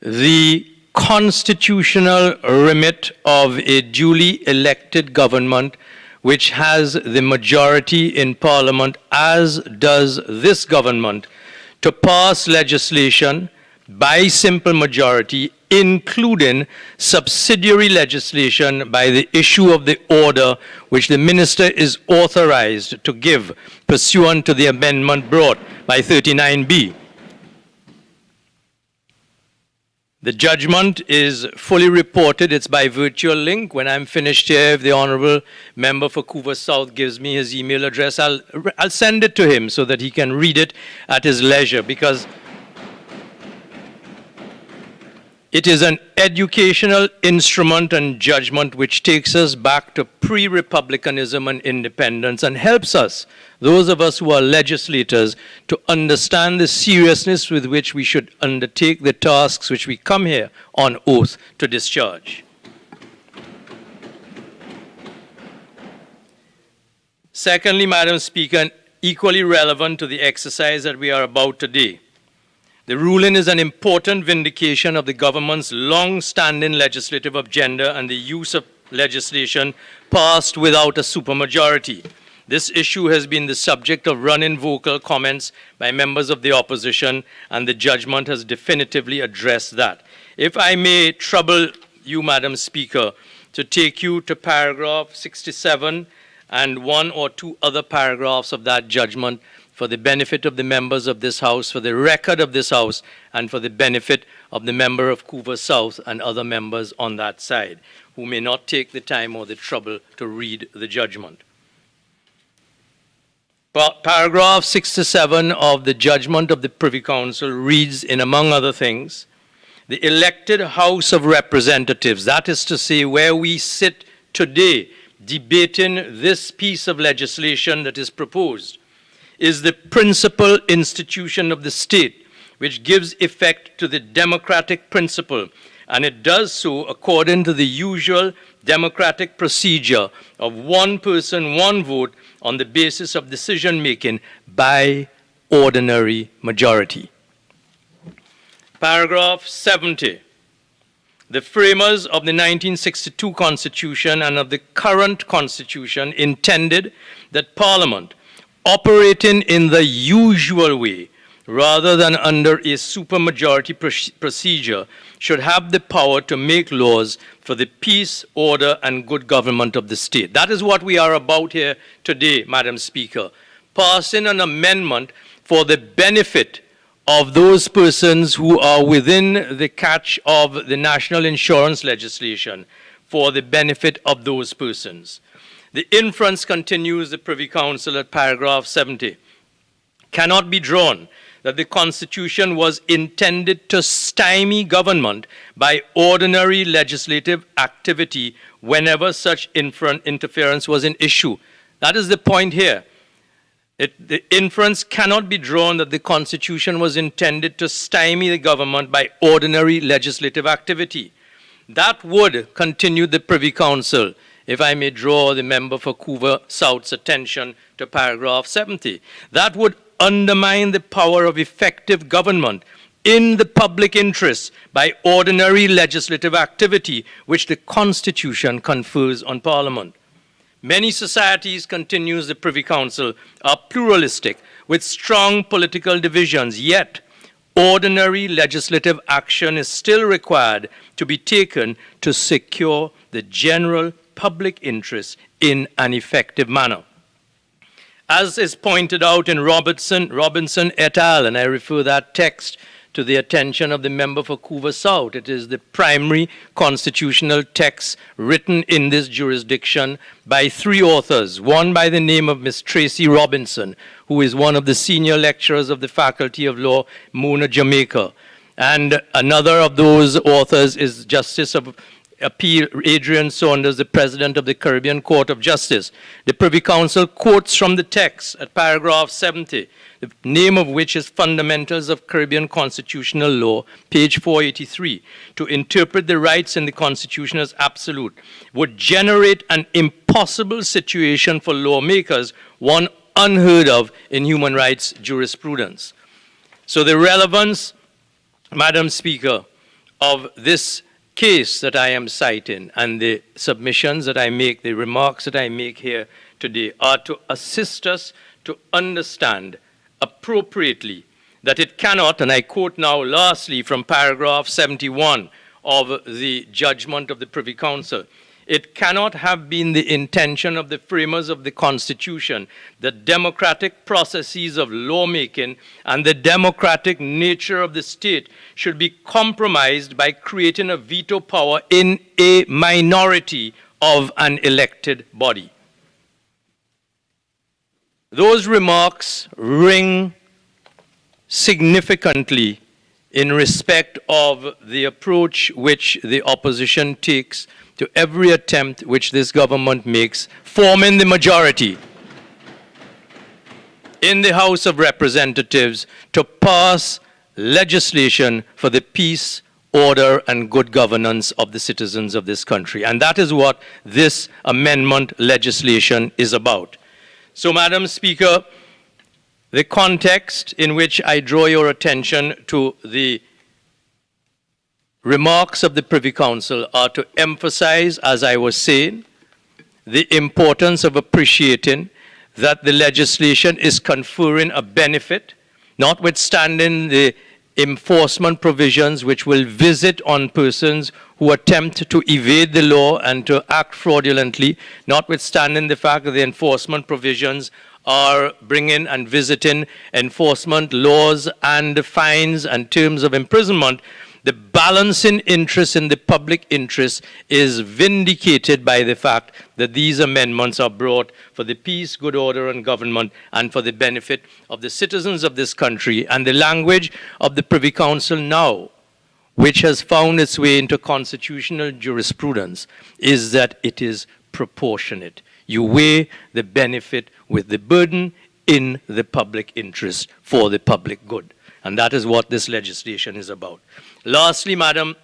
the constitutional remit of a duly elected government which has the majority in Parliament, as does this government, to pass legislation by simple majority, including subsidiary legislation by the issue of the order which the Minister is authorized to give pursuant to the amendment brought by 39B. The judgment is fully reported. It's by virtual link. When I'm finished here, if the Honourable Member for Couva South gives me his email address, I'll send it to him so that he can read it at his leisure, because It is an educational instrument and judgment which takes us back to pre-republicanism and independence and helps us, those of us who are legislators, to understand the seriousness with which we should undertake the tasks which we come here on oath to discharge. Secondly, Madam Speaker, and equally relevant to the exercise that we are about today, the ruling is an important vindication of the government's long-standing legislative agenda and the use of legislation passed without a supermajority. This issue has been the subject of running vocal comments by members of the opposition, and the judgment has definitively addressed that. If I may trouble you, Madam Speaker, to take you to paragraph 67 and one or two other paragraphs of that judgment, for the benefit of the members of this House, for the record of this House, and for the benefit of the member of Couva South and other members on that side, who may not take the time or the trouble to read the judgment. Paragraph 67 of the judgment of the Privy Council reads, in among other things, the elected House of Representatives, that is to say, where we sit today debating this piece of legislation that is proposed, is the principal institution of the state, which gives effect to the democratic principle, and it does so according to the usual democratic procedure of one person, one vote on the basis of decision-making by ordinary majority. Paragraph 70. The framers of the 1962 Constitution and of the current Constitution intended that Parliament, operating in the usual way, rather than under a supermajority procedure, should have the power to make laws for the peace, order, and good government of the state. That is what we are about here today, Madam Speaker, passing an amendment for the benefit of those persons who are within the catch of the national insurance legislation, for the benefit of those persons. The inference, continues the Privy Council at paragraph 70, cannot be drawn that the Constitution was intended to stymie government by ordinary legislative activity whenever such interference was an issue. That is the point here. The inference cannot be drawn that the Constitution was intended to stymie the government by ordinary legislative activity. That would, continue the Privy Council, if I may draw the member for Couva South's attention to paragraph 70, that would undermine the power of effective government in the public interest by ordinary legislative activity which the Constitution confers on Parliament. Many societies, continues the Privy Council, are pluralistic with strong political divisions, yet ordinary legislative action is still required to be taken to secure the general public interest in an effective manner. As is pointed out in Robinson et al., and I refer that text to the attention of the member for Couva South. It is the primary constitutional text written in this jurisdiction by three authors, one by the name of Miss Tracy Robinson, who is one of the senior lecturers of the Faculty of Law, Mona, Jamaica. And another of those authors is Justice of Appeal Adrian Saunders, the President of the Caribbean Court of Justice. The Privy Council quotes from the text at paragraph 70, the name of which is Fundamentals of Caribbean Constitutional Law, page 483, to interpret the rights in the Constitution as absolute, would generate an impossible situation for lawmakers, one unheard of in human rights jurisprudence. So the relevance, Madam Speaker, of this case that I am citing and the submissions that I make, the remarks that I make here today, are to assist us to understand appropriately that it cannot, and I quote now lastly from paragraph 71 of the judgment of the Privy Council, it cannot have been the intention of the framers of the Constitution that democratic processes of lawmaking and the democratic nature of the state should be compromised by creating a veto power in a minority of an elected body. Those remarks ring significantly in respect of the approach which the opposition takes to every attempt which this government makes, forming the majority in the House of Representatives to pass legislation for the peace, order, and good governance of the citizens of this country. And that is what this amendment legislation is about. So, Madam Speaker, the context in which I draw your attention to the remarks of the Privy Council are to emphasize, as I was saying, the importance of appreciating that the legislation is conferring a benefit, notwithstanding the enforcement provisions which will visit on persons who attempt to evade the law and to act fraudulently, notwithstanding the fact that the enforcement provisions are bringing and visiting enforcement laws and fines and terms of imprisonment. The balancing interest in the public interest is vindicated by the fact that these amendments are brought for the peace, good order, and government, and for the benefit of the citizens of this country. And the language of the Privy Council now, which has found its way into constitutional jurisprudence, is that it is proportionate. You weigh the benefit with the burden in the public interest for the public good. And that is what this legislation is about. Lastly, Madam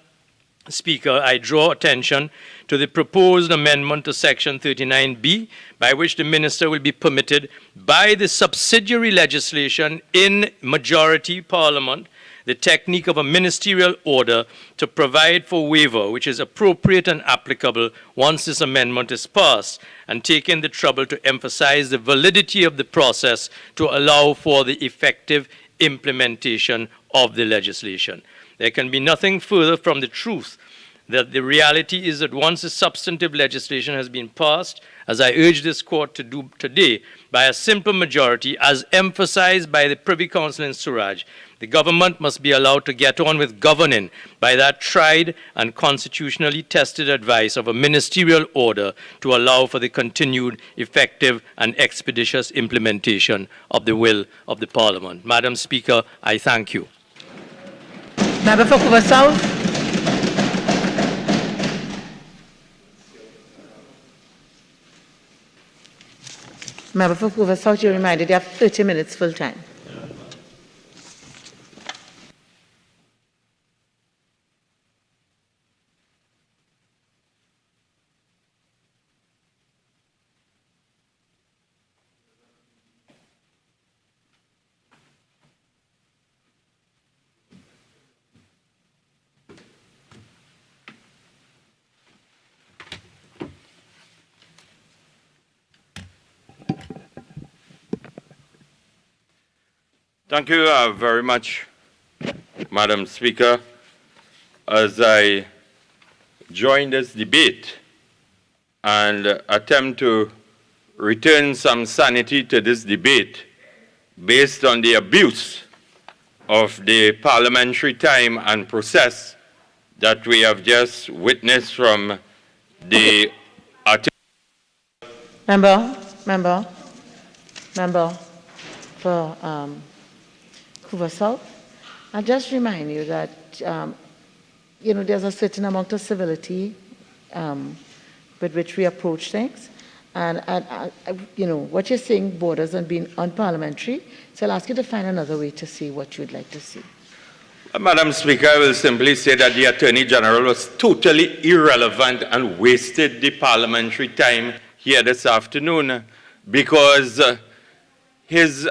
Speaker, I draw attention to the proposed amendment to Section 39B, by which the Minister will be permitted by the subsidiary legislation in majority Parliament the technique of a ministerial order to provide for waiver, which is appropriate and applicable once this amendment is passed, and taking the trouble to emphasize the validity of the process to allow for the effective implementation of the legislation. There can be nothing further from the truth that the reality is that once the substantive legislation has been passed, as I urge this court to do today, by a simple majority, as emphasized by the Privy Council in Suraj, the government must be allowed to get on with governing by that tried and constitutionally tested advice of a ministerial order to allow for the continued effective and expeditious implementation of the will of the Parliament. Madam Speaker, I thank you. Member for Vancouver South. Member for Vancouver South, you're reminded you have 30 minutes full time. Thank you very much, Madam Speaker. As I join this debate and attempt to return some sanity to this debate based on the abuse of the parliamentary time and process that we have just witnessed from the Member for Vancouver South. I just remind you that, there's a certain amount of civility with which we approach things. And what you're saying borders on being unparliamentary, so I'll ask you to find another way to see what you'd like to see. Madam Speaker, I will simply say that the Attorney General was totally irrelevant and wasted the parliamentary time here this afternoon because his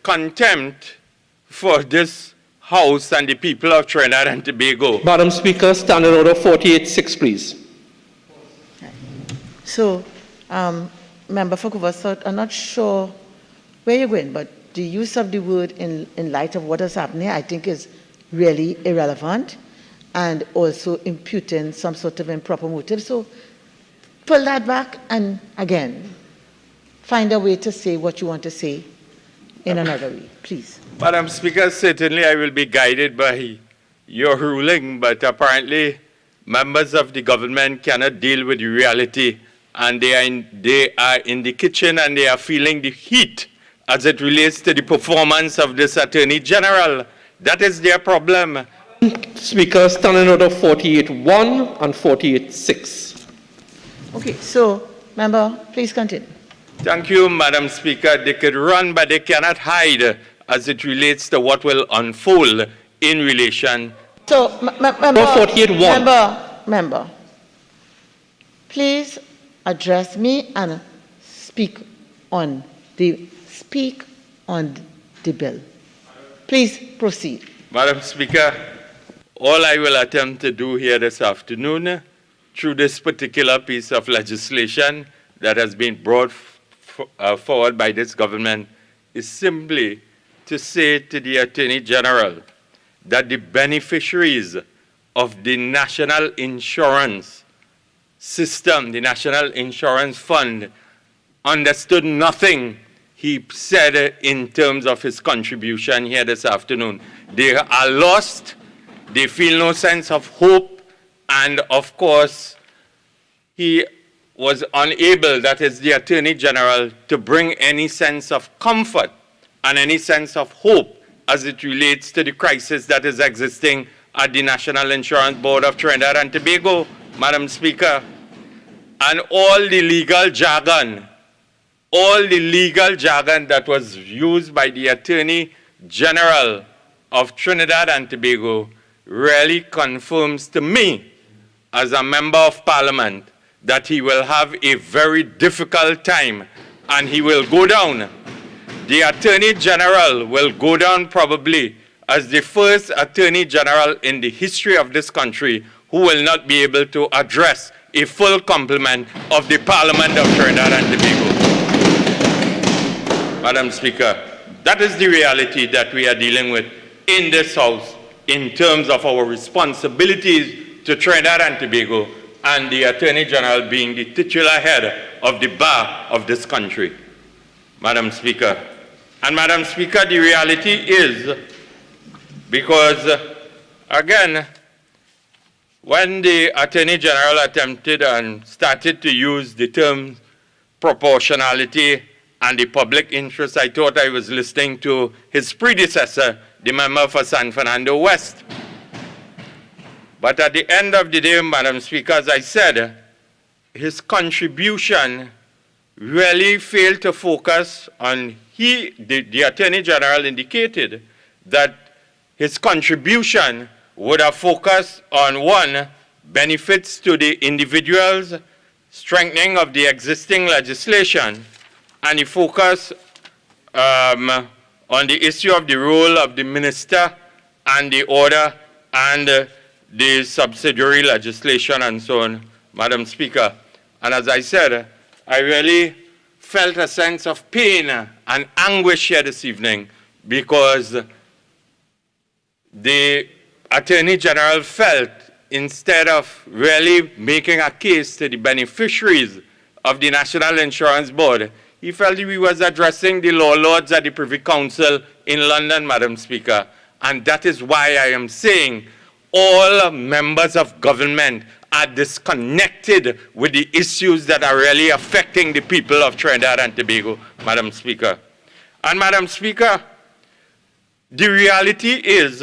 contempt for this House and the people of Trinidad and Tobago. Madam Speaker, Standing Order 48-6, please. So, Member for Vancouver South, I'm not sure where you're going, but the use of the word in light of what has happened here, I think is really irrelevant and also imputing some sort of improper motive. So, pull that back and, again, find a way to say what you want to say in another way, please. Madam Speaker, certainly I will be guided by your ruling, but apparently members of the government cannot deal with the reality, and they are in the kitchen and they are feeling the heat as it relates to the performance of this Attorney General. That is their problem. Speaker, Standing Order 48.1 and 48.6. Okay, so, member, please continue. Thank you, Madam Speaker. They could run, but they cannot hide as it relates to what will unfold in relation. So, member, please address me and speak on the bill. Please proceed. Madam Speaker, all I will attempt to do here this afternoon through this particular piece of legislation that has been brought forward by this government is simply to say to the Attorney General that the beneficiaries of the National Insurance System, the National Insurance Fund, understood nothing he said in terms of his contribution here this afternoon. They are lost, they feel no sense of hope, and of course, he was unable, that is the Attorney General, to bring any sense of comfort and any sense of hope as it relates to the crisis that is existing at the National Insurance Board of Trinidad and Tobago, Madam Speaker. And all the legal jargon that was used by the Attorney General of Trinidad and Tobago really confirms to me, as a member of Parliament, that he will have a very difficult time and he will go down. The Attorney General will go down probably as the first Attorney General in the history of this country who will not be able to address a full complement of the Parliament of Trinidad and Tobago. Madam Speaker, that is the reality that we are dealing with in this House in terms of our responsibilities to Trinidad and Tobago and the Attorney General being the titular head of the bar of this country. Madam Speaker. And Madam Speaker, the reality is, because again, when the Attorney General attempted and started to use the term proportionality and the public interest, I thought I was listening to his predecessor, the member for San Fernando West. But at the end of the day, Madam Speaker, as I said, his contribution really failed to focus on, the Attorney General indicated that his contribution would have focused on, one, benefits to the individuals, strengthening of the existing legislation, and he focused on the issue of the role of the minister and the order and the subsidiary legislation and so on, Madam Speaker. And as I said, I really felt a sense of pain and anguish here this evening because the Attorney General felt, instead of really making a case to the beneficiaries of the National Insurance Board, he felt he was addressing the law lords at the Privy Council in London, Madam Speaker. And that is why I am saying all members of government are disconnected with the issues that are really affecting the people of Trinidad and Tobago, Madam Speaker. And Madam Speaker, the reality is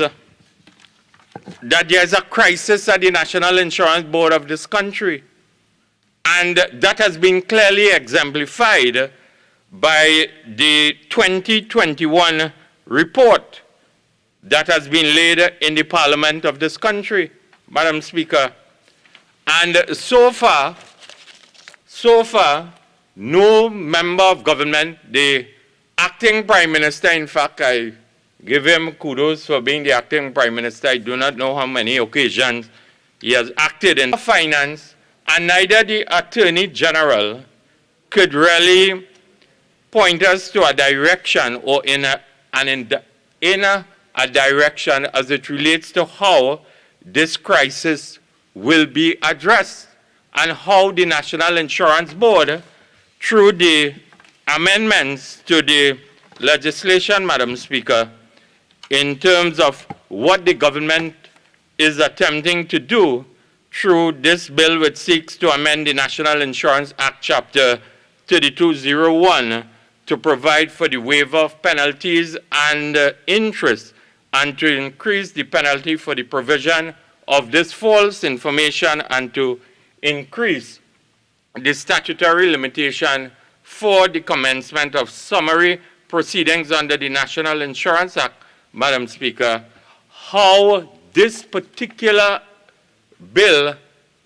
that there is a crisis at the National Insurance Board of this country. And that has been clearly exemplified by the 2021 report that has been laid in the Parliament of this country, Madam Speaker. And so far, no member of government, the acting Prime Minister, in fact, I give him kudos for being the acting Prime Minister. I do not know how many occasions he has acted in finance, and neither the Attorney General could really point us to a direction or in a direction as it relates to how this crisis will be addressed and how the National Insurance Board, through the amendments to the legislation, Madam Speaker, in terms of what the government is attempting to do through this bill which seeks to amend the National Insurance Act Chapter 3201 to provide for the waiver of penalties and interest and to increase the penalty for the provision of this false information and to increase the statutory limitation for the commencement of summary proceedings under the National Insurance Act, Madam Speaker, how this particular bill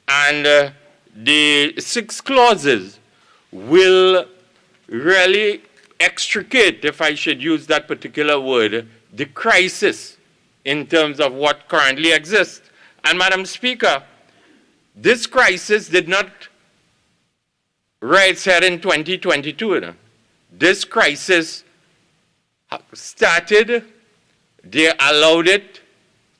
and the 6 clauses will really extricate, if I should use that particular word, the crisis in terms of what currently exists. And Madam Speaker, this crisis did not rise its head in 2022. This crisis started, they allowed it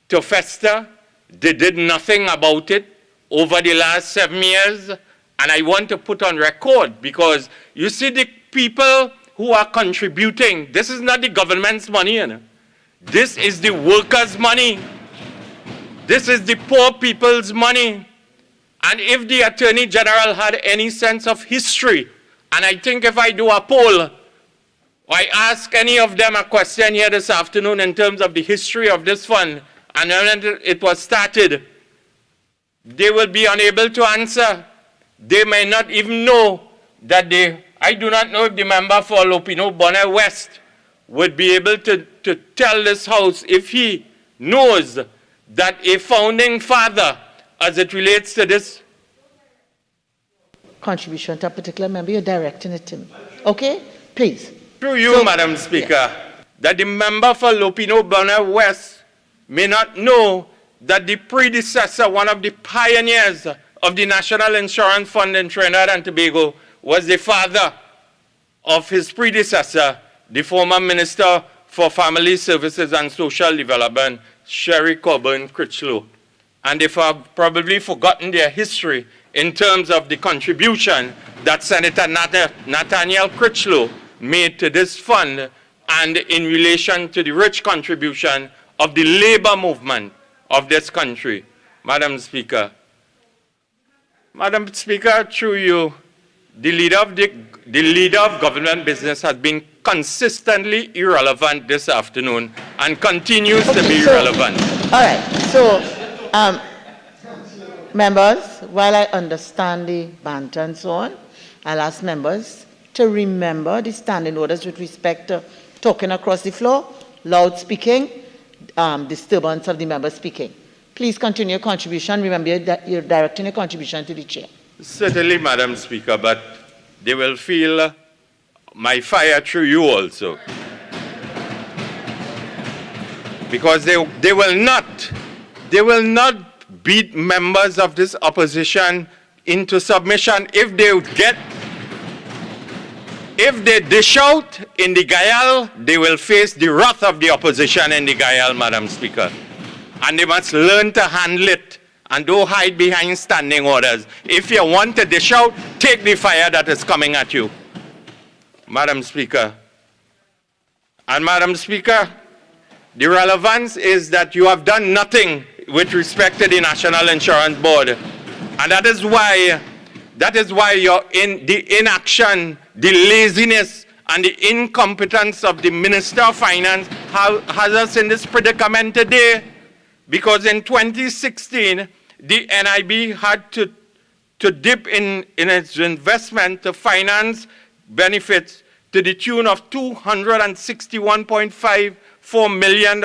to fester, they did nothing about it over the last 7 years. And I want to put on record, because you see the people who are contributing, this is not the government's money. This is the workers' money. This is the poor people's money. And if the Attorney General had any sense of history, and I think if I do a poll, or I ask any of them a question here this afternoon in terms of the history of this fund, and when it was started, they will be unable to answer. They may not even know that I do not know if the member for Lopino Bonner West would be able to tell this House if he knows that a founding father, as it relates to this contribution to a particular member, you're directing it to me. Okay? Please. Through you, Madam Speaker, that the member for Lopino Bonner West may not know that the predecessor, one of the pioneers of the National Insurance Fund in Trinidad and Tobago, was the father of his predecessor, the former Minister for Family Services and Social Development, Sherry Coburn Critchlow. And they've probably forgotten their history in terms of the contribution that Senator Nathaniel Critchlow made to this fund, and in relation to the rich contribution of the labor movement of this country. Madam Speaker, through you, the leader of government business has been consistently irrelevant this afternoon and continues to be irrelevant. All right. So, members, while I understand the banter and so on, I'll ask members to remember the standing orders with respect to talking across the floor, loud speaking, disturbance of the member speaking. Please continue your contribution. Remember that you're directing your contribution to the chair. Certainly, Madam Speaker, but they will feel my fire through you also. Because they will not beat members of this opposition into submission if they dish out in the Gayal, they will face the wrath of the opposition in the Gayal, Madam Speaker. And they must learn to handle it and don't hide behind standing orders. If you want to dish out, take the fire that is coming at you, Madam Speaker. And Madam Speaker, the relevance is that you have done nothing with respect to the National Insurance Board. And that is why the inaction, the laziness, and the incompetence of the Minister of Finance has us in this predicament today. Because in 2016, the NIB had to dip in its investment to finance benefits to the tune of $261.54 million.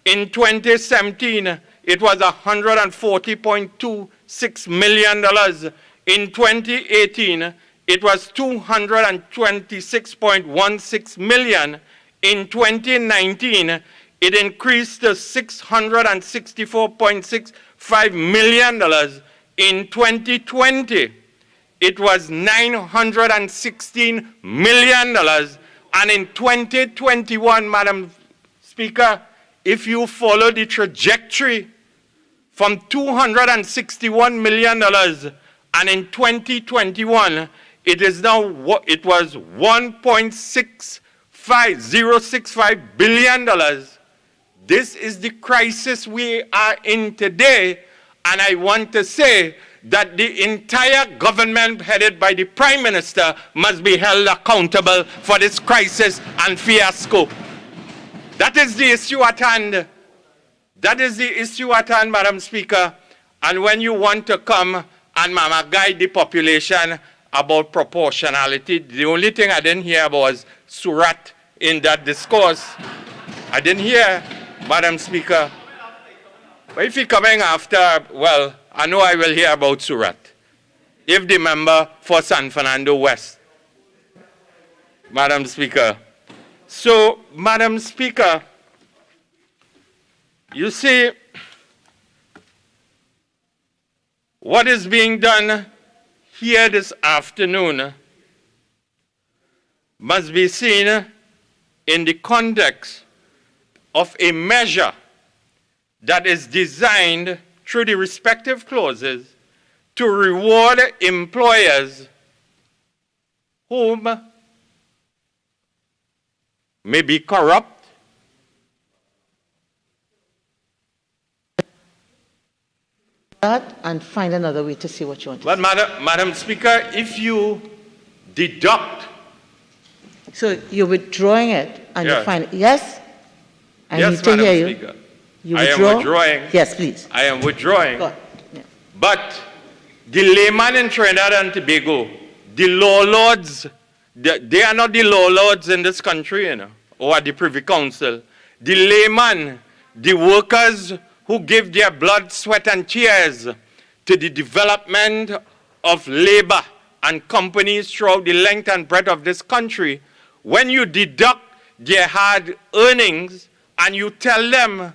In 2017, it was $140.26 million. In 2018, it was $226.16 million. In 2019, it increased to $664.65 million. In 2020, it was $916 million. And in 2021, Madam Speaker, if you follow the trajectory from $261 million, and in 2021, it was $1.065 billion. This is the crisis we are in today, and I want to say that the entire government headed by the Prime Minister must be held accountable for this crisis and fiasco. That is the issue at hand. That is the issue at hand, Madam Speaker. And when you want to come and mama guide the population about proportionality, the only thing I didn't hear was Surat in that discourse. I didn't hear, Madam Speaker. But if you're coming after, well, I know I will hear about Surat. If the member for San Fernando West, Madam Speaker. So, Madam Speaker, you see, what is being done here this afternoon must be seen in the context of a measure that is designed through the respective clauses to reward employers whom may be corrupt, that and find another way to see what you want to but Madam Speaker, if you deduct. So you're withdrawing it and Yeah. you find, yes? I Yes, need to Madam hear you. Speaker. You I am withdraw? withdrawing. Yes, please. I am withdrawing. Go on. Yeah. But the layman in Trinidad and Tobago, the law lords, they are not the law lords in this country, you know, or at the Privy Council. The layman, the workers who give their blood, sweat, and tears to the development of labor and companies throughout the length and breadth of this country, when you deduct their hard earnings and you tell them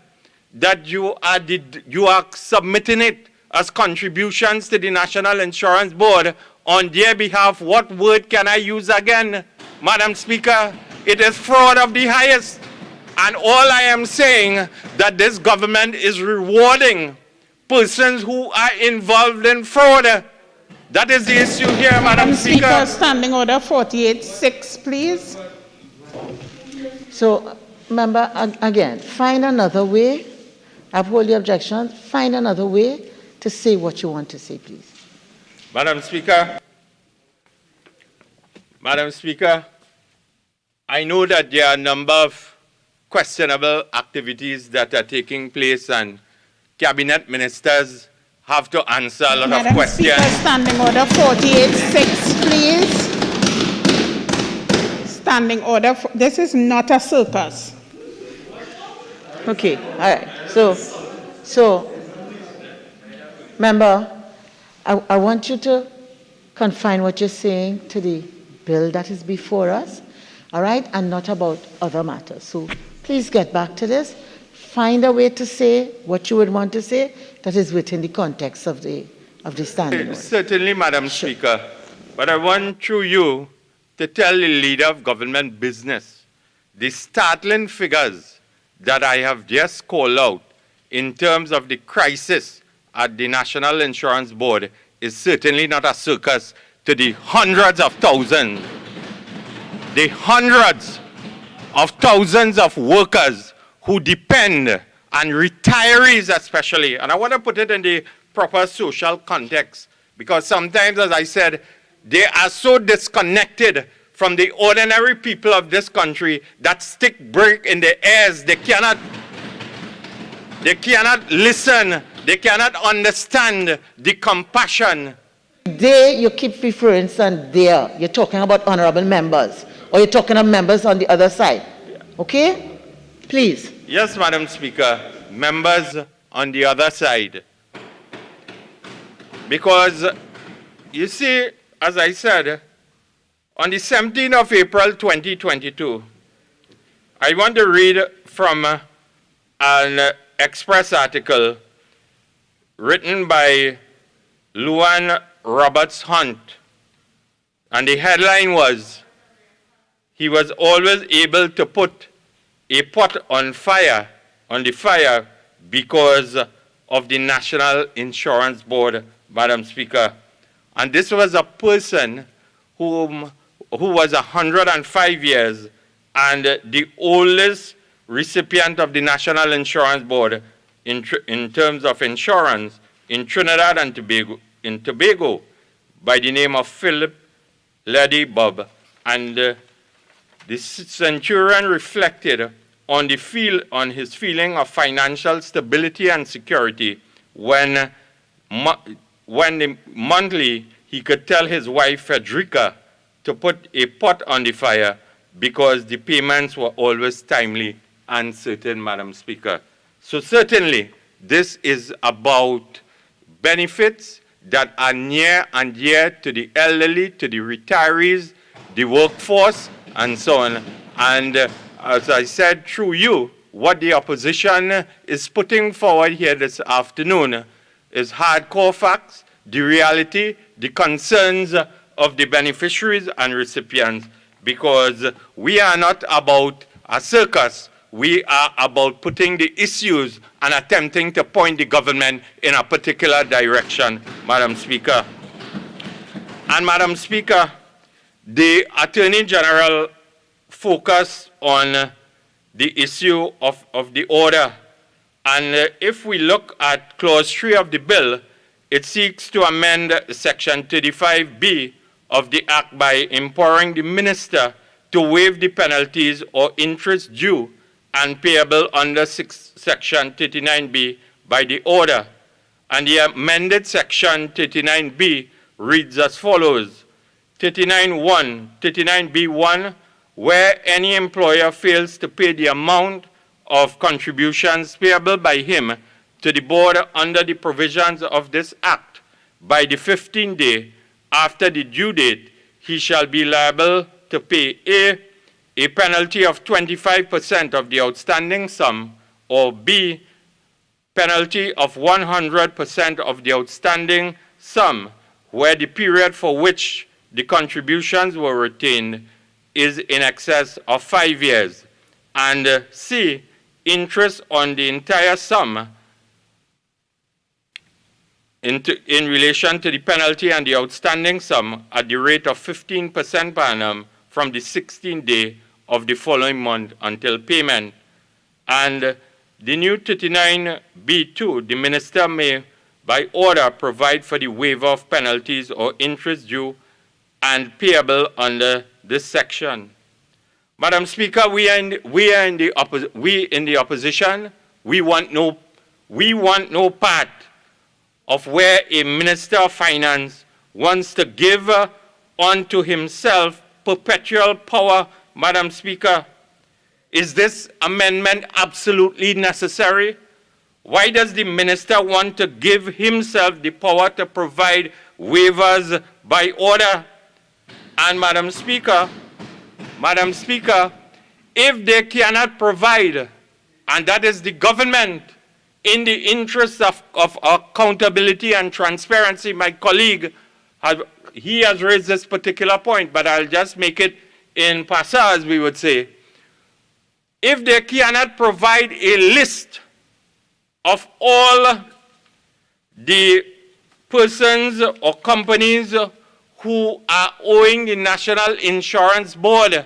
that you are submitting it as contributions to the National Insurance Board on their behalf, what word can I use again, Madam Speaker? It is fraud of the highest. And all I am saying that this government is rewarding persons who are involved in fraud. That is the issue here, Madam Speaker. Standing Order 48-6, please. So, member, again, find another way. Uphold the objection. Find another way to say what you want to say, please. Madam Speaker, I know that there are a number of questionable activities that are taking place and cabinet ministers have to answer a lot of questions. Speaker, Standing Order 48-6, please. Standing Order, this is not a circus. Okay, all right. So, member, I want you to confine what you're saying to the bill that is before us, all right, and not about other matters. So please get back to this. Find a way to say what you would want to say that is within the context of the standing order. Certainly, Madam Speaker, but I want through you to tell the leader of government business the startling figures that I have just called out in terms of the crisis at the National Insurance Board is certainly not a circus to the hundreds of thousands of workers who depend, and retirees especially, and I want to put it in the proper social context, because sometimes, as I said, they are so disconnected from the ordinary people of this country that stick break in their ears. They cannot listen, they cannot understand the compassion. There, you keep referring to there. You're talking about honorable members, or you're talking about members on the other side. Okay? Please. Yes, Madam Speaker, members on the other side. Because, you see, as I said, on the 17th of April 2022, I want to read from an Express article written by Luan Roberts Hunt. And the headline was, "He was always able to put a pot on the fire because of the National Insurance Board," Madam Speaker. And this was a person who was 105 years and the oldest recipient of the National Insurance Board in terms of insurance in Trinidad and Tobago by the name of Philip Lady Bob. And the centurion reflected on his feeling of financial stability and security when monthly he could tell his wife Frederica to put a pot on the fire because the payments were always timely and certain, Madam Speaker. So certainly this is about benefits that are near and dear to the elderly, to the retirees, the workforce, and so on. And as I said, through you, what the opposition is putting forward here this afternoon is hardcore facts, the reality, the concerns of the beneficiaries and recipients, because we are not about a circus. We are about putting the issues and attempting to point the government in a particular direction, Madam Speaker. And Madam Speaker, the Attorney General focused on the issue of the order. And if we look at Clause 3 of the bill, it seeks to amend Section 35B of the Act by empowering the Minister to waive the penalties or interest due and payable under Section 39B by the order. And the amended Section 39B reads as follows. 39B1, where any employer fails to pay the amount of contributions payable by him to the board under the provisions of this Act by the 15th day after the due date, he shall be liable to pay a penalty of 25% of the outstanding sum, or B, penalty of 100% of the outstanding sum, where the period for which the contributions were retained is in excess of 5 years, and C, interest on the entire sum in relation to the penalty and the outstanding sum at the rate of 15% per annum from the 16th day of the following month until payment. And the new 39B2, the Minister may, by order, provide for the waiver of penalties or interest due and payable under this section. Madam Speaker, we in the opposition, we want no part of where a Minister of Finance wants to give unto himself perpetual power. Madam Speaker, is this amendment absolutely necessary? Why does the Minister want to give himself the power to provide waivers by order? And Madam Speaker, if they cannot provide, and that is the government, in the interest of accountability and transparency, my colleague, he has raised this particular point, but I'll just make it in passage, as we would say. If they cannot provide a list of all the persons or companies who are owing the National Insurance Board,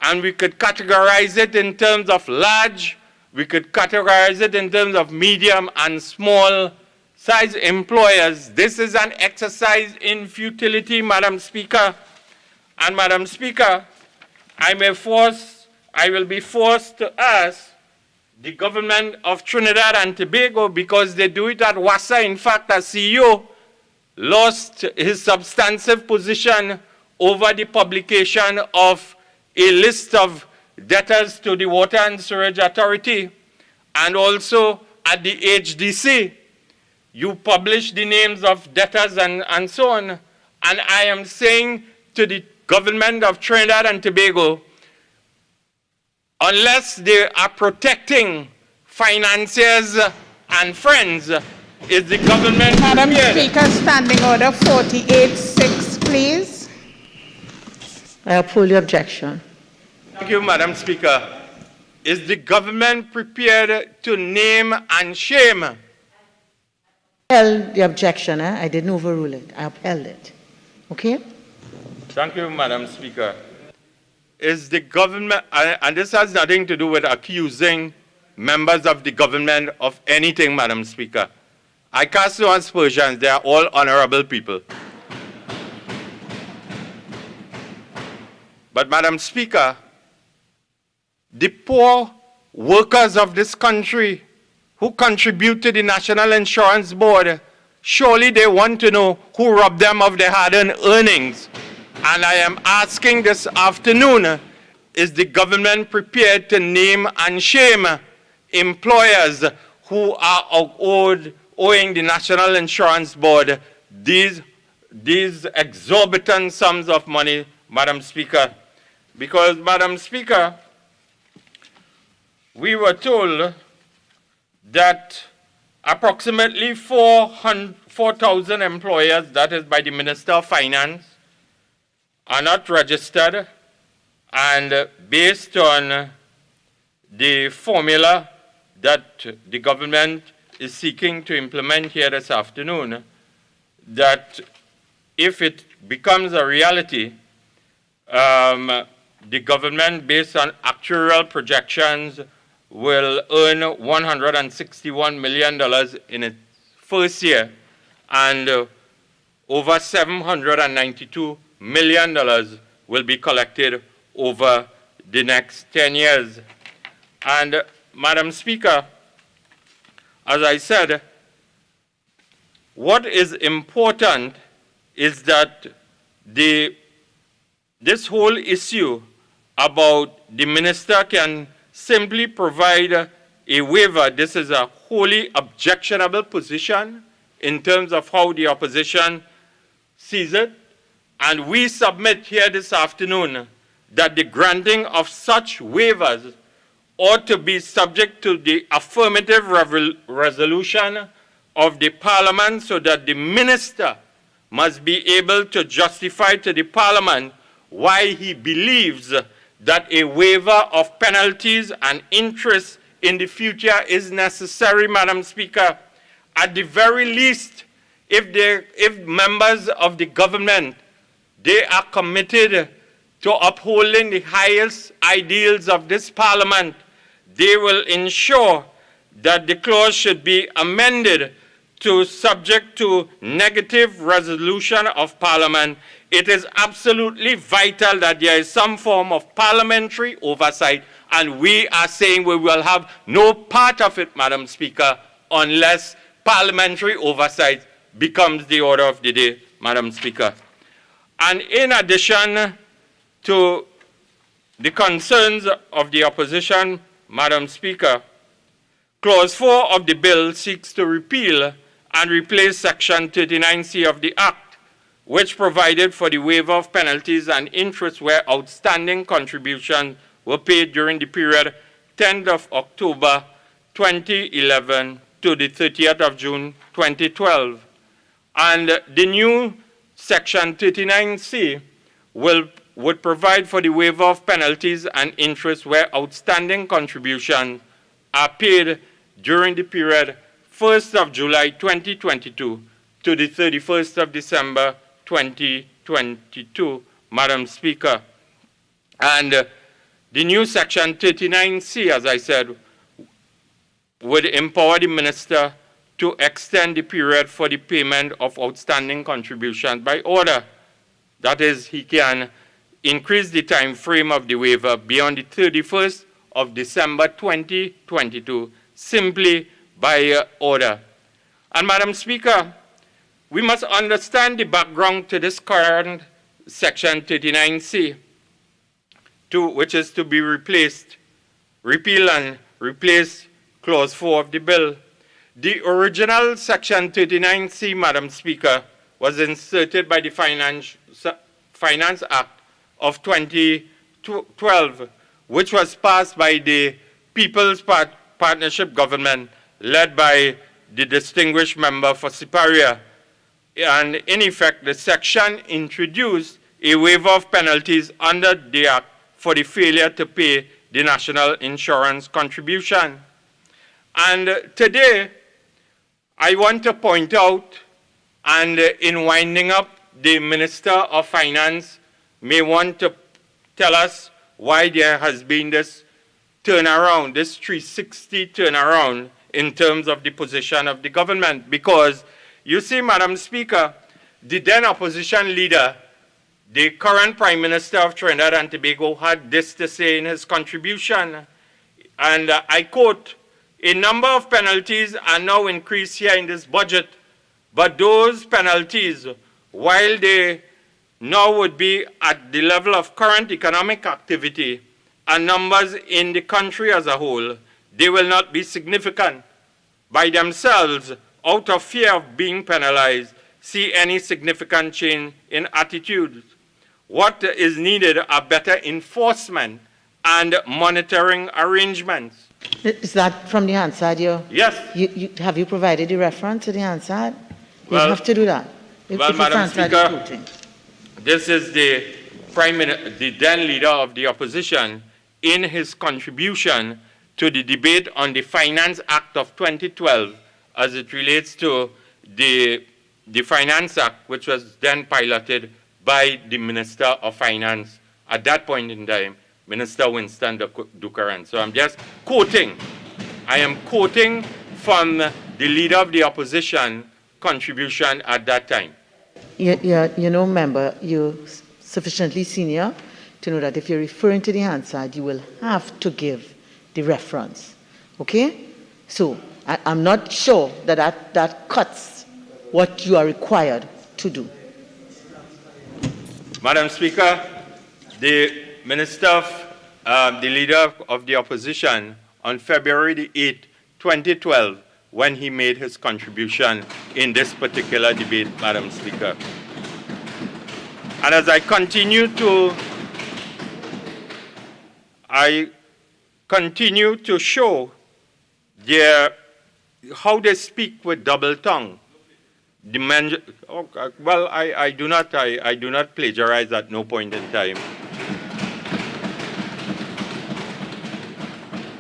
and we could categorize it in terms of large, we could categorize it in terms of medium and small size employers. This is an exercise in futility, Madam Speaker. And Madam Speaker, I will be forced to ask the government of Trinidad and Tobago, because they do it at WASA. In fact, our CEO lost his substantive position over the publication of a list of debtors to the Water and Sewerage Authority, and also at the HDC. You publish the names of debtors and so on. And I am saying to the government of Trinidad and Tobago, unless they are protecting financiers and friends, is the government... Madam Speaker, Standing Order 48.6, please. I uphold the objection. Thank you, Madam Speaker. Is the government prepared to name and shame? I upheld the objection. I didn't overrule it. I upheld it. Okay? Thank you, Madam Speaker. Is the government, and this has nothing to do with accusing members of the government of anything, Madam Speaker. I cast no aspersions. They are all honorable people. But, Madam Speaker, the poor workers of this country who contribute to the National Insurance Board, surely they want to know who robbed them of their hard-earned earnings. And I am asking this afternoon, is the government prepared to name and shame employers who are owing the National Insurance Board these exorbitant sums of money, Madam Speaker? Because, Madam Speaker, we were told that approximately 4,000 employers, that is by the Minister of Finance, are not registered, and based on the formula that the government is seeking to implement here this afternoon, that if it becomes a reality, the government, based on actuarial projections, will earn $161 million in its first year, and over $792 million will be collected over the next 10 years. And, Madam Speaker, as I said, what is important is that this whole issue about the minister can simply provide a waiver. This is a wholly objectionable position in terms of how the opposition sees it. And we submit here this afternoon that the granting of such waivers ought to be subject to the affirmative resolution of the Parliament, so that the minister must be able to justify to the Parliament why he believes that a waiver of penalties and interest in the future is necessary, Madam Speaker. At the very least, if members of the government, they are committed to upholding the highest ideals of this Parliament, they will ensure that the clause should be amended to subject to negative resolution of Parliament. It is absolutely vital that there is some form of parliamentary oversight, and we are saying we will have no part of it, Madam Speaker, unless parliamentary oversight becomes the order of the day, Madam Speaker. And in addition to the concerns of the opposition, Madam Speaker, Clause 4 of the bill seeks to repeal and replace Section 39C of the Act, which provided for the waiver of penalties and interest where outstanding contributions were paid during the period 10th of October 2011 to the 30th of June 2012. And the new Section 39C would provide for the waiver of penalties and interest where outstanding contributions are paid during the period 1st of July 2022 to the 31st of December 2022, Madam Speaker. And the new Section 39C, as I said, would empower the minister to extend the period for the payment of outstanding contributions by order. That is, he can increase the time frame of the waiver beyond the 31st of December 2022, simply by order. And Madam Speaker, we must understand the background to this current Section 39C, which is to be repeal and replace Clause 4 of the bill. The original Section 39C, Madam Speaker, was inserted by the Finance Act of 2012, which was passed by the People's Partnership Government, led by the distinguished member for Siparia. And in effect, the section introduced a waiver of penalties under the Act for the failure to pay the national insurance contribution. And today, I want to point out, and in winding up, the Minister of Finance may want to tell us why there has been this turnaround, this 360 turnaround in terms of the position of the government. Because, you see, Madam Speaker, the then opposition leader the current Prime Minister of Trinidad and Tobago had this to say in his contribution, and I quote, "A number of penalties are now increased here in this budget, but those penalties, while they now would be at the level of current economic activity and numbers in the country as a whole, they will not be significant by themselves out of fear of being penalized, see any significant change in attitudes. What is needed are better enforcement and monitoring arrangements." Is that from the Hansard? Yes. Have you provided the reference to the Hansard? You Well- have to do that. Well, Madam Speaker, this is the the then leader of the opposition in his contribution to the debate on the Finance Act of 2012 as it relates to the Finance Act, which was then piloted by the Minister of Finance at that point in time, Minister Winston Ducaran. So I'm just quoting. I am quoting from the leader of the opposition contribution at that time. You know, member, you're sufficiently senior to know that if you're referring to the Hansard, you will have to give the reference. Okay? So I'm not sure that cuts what you are required to do. Madam Speaker, the Minister the leader of the opposition on February the 8th, 2012, when he made his contribution in this particular debate, Madam Speaker. And as I continue to show how they speak with double tongue. Well, I do not plagiarize at no point in time.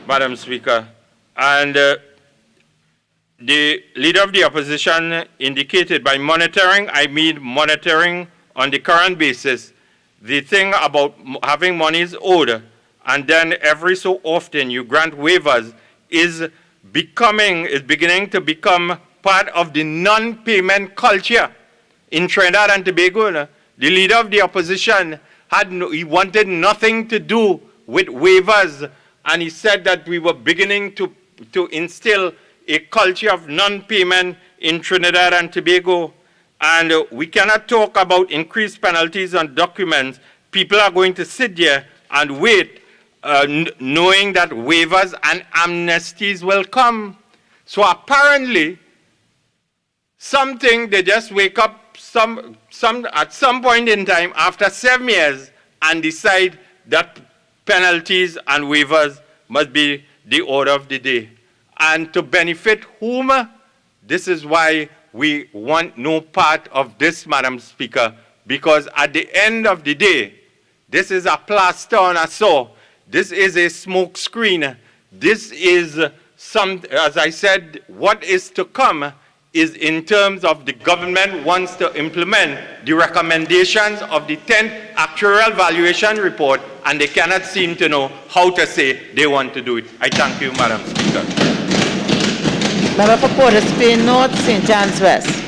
Madam Speaker, and the leader of the opposition indicated by monitoring, I mean monitoring on the current basis, the thing about having monies owed and then every so often you grant waivers is beginning to become part of the non-payment culture in Trinidad and Tobago. The leader of the opposition he wanted nothing to do with waivers, and he said that we were beginning to instill a culture of non-payment in Trinidad and Tobago. And we cannot talk about increased penalties on documents. People are going to sit there and wait, knowing that waivers and amnesties will come. So apparently, they just wake up at some point in time after 7 years and decide that penalties and waivers must be the order of the day. And to benefit whom? This is why we want no part of this, Madam Speaker, because at the end of the day, this is a plaster on a sore. This is a smoke screen. This is as I said, what is to come is in terms of the government wants to implement the recommendations of the 10th actuarial valuation report, and they cannot seem to know how to say they want to do it. I thank you, Madam Speaker. Member for Port of Spain North, St. John's West.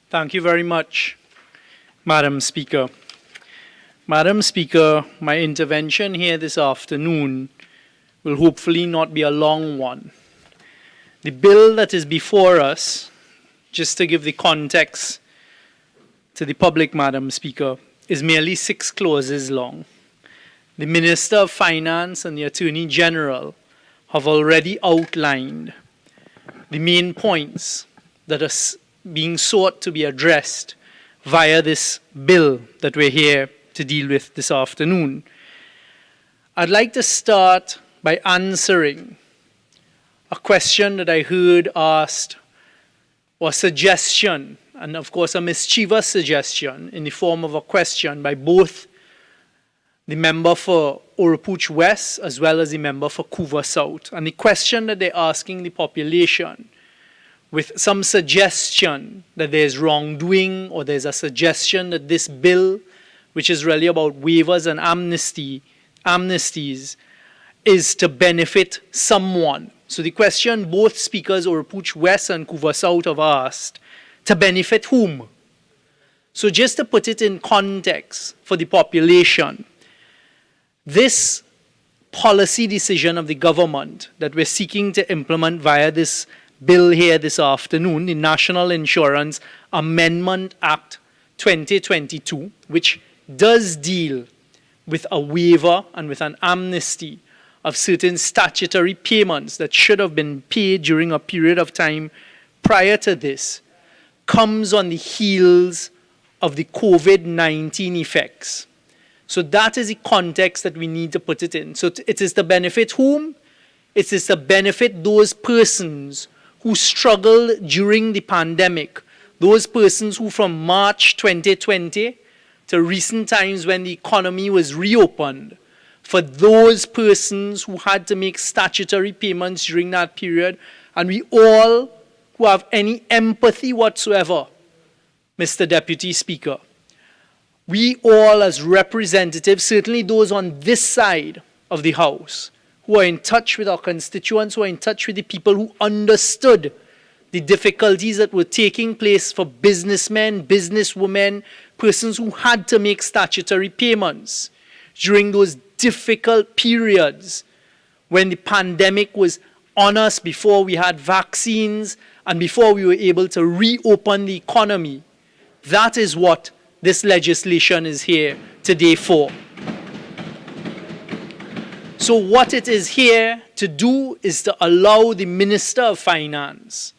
Thank you very much, Madam Speaker. Madam Speaker, my intervention here this afternoon will hopefully not be a long one. The bill that is before us, just to give the context to the public, Madam Speaker, is merely 6 clauses long. The Minister of Finance and the Attorney General have already outlined the main points that are being sought to be addressed via this bill that we're here to deal with this afternoon. I'd like to start by answering a question that I heard asked, or suggestion and of course a mischievous suggestion in the form of a question by both the member for Oropouche West as well as the member for Couva South. And the question that they're asking the population, with some suggestion that there's wrongdoing or there's a suggestion that this bill, which is really about waivers and amnesties, is to benefit someone. So the question both speakers, Oropouche West and Couva South, have asked, to benefit whom? So just to put it in context for the population, this policy decision of the government that we're seeking to implement via this bill here this afternoon, the National Insurance Amendment Act 2022, which does deal with a waiver and with an amnesty of certain statutory payments that should have been paid during a period of time prior to this, comes on the heels of the COVID-19 effects. So that is the context that we need to put it in. So it is to benefit whom? It is to benefit those persons who struggled during the pandemic, those persons who from March 2020 to recent times when the economy was reopened, for those persons who had to make statutory payments during that period. And we all who have any empathy whatsoever, Mr. Deputy Speaker, we all as representatives, certainly those on this side of the House, who are in touch with our constituents, who are in touch with the people who understood the difficulties that were taking place for businessmen, businesswomen, persons who had to make statutory payments during those difficult periods when the pandemic was on us, before we had vaccines and before we were able to reopen the economy. That is what this legislation is here today for. So what it is here to do is to allow the Minister of Finance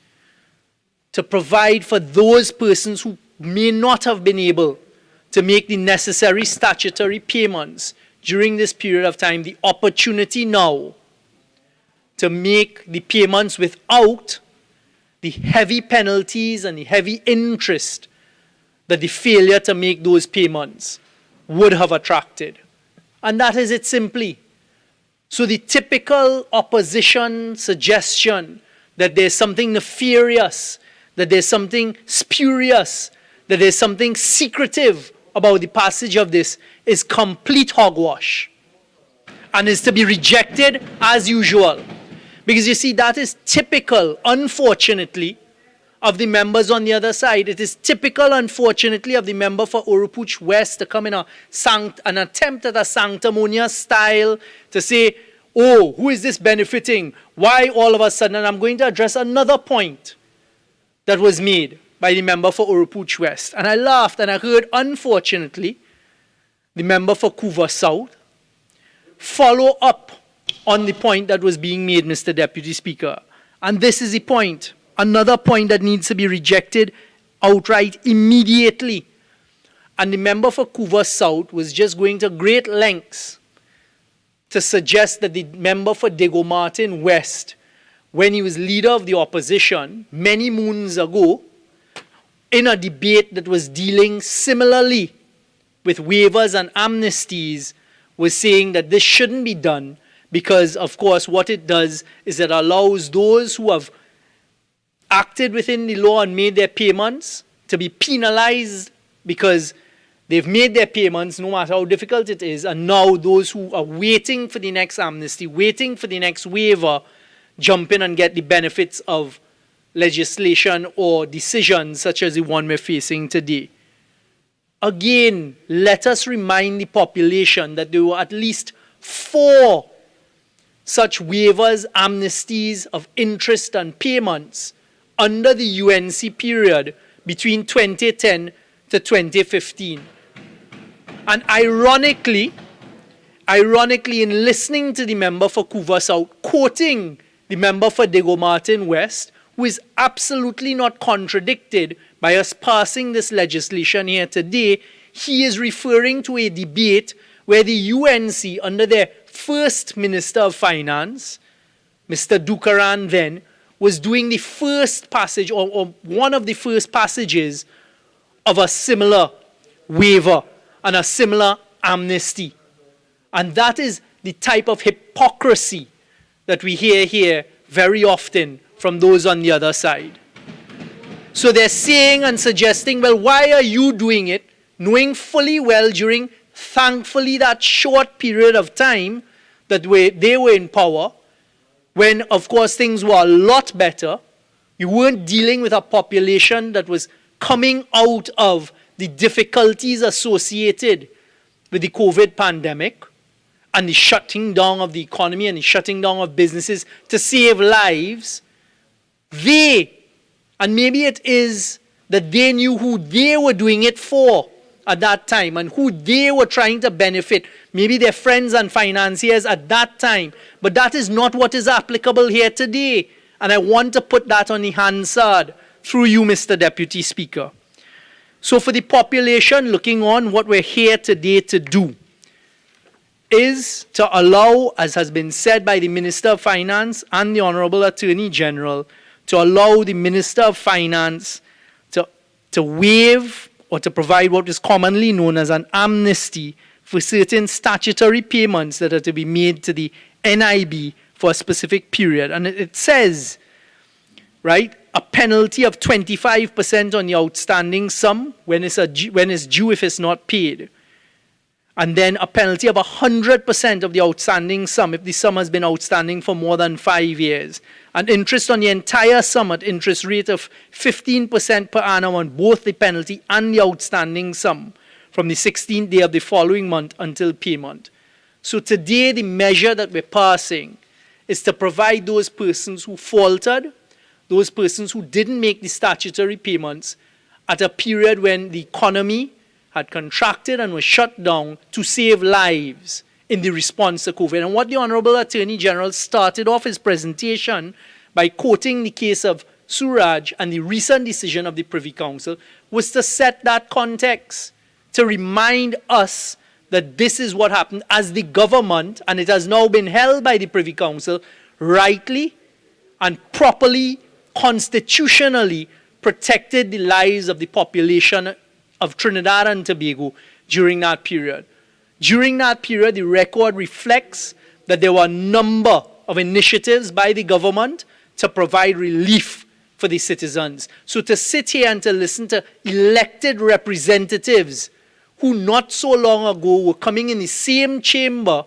to provide for those persons who may not have been able to make the necessary statutory payments during this period of time, the opportunity now to make the payments without the heavy penalties and the heavy interest that the failure to make those payments would have attracted. And that is it simply. So the typical opposition suggestion that there's something nefarious, that there's something spurious, that there's something secretive about the passage of this is complete hogwash and is to be rejected as usual. Because you see, that is typical, unfortunately, of the members on the other side. It is typical, unfortunately, of the member for Oropouche West to come in an attempt at a sanctimonious style to say, oh, who is this benefiting? Why all of a sudden? And I'm going to address another point that was made by the member for Oropouche West. And I laughed and I heard, unfortunately, the member for Couva South follow up on the point that was being made, Mr. Deputy Speaker. And this is the point. Another point that needs to be rejected outright immediately. And the member for Couva South was just going to great lengths to suggest that the member for Diego Martin West, when he was leader of the opposition many moons ago, in a debate that was dealing similarly with waivers and amnesties, was saying that this shouldn't be done because, of course, what it does is it allows those who have acted within the law and made their payments to be penalized because they've made their payments no matter how difficult it is, and now those who are waiting for the next amnesty, waiting for the next waiver, jump in and get the benefits of legislation or decisions such as the one we're facing today. Again, let us remind the population that there were at least 4 such waivers, amnesties of interest and payments under the UNC period between 2010 to 2015. And ironically, in listening to the member for Couva South quoting the member for Diego Martin West, who is absolutely not contradicted by us passing this legislation here today, he is referring to a debate where the UNC, under their first Minister of Finance, Mr. Dukaran then, was doing the first passage or one of the first passages of a similar waiver and a similar amnesty. And that is the type of hypocrisy that we hear here very often from those on the other side. So they're saying and suggesting, well, why are you doing it, knowing fully well during, thankfully, that short period of time that they were in power, when, of course, things were a lot better. You weren't dealing with a population that was coming out of the difficulties associated with the COVID pandemic and the shutting down of the economy and the shutting down of businesses to save lives. And maybe it is that they knew who they were doing it for at that time and who they were trying to benefit, maybe their friends and financiers at that time. But that is not what is applicable here today. And I want to put that on the Hansard through you, Mr. Deputy Speaker. So for the population looking on, what we're here today to do is to allow, as has been said by the Minister of Finance and the Honourable Attorney General, to allow the Minister of Finance to waive or to provide what is commonly known as an amnesty for certain statutory payments that are to be made to the NIB for a specific period. And it says, right, a penalty of 25% on the outstanding sum when it's due if it's not paid. And then a penalty of 100% of the outstanding sum if the sum has been outstanding for more than 5 years. And interest on the entire sum at interest rate of 15% per annum on both the penalty and the outstanding sum from the 16th day of the following month until payment. So today the measure that we're passing is to provide those persons who faltered, those persons who didn't make the statutory payments at a period when the economy had contracted and was shut down, to save lives in the response to COVID. And what the Honourable Attorney General started off his presentation by quoting the case of Suraj and the recent decision of the Privy Council was to set that context, to remind us that this is what happened as the government, and it has now been held by the Privy Council, rightly and properly, constitutionally protected the lives of the population of Trinidad and Tobago during that period. During that period, the record reflects that there were a number of initiatives by the government to provide relief for the citizens. So to sit here and to listen to elected representatives who not so long ago were coming in the same chamber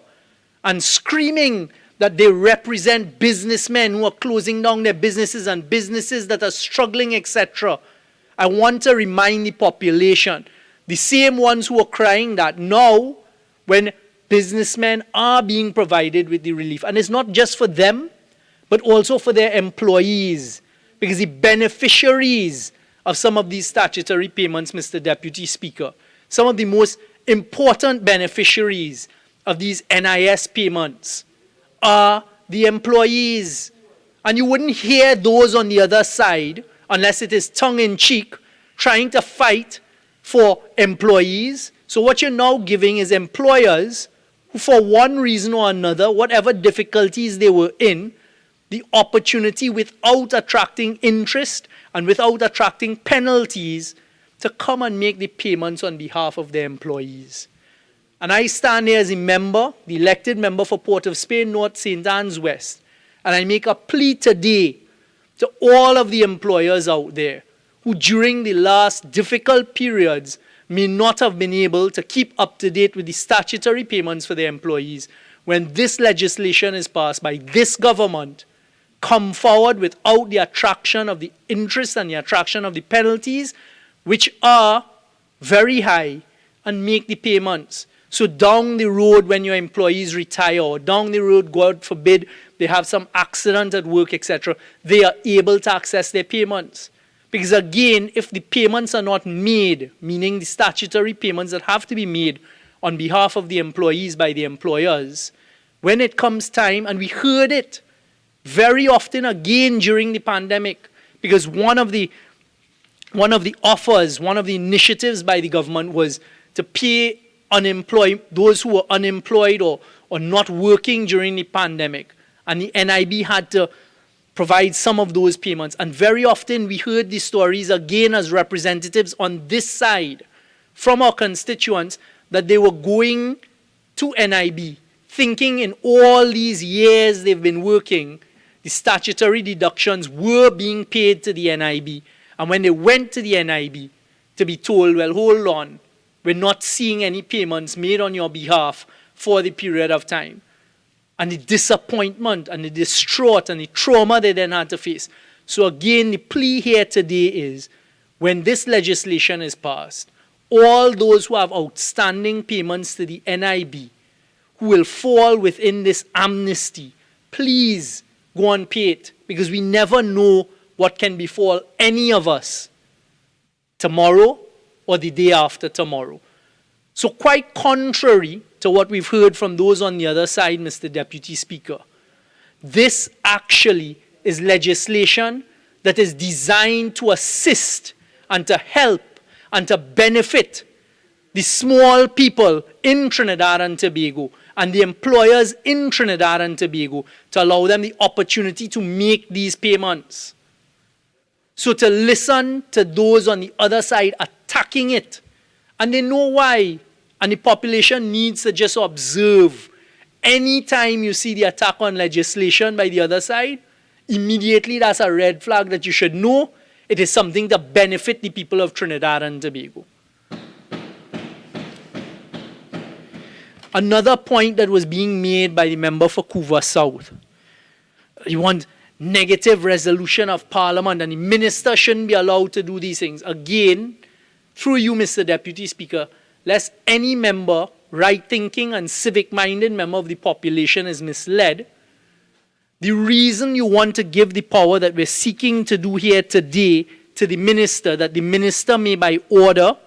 and screaming that they represent businessmen who are closing down their businesses and businesses that are struggling, etc. I want to remind the population, the same ones who are crying that now, when businessmen are being provided with the relief, and it's not just for them, but also for their employees, because the beneficiaries of some of these statutory payments, Mr. Deputy Speaker, some of the most important beneficiaries of these NIS payments are the employees. And you wouldn't hear those on the other side, unless it is tongue-in-cheek, trying to fight for employees. So what you're now giving is employers who, for one reason or another, whatever difficulties they were in, the opportunity without attracting interest and without attracting penalties to come and make the payments on behalf of their employees. And I stand here as a member, the elected member for Port of Spain North, St. Anne's West, and I make a plea today to all of the employers out there who during the last difficult periods may not have been able to keep up to date with the statutory payments for their employees. When this legislation is passed by this government, come forward without the attraction of the interest and the attraction of the penalties, which are very high, and make the payments. So down the road when your employees retire, or down the road, God forbid, they have some accident at work, etc., they are able to access their payments. Because again, if the payments are not made, meaning the statutory payments that have to be made on behalf of the employees by the employers, when it comes time, and we heard it very often again during the pandemic, because one of the offers, one of the initiatives by the government was to pay those who were unemployed or not working during the pandemic. And the NIB had to provide some of those payments. And very often we heard these stories again as representatives on this side from our constituents that they were going to NIB, thinking in all these years they've been working, the statutory deductions were being paid to the NIB. And when they went to the NIB to be told, well, hold on, we're not seeing any payments made on your behalf for the period of time. And the disappointment and the distraught and the trauma they then had to face. So again, the plea here today is, when this legislation is passed, all those who have outstanding payments to the NIB, who will fall within this amnesty, please go and pay it, because we never know what can befall any of us tomorrow or the day after tomorrow. So quite contrary to what we've heard from those on the other side, Mr. Deputy Speaker, this actually is legislation that is designed to assist and to help and to benefit the small people in Trinidad and Tobago and the employers in Trinidad and Tobago to allow them the opportunity to make these payments. So to listen to those on the other side attacking it, and they know why, and the population needs to just observe. Anytime you see the attack on legislation by the other side, immediately that's a red flag that you should know it is something to benefit the people of Trinidad and Tobago. Another point that was being made by the member for Couva South, you want negative resolution of Parliament and the minister shouldn't be allowed to do these things. Again, through you, Mr. Deputy Speaker, lest any member, right-thinking and civic-minded member of the population is misled, the reason you want to give the power that we're seeking to do here today to the minister, that the minister may by order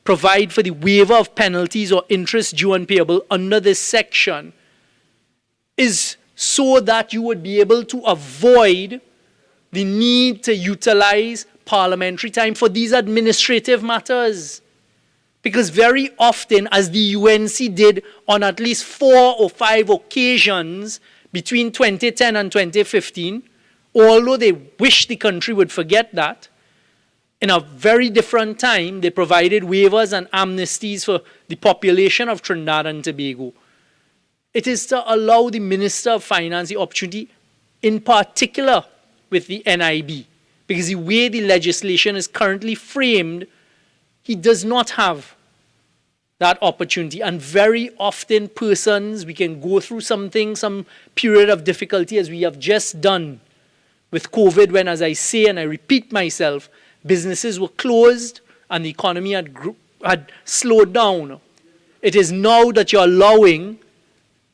provide for the waiver of penalties or interest due and payable under this section, is so that you would be able to avoid the need to utilize parliamentary time for these administrative matters. Because very often, as the UNC did on at least 4 or 5 occasions between 2010 and 2015, although they wish the country would forget that, in a very different time, they provided waivers and amnesties for the population of Trinidad and Tobago. It is to allow the Minister of Finance the opportunity, in particular with the NIB, because the way the legislation is currently framed, he does not have that opportunity. And very often persons, we can go through something, some period of difficulty, as we have just done with COVID, when, as I say and I repeat myself, businesses were closed and the economy had slowed down. It is now that you're allowing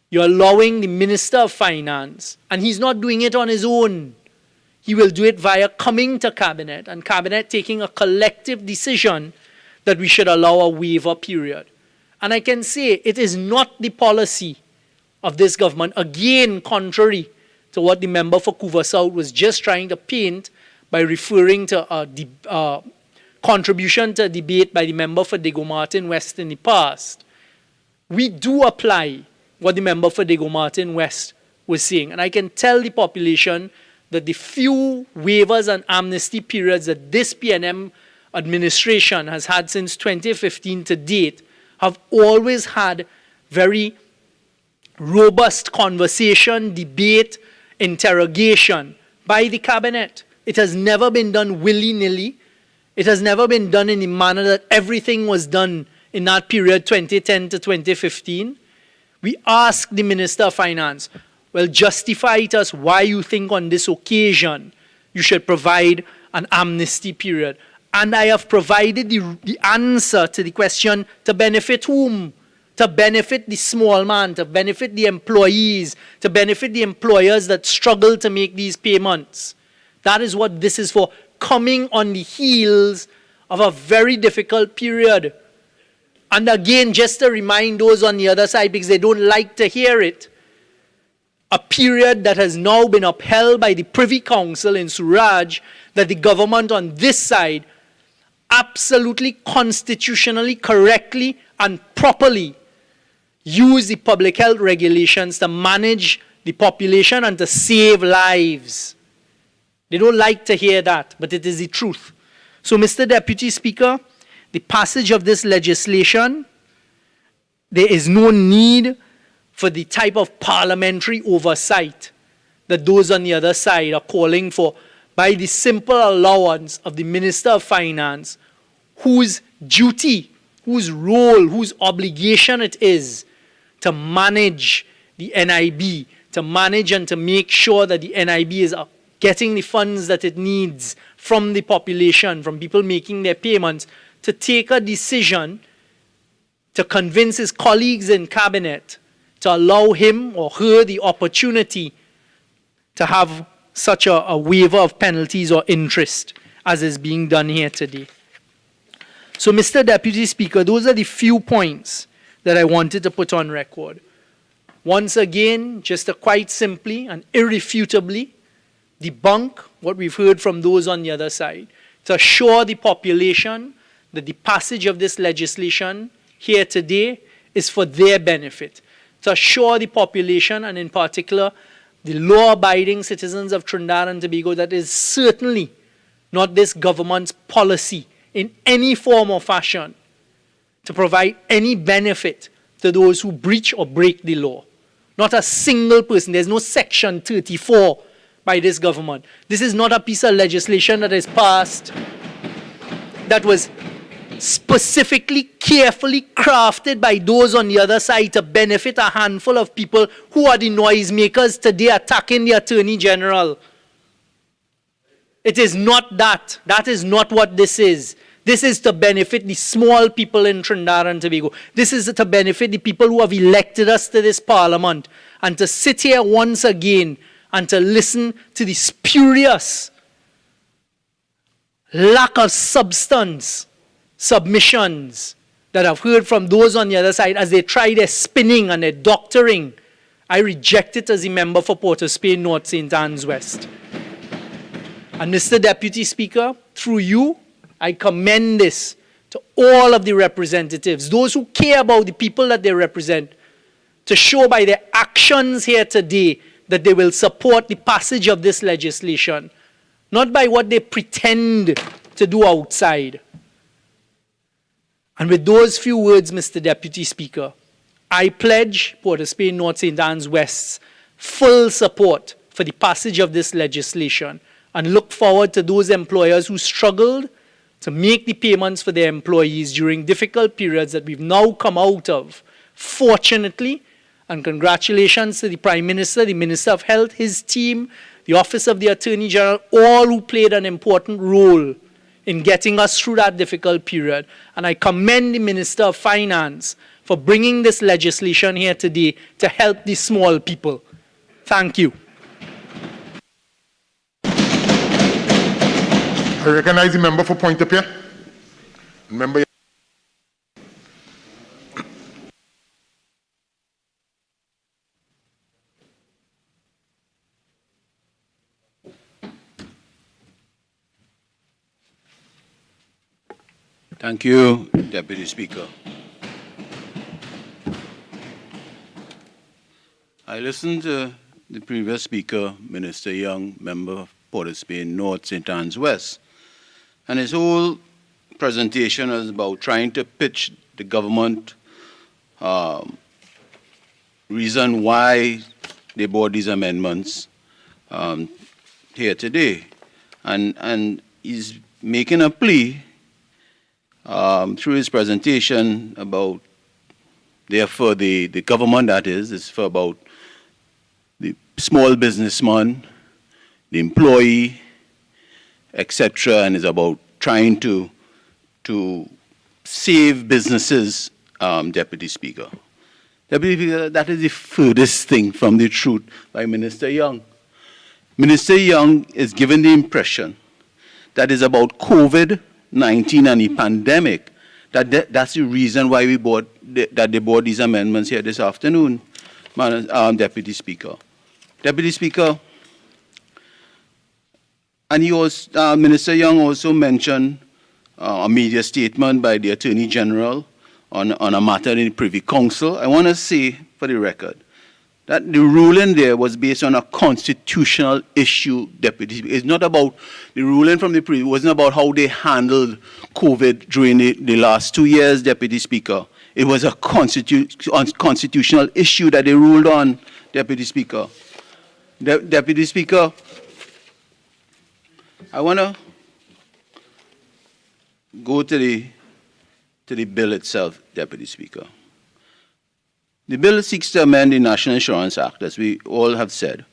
the Minister of Finance, and he's not doing it on his own. He will do it via coming to Cabinet, and Cabinet taking a collective decision that we should allow a waiver period. And I can say it is not the policy of this government, again contrary to what the member for Couva South was just trying to paint by referring to a contribution to a debate by the member for Diego Martin West in the past. We do apply what the member for Diego Martin West was saying. And I can tell the population that the few waivers and amnesty periods that this PNM administration has had since 2015 to date have always had very robust conversation, debate, interrogation by the Cabinet. It has never been done willy-nilly. It has never been done in the manner that everything was done in that period, 2010 to 2015. We asked the Minister of Finance, well, justify to us why you think on this occasion you should provide an amnesty period. And I have provided the answer to the question, to benefit whom? To benefit the small man, to benefit the employees, to benefit the employers that struggle to make these payments. That is what this is for, coming on the heels of a very difficult period. And again, just to remind those on the other side, because they don't like to hear it, a period that has now been upheld by the Privy Council in Suraj, that the government on this side absolutely constitutionally, correctly, and properly use the public health regulations to manage the population and to save lives. They don't like to hear that, but it is the truth. So, Mr. Deputy Speaker, the passage of this legislation, there is no need for the type of parliamentary oversight that those on the other side are calling for by the simple allowance of the Minister of Finance, whose duty, whose role, whose obligation it is to manage the NIB, to manage and to make sure that the NIB is getting the funds that it needs from the population, from people making their payments, to take a decision to convince his colleagues in cabinet to allow him or her the opportunity to have such a waiver of penalties or interest as is being done here today. So, Mr. Deputy Speaker, those are the few points that I wanted to put on record. Once again, just to quite simply and irrefutably debunk what we've heard from those on the other side, to assure the population that the passage of this legislation here today is for their benefit, to assure the population, and in particular the law-abiding citizens of Trinidad and Tobago, that is certainly not this government's policy in any form or fashion to provide any benefit to those who breach or break the law. Not a single person. There's no Section 34 by this government. This is not a piece of legislation that is passed that was specifically, carefully crafted by those on the other side to benefit a handful of people who are the noisemakers today attacking the Attorney General. It is not that. That is not what this is. This is to benefit the small people in Trinidad and Tobago. This is to benefit the people who have elected us to this parliament, and to sit here once again and to listen to the spurious lack of substance submissions that I've heard from those on the other side as they try their spinning and their doctoring. I reject it as a member for Port of Spain North St. Anne's West. And Mr. Deputy Speaker, through you, I commend this to all of the representatives, those who care about the people that they represent, to show by their actions here today that they will support the passage of this legislation, not by what they pretend to do outside. And with those few words, Mr. Deputy Speaker, I pledge Port of Spain North St. Anne's West's full support for the passage of this legislation, and look forward to those employers who struggled to make the payments for their employees during difficult periods that we've now come out of, fortunately. And congratulations to the Prime Minister, the Minister of Health, his team, the Office of the Attorney General, all who played an important role in getting us through that difficult period. And I commend the Minister of Finance for bringing this legislation here today to help the small people. Thank you. I recognize the member for Point Up here. Member. Thank you, Deputy Speaker. I listened to the previous speaker, Minister Young, member of Port of Spain North, St. Anne's West, and his whole presentation was about trying to pitch the government reason why they brought these amendments here today. And he's making a plea through his presentation about, therefore, the government, that is for about the small businessman, the employee, etc., and is about trying to save businesses, Deputy Speaker. Deputy Speaker, that is the furthest thing from the truth by Minister Young. Minister Young is given the impression that is about COVID-19 and the pandemic, that's the reason why they brought these amendments here this afternoon, Deputy Speaker. Deputy Speaker, and he also, Minister Young also mentioned a media statement by the Attorney General on a matter in the Privy Council. I want to say, for the record, that the ruling there was based on a constitutional issue, Deputy Speaker. It's not about the ruling from the previous, it wasn't about how they handled COVID during the last 2 years, Deputy Speaker. It was a constitutional issue that they ruled on, Deputy Speaker. Deputy Speaker, I want to go to the bill itself, Deputy Speaker. The bill seeks to amend the National Insurance Act, as we all have said,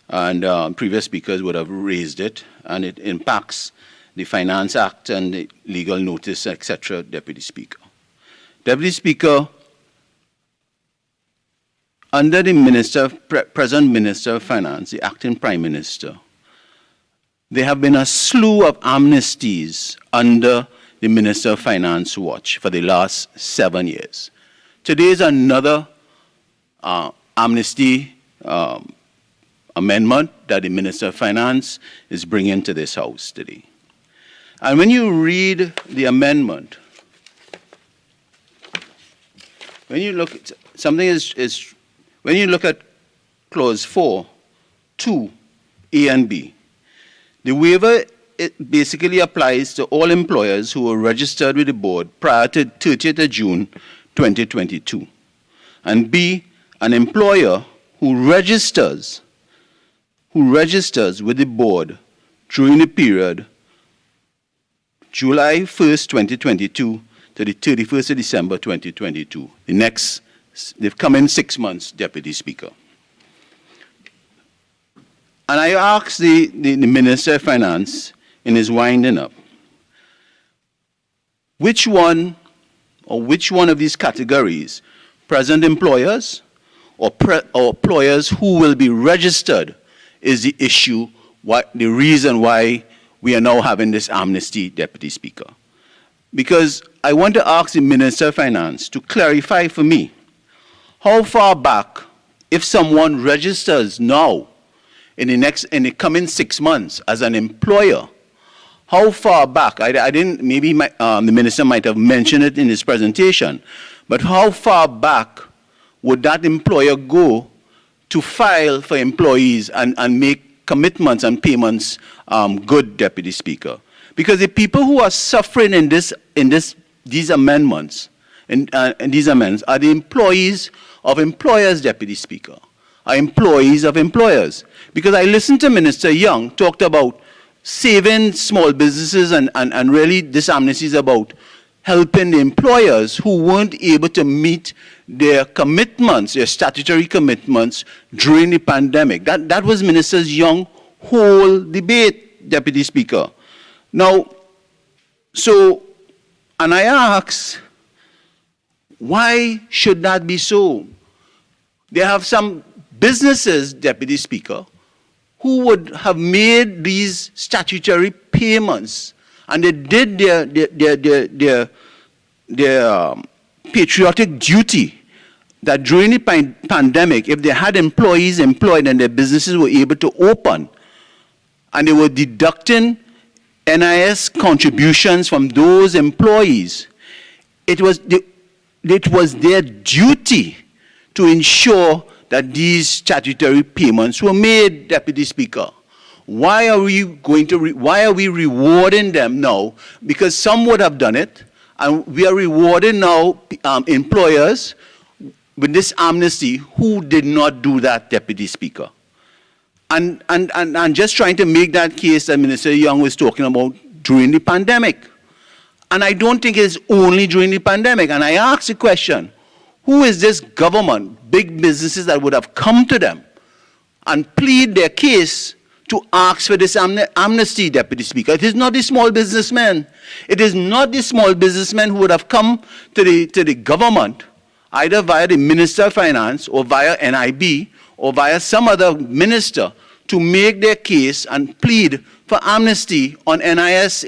and previous speakers would have raised it, and it impacts the Finance Act and the legal notice, etc., Deputy Speaker. Deputy Speaker, under the present Minister of Finance, the acting Prime Minister, there have been a slew of amnesties under the Minister of Finance watch for the last 7 years. Today is another amnesty amendment that the Minister of Finance is bringing to this House today. And when you read the amendment, when you look at when you look at clause 4, 2, A and B, the waiver it basically applies to all employers who were registered with the board prior to 30th of June 2022. And B, an employer who registers with the board during the period July 1st, 2022 to the 31st of December 2022. They've come in 6 months, Deputy Speaker. And I asked the Minister of Finance in his winding up, which one of these categories, present employers or employers who will be registered, is the issue, the reason why we are now having this amnesty, Deputy Speaker? Because I want to ask the Minister of Finance to clarify for me, how far back, if someone registers now, in the coming 6 months as an employer, how far back, I didn't, maybe the Minister might have mentioned it in his presentation, but how far back would that employer go to file for employees and make commitments and payments good, Deputy Speaker? Because the people who are suffering in these amendments are the employees of employers, Deputy Speaker, are employees of employers. Because I listened to Minister Young talked about saving small businesses and really this amnesty is about helping the employers who weren't able to meet their commitments, their statutory commitments during the pandemic. That was Minister Young's whole debate, Deputy Speaker. Now, and I ask, why should that be so? They have some businesses, Deputy Speaker, who would have made these statutory payments, and they did their patriotic duty, that during the pandemic, if they had employees employed and their businesses were able to open, and they were deducting NIS contributions from those employees, it was their duty to ensure that these statutory payments were made, Deputy Speaker. Why are we rewarding them now? Because some would have done it, and we are rewarding now employers with this amnesty who did not do that, Deputy Speaker. And just trying to make that case that Minister Young was talking about during the pandemic. And I don't think it's only during the pandemic. And I ask the question, who is this government, big businesses that would have come to them and plead their case to ask for this amnesty, Deputy Speaker? It is not the small businessmen. It is not the small businessmen who would have come to the government, either via the Minister of Finance or via NIB or via some other minister, to make their case and plead for amnesty on NIS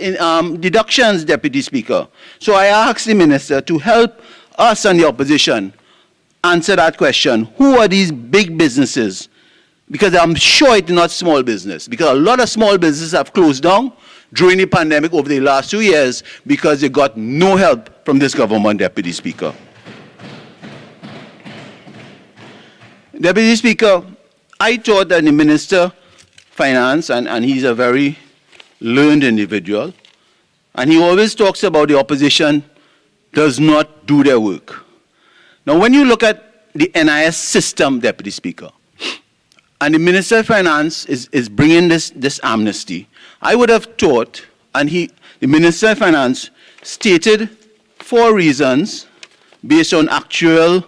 deductions, Deputy Speaker. So I ask the Minister to help us and the opposition answer that question. Who are these big businesses? Because I'm sure it's not small business, because a lot of small businesses have closed down during the pandemic over the last 2 years because they got no help from this government, Deputy Speaker. Deputy Speaker, I thought that the Minister of Finance, and he's a very learned individual, and he always talks about the opposition does not do their work. Now, when you look at the NIS system, Deputy Speaker, and the Minister of Finance is bringing this amnesty, I would have thought, and the Minister of Finance stated 4 reasons based on actual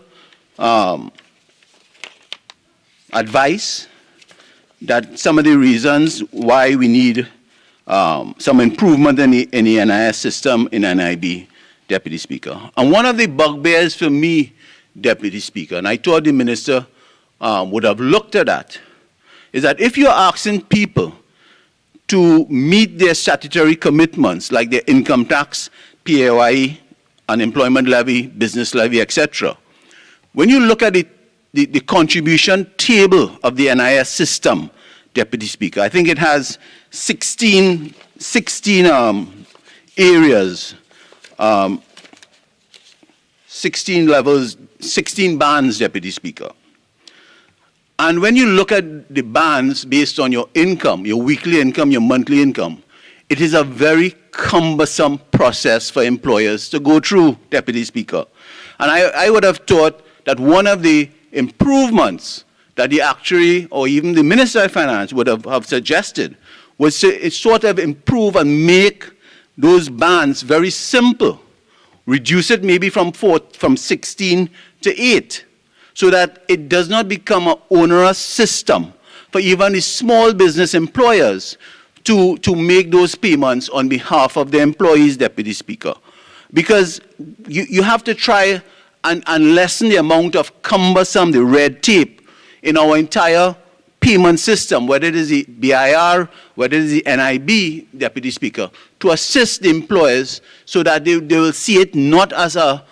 advice, that some of the reasons why we need some improvement in the NIS system in NIB, Deputy Speaker. And one of the bugbears for me, Deputy Speaker, and I thought the Minister would have looked at that, is that if you're asking people to meet their statutory commitments, like their income tax, PAYE, unemployment levy, business levy, etc., when you look at the contribution table of the NIS system, Deputy Speaker, I think it has 16 areas, 16 levels, 16 bands, Deputy Speaker. And when you look at the bands based on your income, your weekly income, your monthly income, it is a very cumbersome process for employers to go through, Deputy Speaker. And I would have thought that one of the improvements that the actuary or even the Minister of Finance would have suggested was to sort of improve and make those bands very simple. Reduce it maybe from 16 to 8, so that it does not become an onerous system for even the small business employers to make those payments on behalf of the employees, Deputy Speaker. Because you have to try and lessen the amount of cumbersome, the red tape in our entire payment system, whether it is the BIR, whether it is the NIB, Deputy Speaker, to assist the employers so that they will see it not as a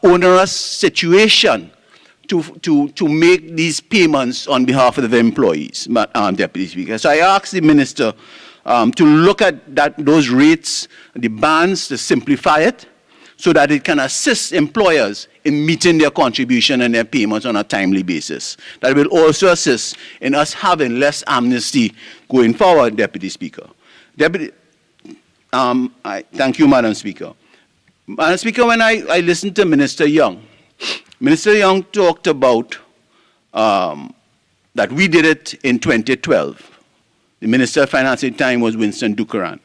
onerous situation to make these payments on behalf of the employees, Deputy Speaker. So I asked the Minister to look at those rates, the bands, to simplify it, so that it can assist employers in meeting their contribution and their payments on a timely basis. That will also assist in us having less amnesty going forward, Deputy Speaker. Thank you, Madam Speaker. Madam Speaker, when I listened to Minister Young talked about that we did it in 2012. The Minister of Finance at the time was Winston Dukaran.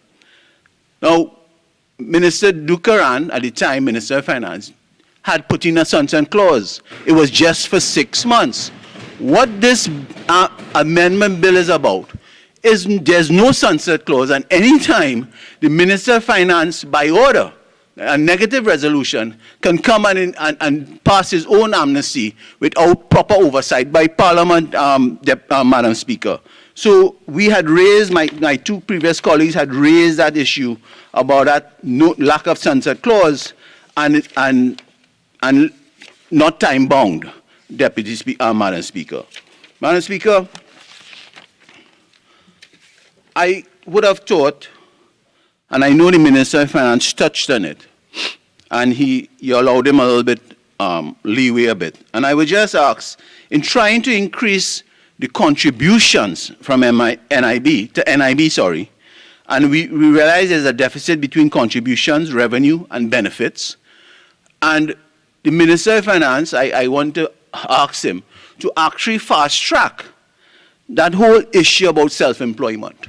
Now, Minister Dukaran, at the time, Minister of Finance, had put in a sunset clause. It was just for 6 months. What this amendment bill is about is there's no sunset clause, and any time the Minister of Finance, by order, a negative resolution, can come and pass his own amnesty without proper oversight by Parliament, Madam Speaker. So we had raised, my 2 previous colleagues had raised that issue about that lack of sunset clause and not time bound, Deputy Speaker, Madam Speaker. Madam Speaker, I would have thought, and I know the Minister of Finance touched on it, and you allowed him a little bit leeway a bit. And I would just ask, in trying to increase the contributions from NIB, and we realize there's a deficit between contributions, revenue, and benefits. And the Minister of Finance, I want to ask him to actually fast track that whole issue about self-employment,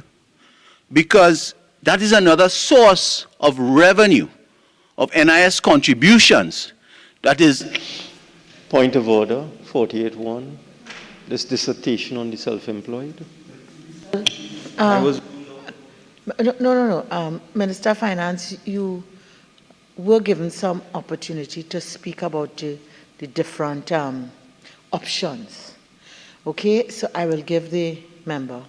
because that is another source of revenue, of NIS contributions. That is. Point of order, 48.1. This dissertation on the self-employed. No. Minister of Finance, you were given some opportunity to speak about the different options. Okay, so I will give the member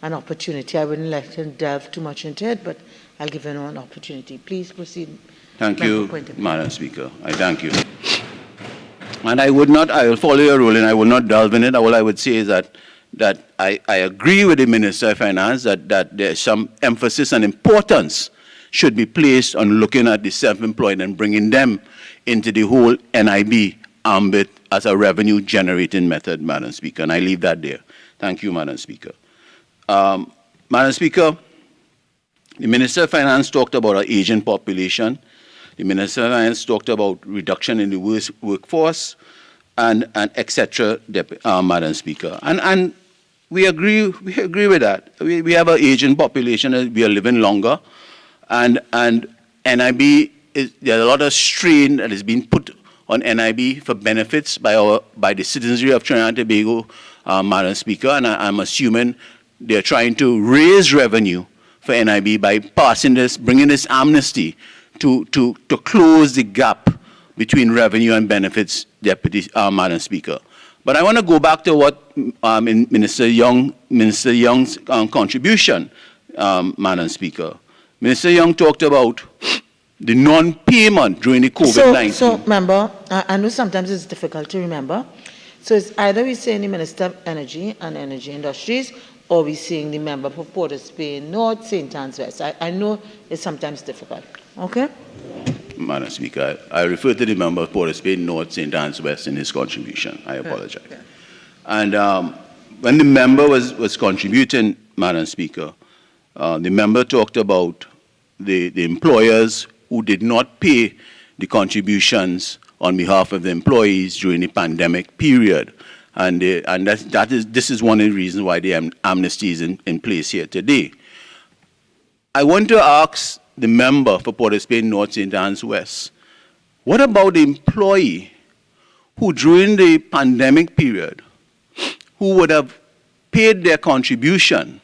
an opportunity. I wouldn't let him delve too much into it, but I'll give him an opportunity. Please proceed. Thank you, Madam Speaker. I thank you. And I will follow your ruling. I will not delve in it. All I would say is that I agree with the Minister of Finance that there's some emphasis and importance should be placed on looking at the self-employed and bringing them into the whole NIB ambit as a revenue-generating method, Madam Speaker, and I leave that there. Thank you, Madam Speaker. Madam Speaker, the Minister of Finance talked about our aging population. The Minister of Finance talked about reduction in the workforce, and etc., Madam Speaker. And we agree with that. We have an aging population, we are living longer, and NIB, there's a lot of strain that is being put on NIB for benefits by the citizenry of Trinidad and Tobago, Madam Speaker, and I'm assuming they're trying to raise revenue for NIB by bringing this amnesty to close the gap between revenue and benefits, Madam Speaker. But I want to go back to what Minister Young's contribution, Madam Speaker. Minister Young talked about the non-payment during the COVID-19. So, member, I know sometimes it's difficult to remember. So it's either we saying the Minister of Energy and Energy Industries, or we seeing the member for Port of Spain North, St. Anne's West. I know it's sometimes difficult. Okay? Madam Speaker, I refer to the member of Port of Spain North, St. Anne's West in his contribution. I apologize. Okay. And when the member was contributing, Madam Speaker, the member talked about the employers who did not pay the contributions on behalf of the employees during the pandemic period. And this is one of the reasons why the amnesty is in place here today. I want to ask the member for Port of Spain North, St. Anne's West, what about the employee who during the pandemic period, who would have paid their contribution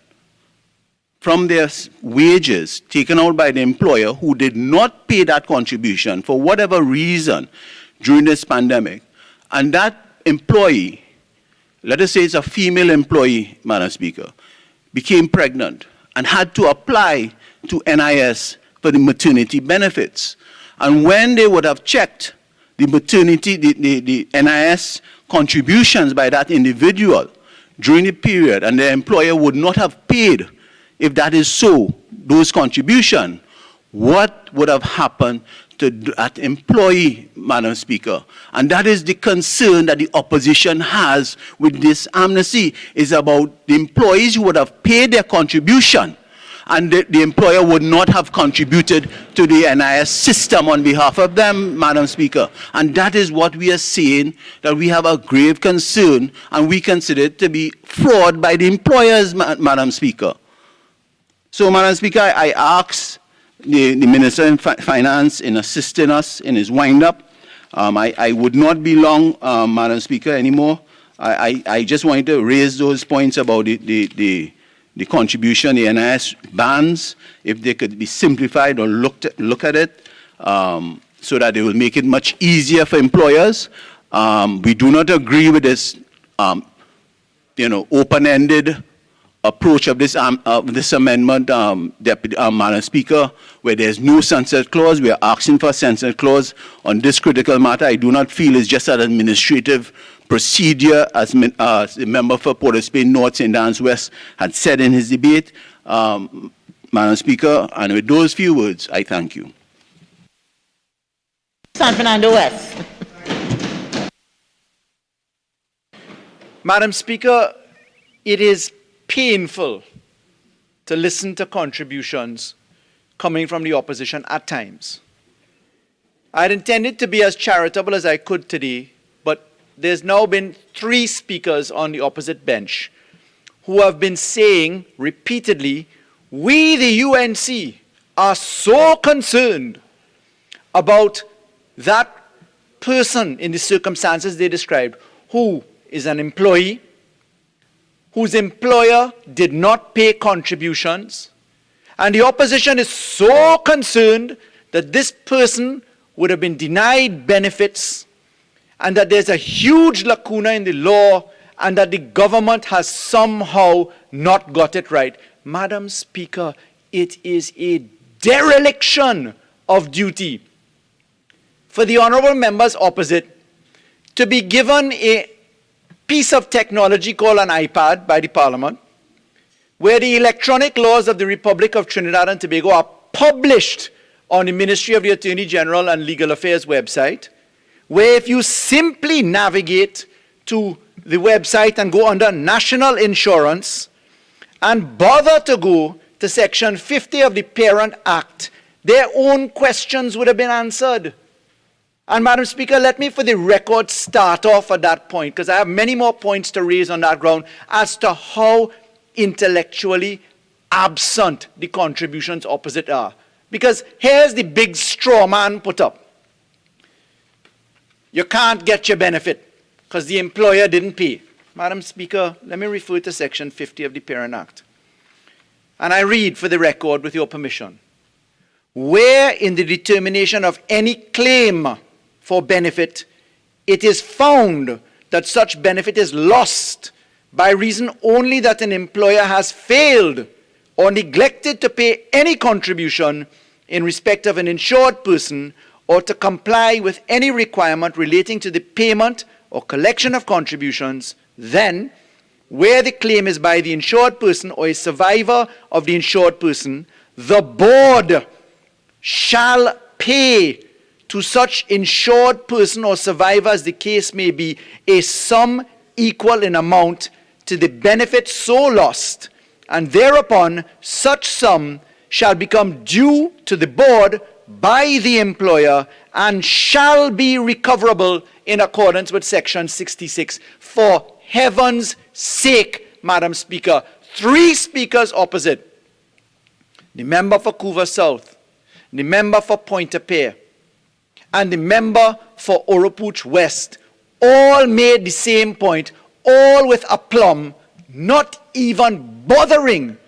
from their wages taken out by the employer, who did not pay that contribution for whatever reason during this pandemic, and that employee, let us say it's a female employee, Madam Speaker, became pregnant and had to apply to NIS for the maternity benefits. And when they would have checked the maternity, the NIS contributions by that individual during the period, and the employer would not have paid, if that is so, those contributions, what would have happened to that employee, Madam Speaker? And that is the concern that the opposition has with this amnesty, is about the employees who would have paid their contribution, and the employer would not have contributed to the NIS system on behalf of them, Madam Speaker. And that is what we are saying, that we have a grave concern, and we consider it to be fraud by the employers, Madam Speaker. So, Madam Speaker, I ask the Minister of Finance in assisting us in his wind-up. I would not be long, Madam Speaker, anymore. I just wanted to raise those points about the contribution, the NIS bans, if they could be simplified or look at it, so that they will make it much easier for employers. We do not agree with this, open-ended approach of this amendment, Madam Speaker, where there's no sunset clause. We are asking for a sunset clause on this critical matter. I do not feel it's just an administrative procedure, as the member for Port of Spain North, St. Anne's West had said in his debate, Madam Speaker. And with those few words, I thank you. San Fernando West. Madam Speaker, it is painful to listen to contributions coming from the opposition at times. I had intended to be as charitable as I could today, but there's now been 3 speakers on the opposite bench who have been saying repeatedly, we, the UNC, are so concerned about that person in the circumstances they described, who is an employee, whose employer did not pay contributions, and the opposition is so concerned that this person would have been denied benefits, and that there's a huge lacuna in the law, and that the government has somehow not got it right. Madam Speaker, it is a dereliction of duty for the honorable members opposite to be given a piece of technology called an iPad by the Parliament, where the electronic laws of the Republic of Trinidad and Tobago are published on the Ministry of the Attorney General and Legal Affairs website, where if you simply navigate to the website and go under National Insurance and bother to go to Section 50 of the Parent Act, their own questions would have been answered. And Madam Speaker, let me for the record start off at that point, because I have many more points to raise on that ground as to how intellectually absent the contributions opposite are. Because here's the big straw man put up. You can't get your benefit because the employer didn't pay. Madam Speaker, let me refer to Section 50 of the Parent Act. And I read for the record with your permission. Where in the determination of any claim for benefit, it is found that such benefit is lost by reason only that an employer has failed or neglected to pay any contribution in respect of an insured person or to comply with any requirement relating to the payment or collection of contributions, then, where the claim is by the insured person or a survivor of the insured person, the board shall pay to such insured person or survivor, as the case may be, a sum equal in amount to the benefit so lost, and thereupon such sum shall become due to the board by the employer and shall be recoverable in accordance with Section 66. For heaven's sake, Madam Speaker, 3 speakers opposite, the member for Couva South, the member for Pointe-a-Pierre, and the member for Oropouche West, all made the same point, all with aplomb, not even bothering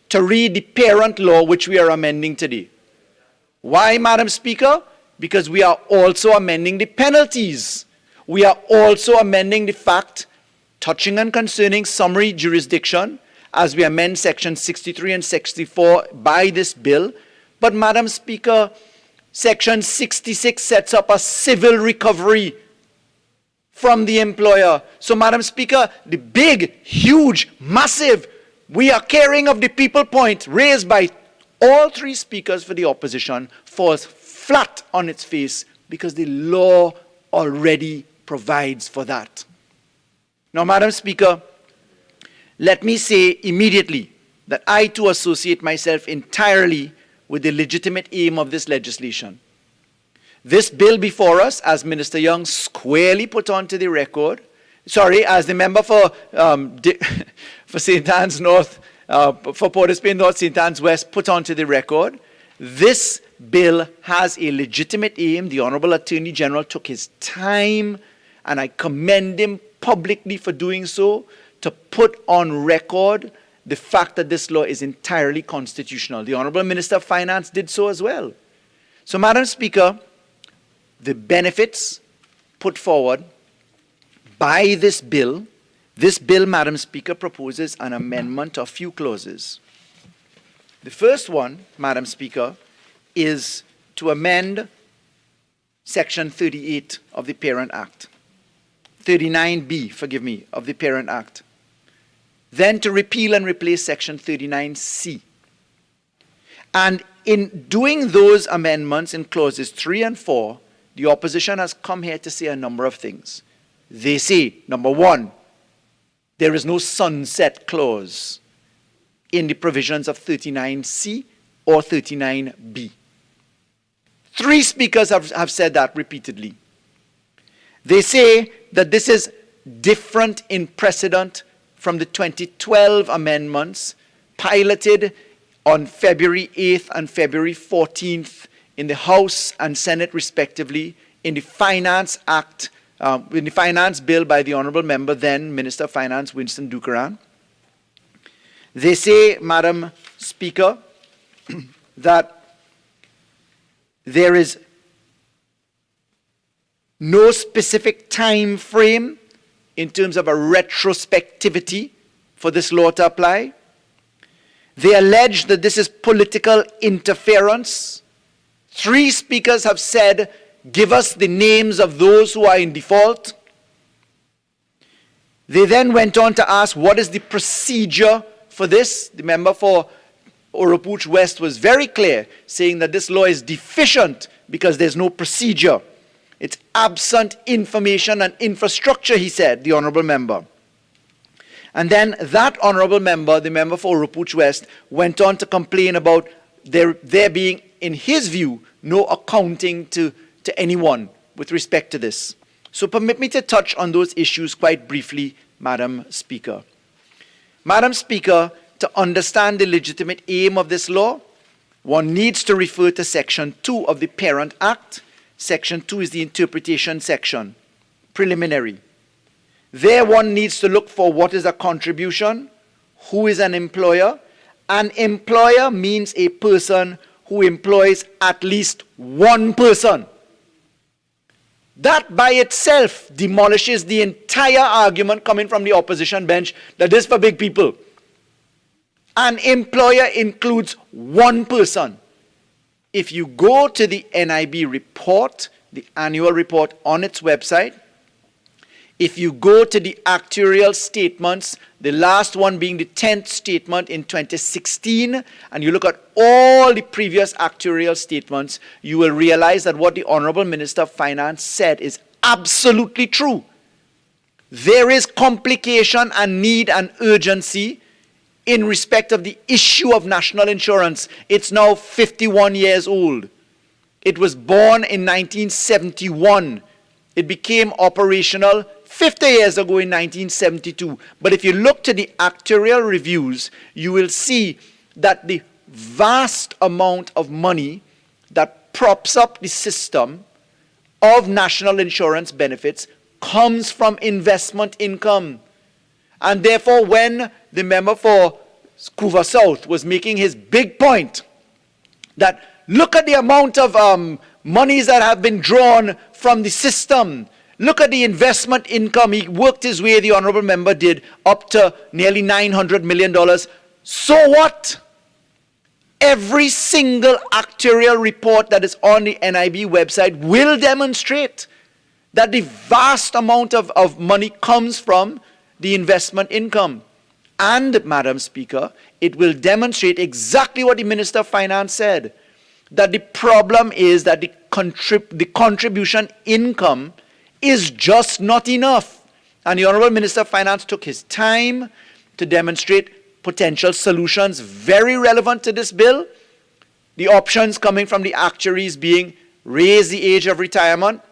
to read the parent law which we are amending today. Why, Madam Speaker? Because we are also amending the penalties. We are also amending the fact, touching and concerning summary jurisdiction, as we amend Section 63 and 64 by this bill. But, Madam Speaker, Section 66 sets up a civil recovery from the employer. So, Madam Speaker, the big, huge, massive, we are caring of the people point raised by all 3 speakers for the opposition falls flat on its face because the law already provides for that. Now, Madam Speaker, let me say immediately that I too associate myself entirely with the legitimate aim of this legislation. This bill before us, as Minister Young squarely put onto the record, as the member for St. Anne's North, for Port of Spain North, St. Anne's West put onto the record, this bill has a legitimate aim. The Honourable Attorney General took his time, and I commend him publicly for doing so, to put on record the fact that this law is entirely constitutional. The Honourable Minister of Finance did so as well. So, Madam Speaker, the benefits put forward by this bill, Madam Speaker, proposes an amendment of few clauses. The first one, Madam Speaker, is to amend Section 38 of the Parent Act. 39B, forgive me, of the Parent Act. Then to repeal and replace Section 39C. And in doing those amendments in clauses 3 and 4, the opposition has come here to say a number of things. They say, number 1, there is no sunset clause in the provisions of 39C or 39B. 3 speakers have said that repeatedly. They say that this is different in precedent from the 2012 amendments piloted on February 8th and February 14th in the House and Senate respectively in the Finance Act, in the Finance Bill by the Honourable Member, then Minister of Finance Winston Dukaran. They say, Madam Speaker, that there is no specific time frame in terms of a retrospectivity for this law to apply. They allege that this is political interference. 3 speakers have said, give us the names of those who are in default. They then went on to ask, what is the procedure for this? The member for Oropouche West was very clear, saying that this law is deficient because there's no procedure. It's absent information and infrastructure, he said, the honourable member. And then that honourable member, the member for Urupuch West, went on to complain about there being, in his view, no accounting to anyone with respect to this. So permit me to touch on those issues quite briefly, Madam Speaker. Madam Speaker, to understand the legitimate aim of this law, one needs to refer to Section 2 of the Parent Act. Section 2 is the interpretation section, preliminary. There one needs to look for what is a contribution, who is an employer. An employer means a person who employs at least one person. That by itself demolishes the entire argument coming from the opposition bench that this is for big people. An employer includes one person. If you go to the NIB report, the annual report on its website, if you go to the actuarial statements, the last one being the 10th statement in 2016, and you look at all the previous actuarial statements, you will realize that what the Honourable Minister of Finance said is absolutely true. There is complication and need and urgency in respect of the issue of national insurance. It's now 51 years old. It was born in 1971. It became operational 50 years ago in 1972. But if you look to the actuarial reviews, you will see that the vast amount of money that props up the system of national insurance benefits comes from investment income. And therefore, when the member for Couva South was making his big point that look at the amount of monies that have been drawn from the system, look at the investment income. He worked his way, the honourable member did, up to nearly $900 million. So what? Every single actuarial report that is on the NIB website will demonstrate that the vast amount of money comes from the investment income. And, Madam Speaker, it will demonstrate exactly what the Minister of Finance said, that the problem is that the contribution income is just not enough. And the Honourable Minister of Finance took his time to demonstrate potential solutions very relevant to this bill. The options coming from the actuaries being raise the age of retirement,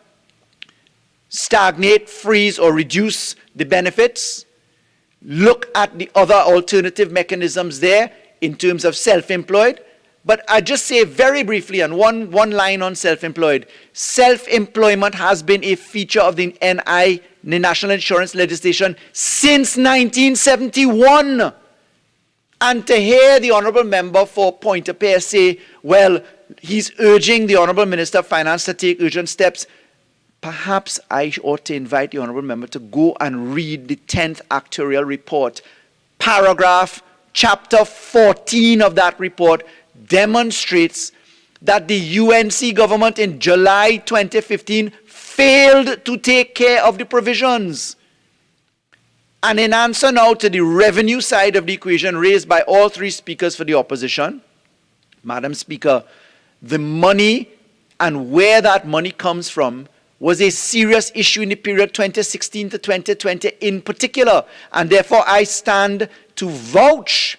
stagnate, freeze, or reduce the benefits, look at the other alternative mechanisms there in terms of self-employed. But I just say very briefly, and one line on self-employed. Self-employment has been a feature of the the National Insurance legislation since 1971. And to hear the Honourable Member for Pointe-a-Pierre say, well, he's urging the Honourable Minister of Finance to take urgent steps, perhaps I ought to invite the Honourable Member to go and read the 10th actuarial report. Chapter 14 of that report demonstrates that the UNC government in July 2015 failed to take care of the provisions. And in answer now to the revenue side of the equation raised by all three speakers for the opposition, Madam Speaker, the money and where that money comes from was a serious issue in the period 2016 to 2020 in particular. And therefore I stand to vouch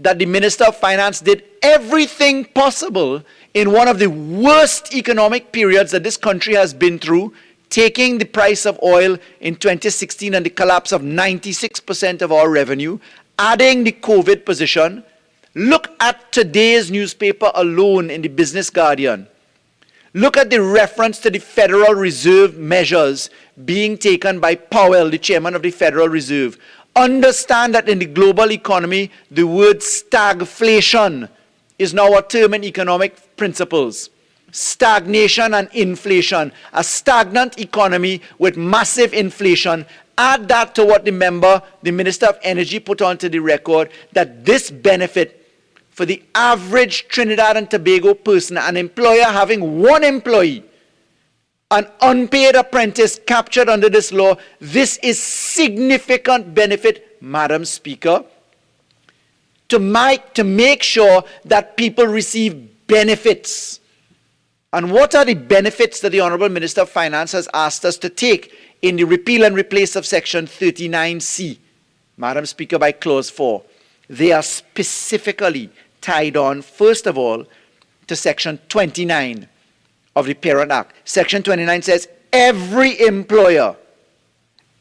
that the Minister of Finance did everything possible in one of the worst economic periods that this country has been through, taking the price of oil in 2016 and the collapse of 96% of our revenue, adding the COVID position. Look at today's newspaper alone in the Business Guardian. Look at the reference to the Federal Reserve measures being taken by Powell, the chairman of the Federal Reserve. Understand that in the global economy, the word stagflation is now a term in economic principles. Stagnation and inflation. A stagnant economy with massive inflation. Add that to what the Minister of Energy put onto the record, that this benefit for the average Trinidad and Tobago person, an employer having one employee, an unpaid apprentice captured under this law, this is significant benefit, Madam Speaker, to make sure that people receive benefits And what are the benefits that the Honourable Minister of Finance has asked us to take in the repeal and replace of Section 39C, Madam Speaker, by Clause 4? They are specifically tied on, first of all, to Section 29 of the Parent Act. Section 29 says every employer,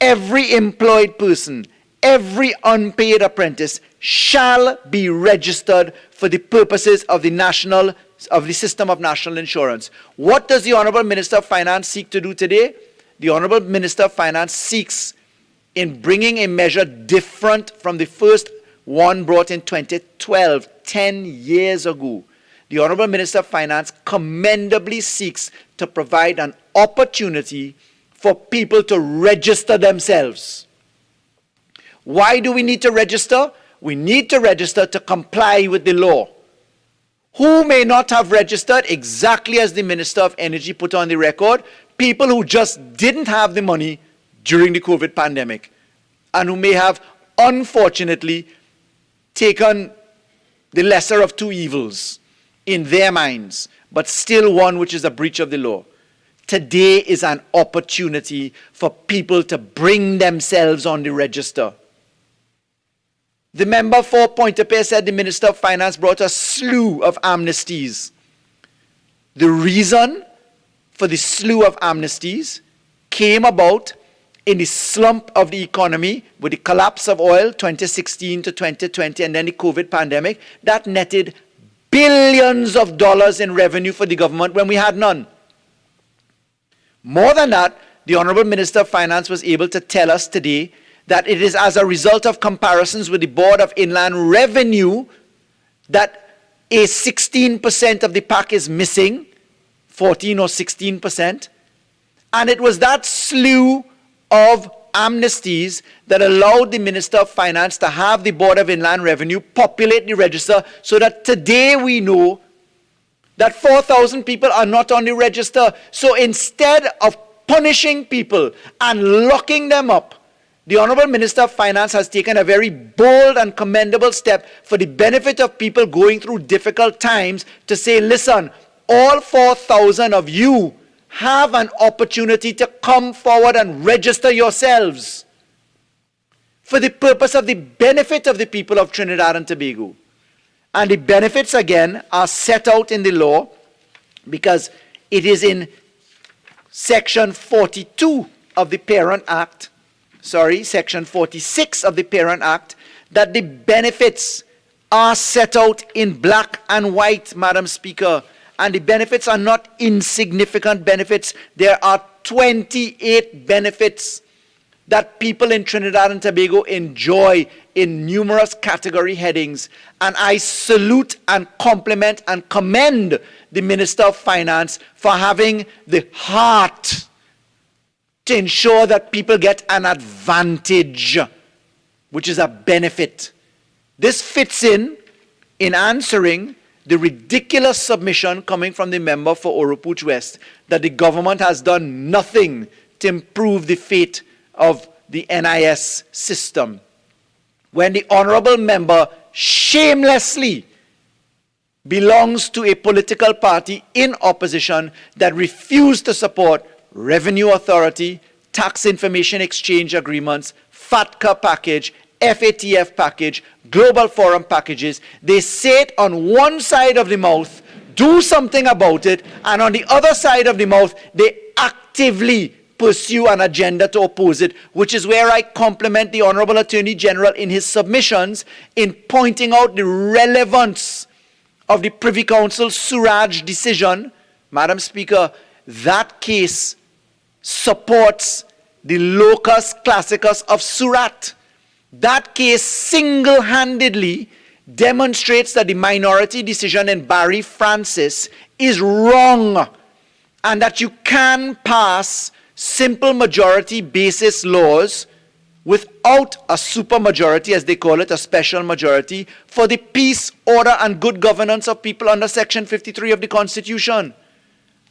every employed person, every unpaid apprentice shall be registered for the purposes of the system of national insurance. What does the Honourable Minister of Finance seek to do today? The Honourable Minister of Finance seeks, in bringing a measure different from the first one brought in 2012, 10 years ago, the Honourable Minister of Finance commendably seeks to provide an opportunity for people to register themselves. Why do we need to register? We need to register to comply with the law. Who may not have registered, exactly as the Minister of Energy put on the record? People who just didn't have the money during the COVID pandemic and who may have, unfortunately, taken the lesser of two evils in their minds, but still one which is a breach of the law. Today is an opportunity for people to bring themselves on the register. The member for Pointe-a-Pierre said the Minister of Finance brought a slew of amnesties. The reason for the slew of amnesties came about in the slump of the economy with the collapse of oil 2016 to 2020 and then the COVID pandemic that netted billions of dollars in revenue for the government when we had none. More than that, the Honourable Minister of Finance was able to tell us today that it is as a result of comparisons with the Board of Inland Revenue that a 16% of the pack is missing, 14 or 16%. And it was that slew of amnesties that allowed the Minister of Finance to have the Board of Inland Revenue populate the register so that today we know that 4,000 people are not on the register. So instead of punishing people and locking them up, the Honourable Minister of Finance has taken a very bold and commendable step for the benefit of people going through difficult times to say, listen, all 4,000 of you have an opportunity to come forward and register yourselves for the purpose of the benefit of the people of Trinidad and Tobago. And the benefits, again, are set out in the law because it is in Section 42 of the Parent Act, Section 46 of the Parent Act, that the benefits are set out in black and white, Madam Speaker. And the benefits are not insignificant benefits. There are 28 benefits that people in Trinidad and Tobago enjoy in numerous category headings. And I salute and compliment and commend the Minister of Finance for having the heart to ensure that people get an advantage, which is a benefit. This fits in answering the ridiculous submission coming from the member for Oropouche West that the government has done nothing to improve the fate of the NIS system. When the honourable member shamelessly belongs to a political party in opposition that refused to support Revenue Authority, Tax Information Exchange Agreements, FATCA package, FATF package, Global Forum packages. They say it on one side of the mouth, do something about it, and on the other side of the mouth, they actively pursue an agenda to oppose it, which is where I compliment the Honourable Attorney General in his submissions in pointing out the relevance of the Privy Council Suraj decision. Madam Speaker, that case supports the locus classicus of Surat. That case single-handedly demonstrates that the minority decision in Barry Francis is wrong and that you can pass simple majority basis laws without a supermajority, as they call it, a special majority, for the peace, order, and good governance of people under Section 53 of the Constitution.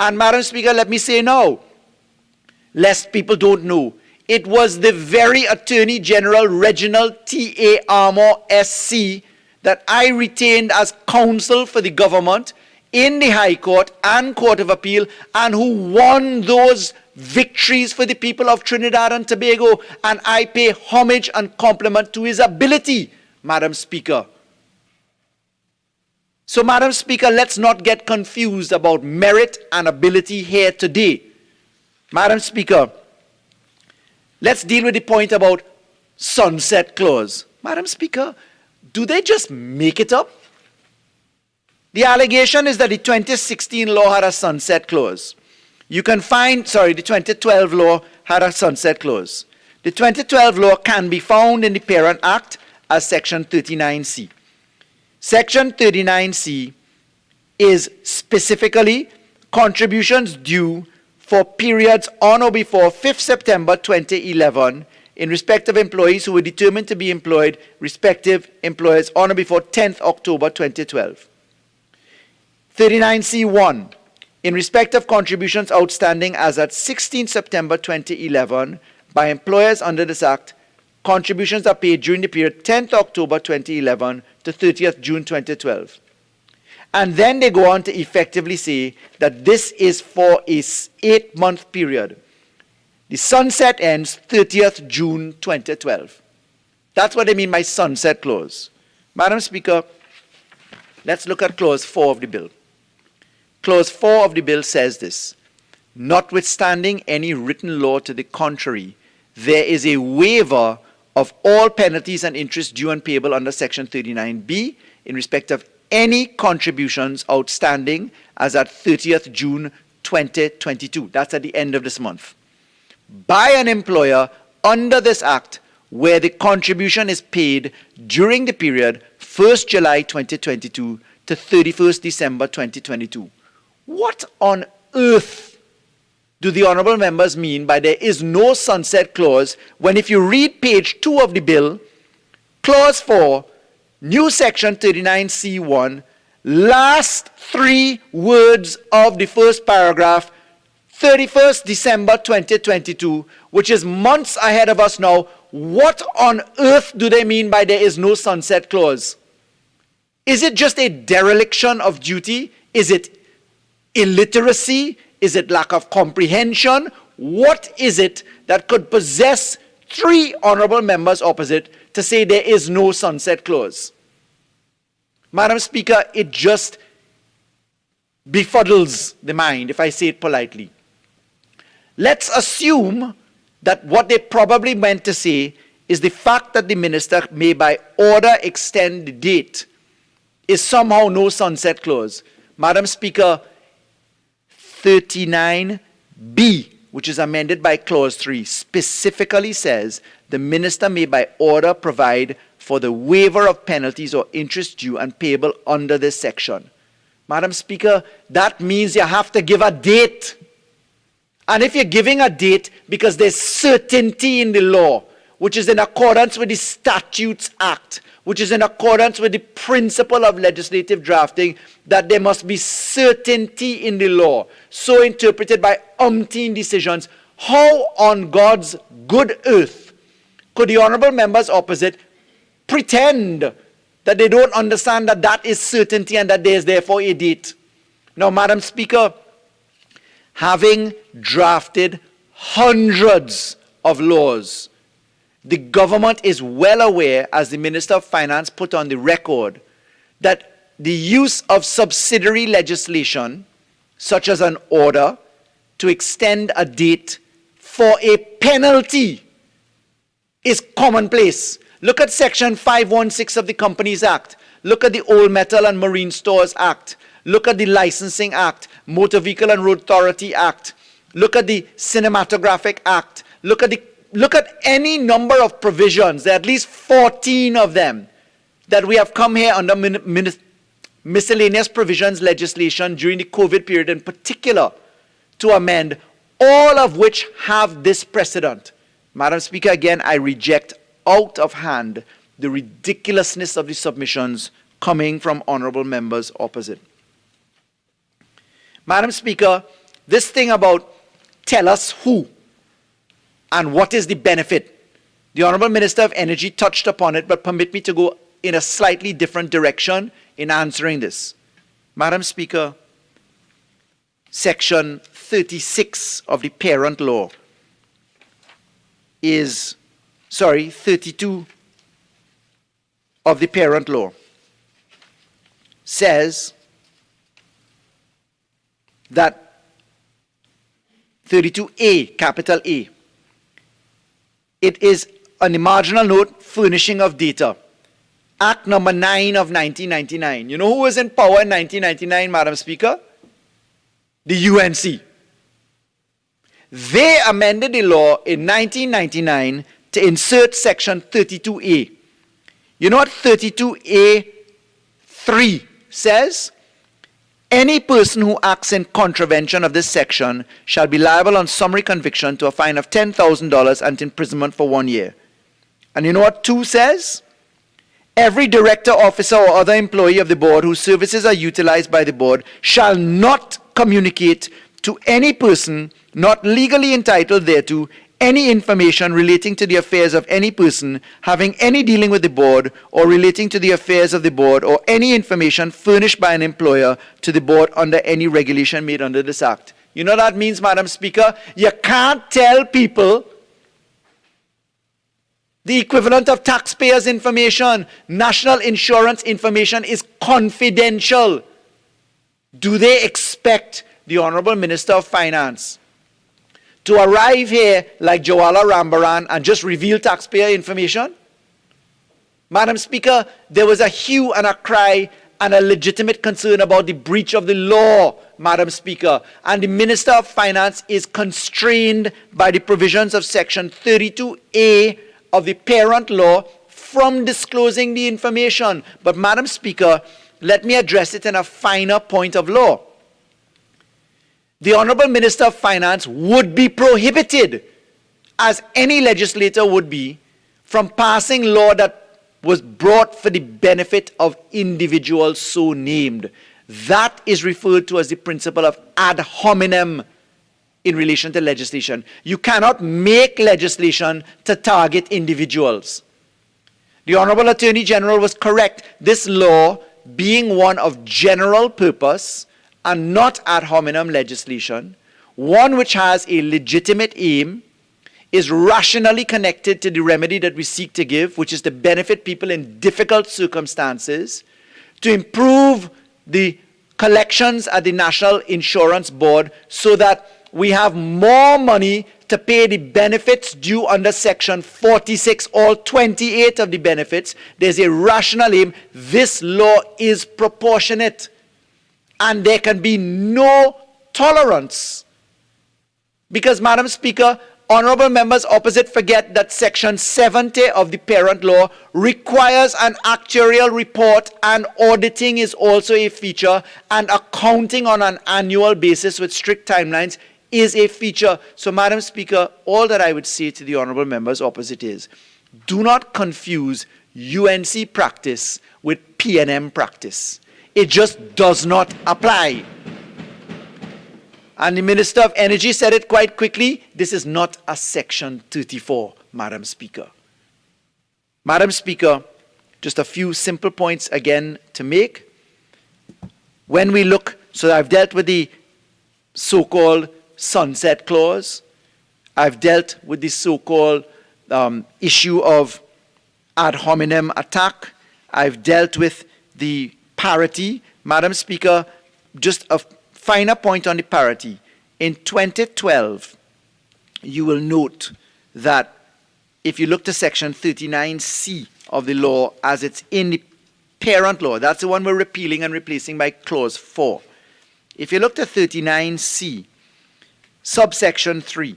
And Madam Speaker, let me say now, lest people don't know, it was the very Attorney General Reginald T.A. Armour, SC, that I retained as counsel for the government in the High Court and Court of Appeal, and who won those victories for the people of Trinidad and Tobago, and I pay homage and compliment to his ability, Madam Speaker. So, Madam Speaker, let's not get confused about merit and ability here today. Madam Speaker, let's deal with the point about sunset clause. Madam Speaker, do they just make it up? The allegation is that the 2016 law had a sunset clause. You can find, the 2012 law had a sunset clause. The 2012 law can be found in the Parent Act as Section 39C. Section 39C is specifically contributions due for periods on or before 5th September 2011 in respect of employees who were determined to be employed, respective employers, on or before 10th October 2012. 39C1, in respect of contributions outstanding as at 16th September 2011 by employers under this Act, contributions are paid during the period 10th October 2011 to 30th June 2012. And then they go on to effectively say that this is for a 8-month period. The sunset ends 30th June 2012. That's what they mean by sunset clause. Madam Speaker, let's look at clause 4 of the bill. Clause 4 of the bill says this: notwithstanding any written law to the contrary, there is a waiver of all penalties and interest due and payable under Section 39B in respect of any contributions outstanding as at 30th June 2022. That's at the end of this month. By an employer under this Act where the contribution is paid during the period 1st July 2022 to 31st December 2022. What on earth do the honourable members mean by there is no sunset clause when, if you read page 2 of the bill, clause 4, new section 39C1, last 3 words of the first paragraph, 31st December 2022, which is months ahead of us now, what on earth do they mean by there is no sunset clause? Is it just a dereliction of duty? Is it illiteracy? Is it lack of comprehension? What is it that could possess 3 honourable members opposite to say there is no sunset clause? Madam Speaker, it just befuddles the mind, if I say it politely. Let's assume that what they probably meant to say is the fact that the minister may by order extend the date is somehow no sunset clause. Madam Speaker, 39B, which is amended by clause 3, specifically says the minister may by order provide for the waiver of penalties or interest due and payable under this section. Madam Speaker, that means you have to give a date. And if you're giving a date because there's certainty in the law, which is in accordance with the Statutes Act, which is in accordance with the principle of legislative drafting, that there must be certainty in the law, so interpreted by umpteen decisions, how on God's good earth could the honourable members opposite pretend that they don't understand that that is certainty and that there is therefore a date? Now, Madam Speaker, having drafted hundreds of laws, the government is well aware, as the Minister of Finance put on the record, that the use of subsidiary legislation, such as an order to extend a date for a penalty, is commonplace. Look at Section 516 of the Companies Act. Look at the Old Metal and Marine Stores Act. Look at the Licensing Act, Motor Vehicle and Road Authority Act. Look at the Cinematographic Act. Look at any number of provisions. There are at least 14 of them that we have come here under miscellaneous provisions legislation during the COVID period in particular to amend, all of which have this precedent. Madam Speaker, again, I reject out of hand the ridiculousness of the submissions coming from honourable members opposite. Madam Speaker, this thing about tell us who and what is the benefit, the Honourable Minister of Energy touched upon it, but permit me to go in a slightly different direction in answering this. Madam Speaker, Section 36 of the parent law 32 of the parent law says that 32A, capital A, it is on the marginal note, furnishing of data. Act number 9 of 1999. You know who was in power in 1999, Madam Speaker? The UNC. They amended the law in 1999 to insert Section 32A. You know what 32A(3) says? Any person who acts in contravention of this section shall be liable on summary conviction to a fine of $10,000 and imprisonment for 1 year. And you know what 2 says? Every director, officer, or other employee of the board whose services are utilized by the board shall not communicate to any person not legally entitled thereto any information relating to the affairs of any person having any dealing with the board or relating to the affairs of the board, or any information furnished by an employer to the board under any regulation made under this act. You know what that means, Madam Speaker? You can't tell people the equivalent of taxpayers' information. National insurance information is confidential. Do they expect the Honorable Minister of Finance to arrive here like Jawala Rambaran and just reveal taxpayer information? Madam Speaker, there was a hue and a cry and a legitimate concern about the breach of the law, Madam Speaker. And the Minister of Finance is constrained by the provisions of Section 32A of the parent law from disclosing the information. But Madam Speaker, let me address it in a finer point of law. The Honorable Minister of Finance would be prohibited, as any legislator would be, from passing law that was brought for the benefit of individuals so named. That is referred to as the principle of ad hominem in relation to legislation. You cannot make legislation to target individuals. The Honorable Attorney General was correct. This law, being one of general purpose and not ad hominem legislation, one which has a legitimate aim, is rationally connected to the remedy that we seek to give, which is to benefit people in difficult circumstances, to improve the collections at the National Insurance Board so that we have more money to pay the benefits due under Section 46, all 28 of the benefits. There's a rational aim. This law is proportionate. And there can be no tolerance. Because, Madam Speaker, honorable members opposite forget that Section 70 of the parent law requires an actuarial report, and auditing is also a feature, and accounting on an annual basis with strict timelines is a feature. So, Madam Speaker, all that I would say to the honorable members opposite is, do not confuse UNC practice with PNM practice. It just does not apply. And the Minister of Energy said it quite quickly. This is not a Section 34, Madam Speaker. Madam Speaker, just a few simple points again to make. When we look, so I've dealt with the so-called sunset clause. I've dealt with the so-called issue of ad hominem attack. I've dealt with the parity. Madam Speaker, just a finer point on the parity. In 2012, you will note that if you look to Section 39C of the law as it's in the parent law, that's the one we're repealing and replacing by Clause 4. If you look to 39C, subsection 3,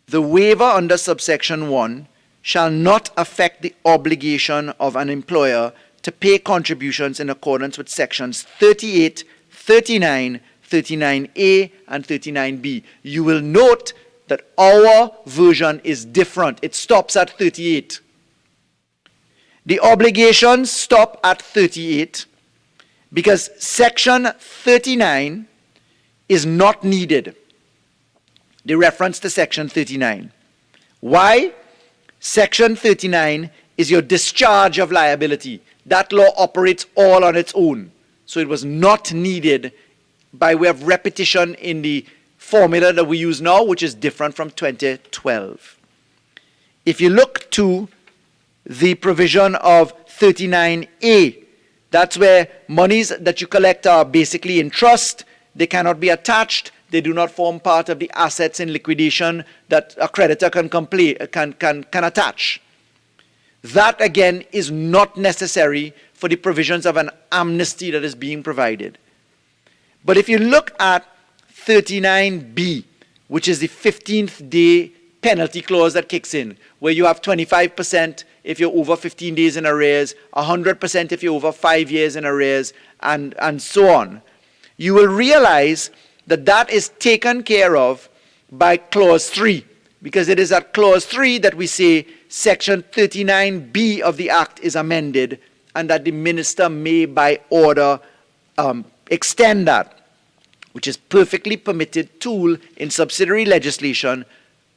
the waiver under subsection 1 shall not affect the obligation of an employer to pay contributions in accordance with Sections 38, 39, 39A, and 39B. You will note that our version is different. It stops at 38. The obligations stop at 38 because Section 39 is not needed. The reference to Section 39. Why? Section 39 is your discharge of liability. That law operates all on its own. So it was not needed by way of repetition in the formula that we use now, which is different from 2012. If you look to the provision of 39A, that's where monies that you collect are basically in trust. They cannot be attached. They do not form part of the assets in liquidation that a creditor can attach. That, again, is not necessary for the provisions of an amnesty that is being provided. But if you look at 39B, which is the 15th day penalty clause that kicks in, where you have 25% if you're over 15 days in arrears, 100% if you're over 5 years in arrears, and so on, you will realize that that is taken care of by Clause 3, because it is at Clause 3 that we say Section 39B of the Act is amended, and that the minister may, by order, extend that, which is perfectly permitted tool in subsidiary legislation,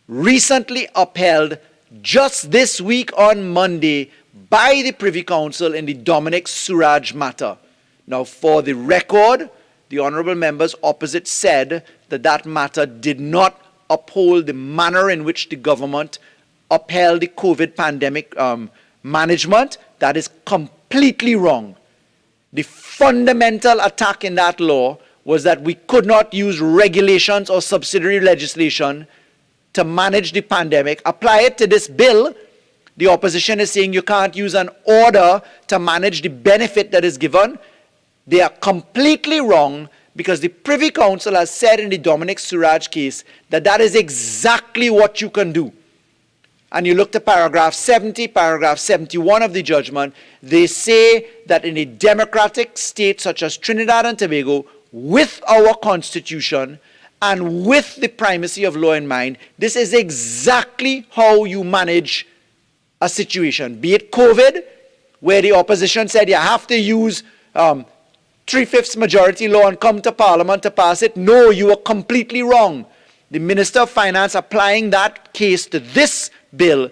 recently upheld just this week on Monday by the Privy Council in the Dominic Suraj matter. Now, for the record, the honourable members opposite said that that matter did not uphold the manner in which the government upheld the COVID pandemic management. That is completely wrong. The fundamental attack in that law was that we could not use regulations or subsidiary legislation to manage the pandemic. Apply it to this bill. The opposition is saying you can't use an order to manage the benefit that is given. They are completely wrong, because the Privy Council has said in the Dominic Suraj case that that is exactly what you can do. And you look to paragraph 70, paragraph 71 of the judgment, they say that in a democratic state such as Trinidad and Tobago, with our constitution and with the primacy of law in mind, this is exactly how you manage a situation. Be it COVID, where the opposition said you have to use 3/5 majority law and come to Parliament to pass it. No, you are completely wrong. The Minister of Finance applying that case to this bill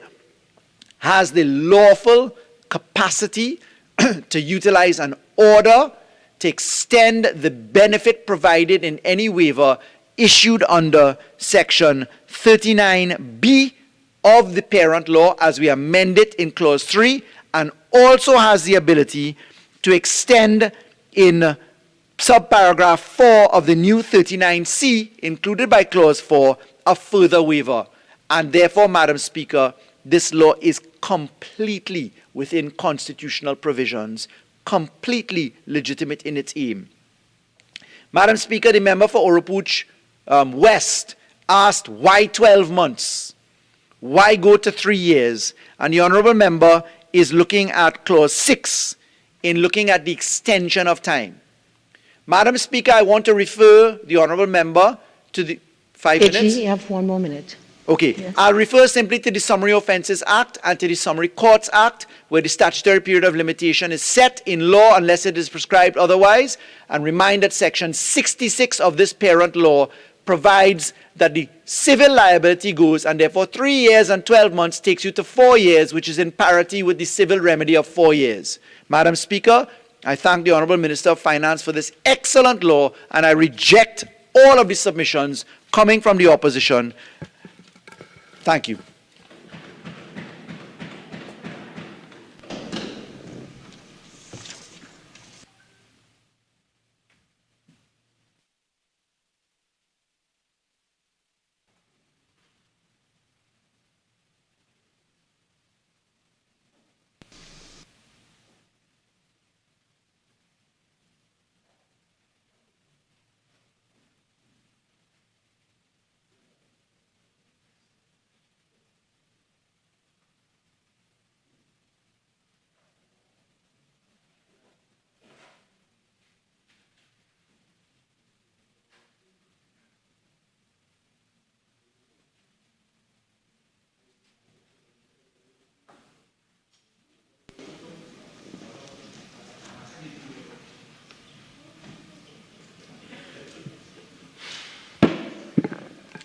has the lawful capacity to utilize an order to extend the benefit provided in any waiver issued under Section 39B of the parent law as we amend it in Clause 3, and also has the ability to extend in subparagraph 4 of the new 39C, included by Clause 4, a further waiver. And therefore, Madam Speaker, this law is completely within constitutional provisions, completely legitimate in its aim. Madam Speaker, the member for Oropouche West asked why 12 months? Why go to 3 years? And the honourable member is looking at Clause 6 in looking at the extension of time. Madam Speaker, I want to refer the honourable member to the 5 minutes. You have 1 more minute. Okay, yes. I'll refer simply to the Summary Offences Act and to the Summary Courts Act, where the statutory period of limitation is set in law unless it is prescribed otherwise, and remind that Section 66 of this parent law provides that the civil liability goes, and therefore 3 years and 12 months takes you to 4 years, which is in parity with the civil remedy of 4 years. Madam Speaker, I thank the Honourable Minister of Finance for this excellent law, and I reject all of the submissions coming from the opposition. Thank you.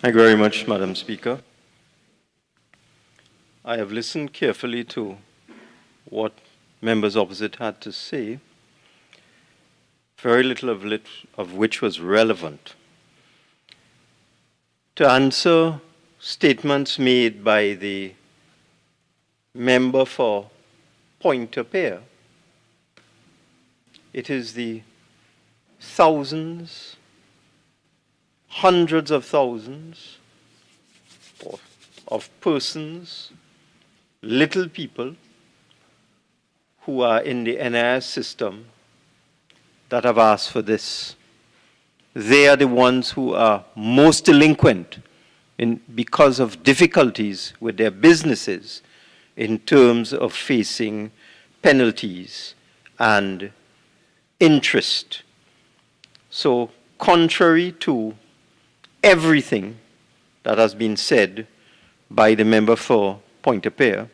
Thank you very much, Madam Speaker. I have listened carefully to what members opposite had to say, very little of which was relevant. To answer statements made by the member for Pointe-à-Pierre, it is the thousands, hundreds of thousands of persons, little people, who are in the NIS system that have asked for this. They are the ones who are most delinquent because of difficulties with their businesses in terms of facing penalties and interest. So, contrary to everything that has been said by the member for Pointe-à-Pierre,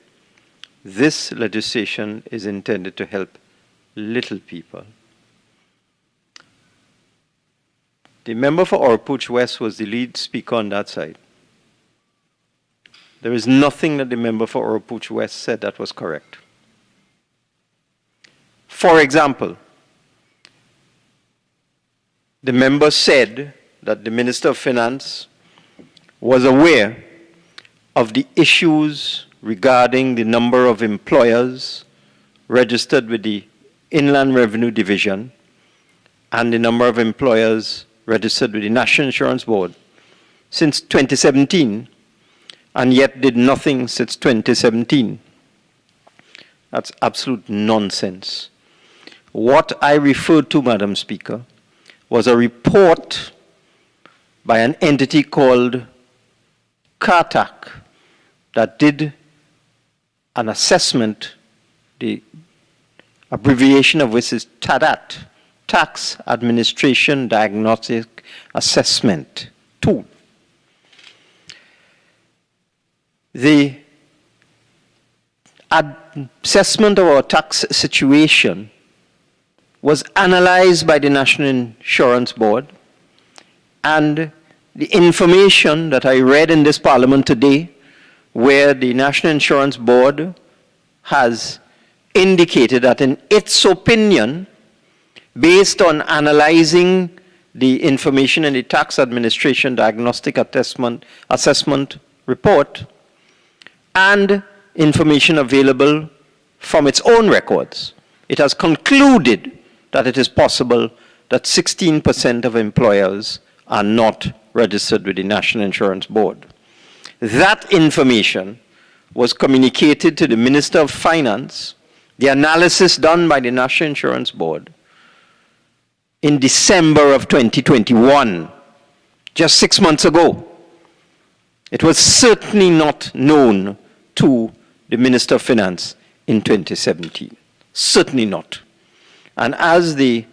this legislation is intended to help little people. The member for Oropouche West was the lead speaker on that side. There is nothing that the member for Oropouche West said that was correct. For example, the member said that the Minister of Finance was aware of the issues regarding the number of employers registered with the Inland Revenue Division and the number of employers registered with the National Insurance Board since 2017, and yet did nothing since 2017. That's absolute nonsense. What I referred to, Madam Speaker, was a report by an entity called CARTAC that did an assessment, the abbreviation of which is TADAT, Tax Administration Diagnostic Assessment Tool. The assessment of our tax situation was analyzed by the National Insurance Board, and the information that I read in this Parliament today, where the National Insurance Board has indicated that in its opinion, based on analyzing the information in the Tax Administration Diagnostic Assessment Report and information available from its own records, it has concluded that it is possible that 16% of employers are not registered with the National Insurance Board. That information was communicated to the Minister of Finance, the analysis done by the National Insurance Board, in December of 2021, just 6 months ago. It was certainly not known to the Minister of Finance in 2017. Certainly not. And as the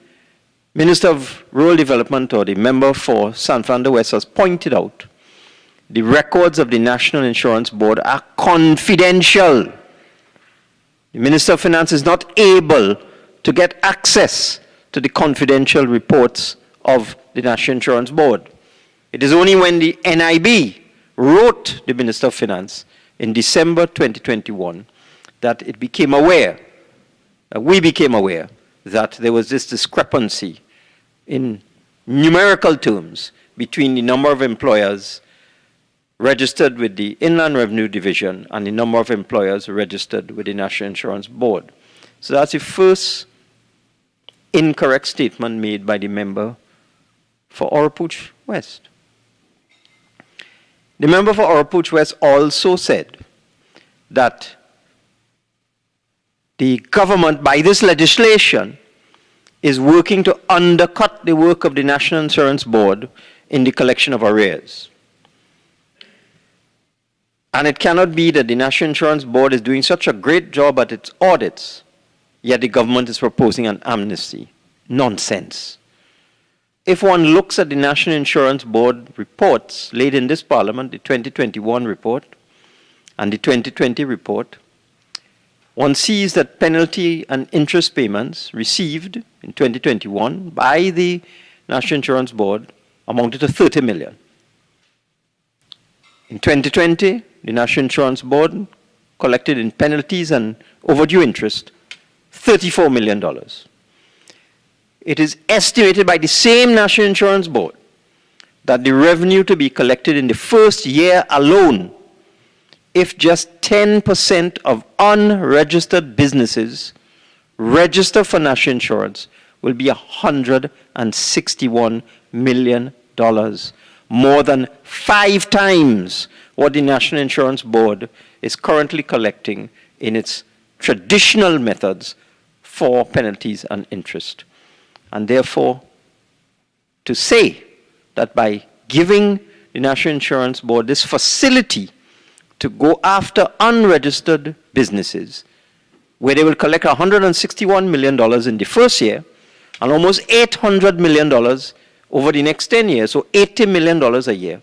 Minister of Rural Development, or the member for San Fernando West, has pointed out, the records of the National Insurance Board are confidential. The Minister of Finance is not able to get access to the confidential reports of the National Insurance Board. It is only when the NIB wrote the Minister of Finance in December 2021 that it became aware, we became aware, that there was this discrepancy in numerical terms between the number of employers registered with the Inland Revenue Division and the number of employers registered with the National Insurance Board. So that's the first incorrect statement made by the member for Oropouche West. The member for Oropouche West also said that the government, by this legislation, is working to undercut the work of the National Insurance Board in the collection of arrears. And it cannot be that the National Insurance Board is doing such a great job at its audits, yet the government is proposing an amnesty. Nonsense. If one looks at the National Insurance Board reports laid in this Parliament, the 2021 report and the 2020 report, one sees that penalty and interest payments received in 2021 by the National Insurance Board amounted to 30 million. In 2020, the National Insurance Board collected in penalties and overdue interest $34 million. it is estimated by the same National Insurance Board that the revenue to be collected in the first year alone, if just 10% of unregistered businesses register for national insurance, will be $161 million, more than 5 times what the National Insurance Board is currently collecting in its traditional methods for penalties and interest. And therefore, to say that by giving the National Insurance Board this facility to go after unregistered businesses, where they will collect $161 million in the first year and almost $800 million over the next 10 years, so $80 million a year,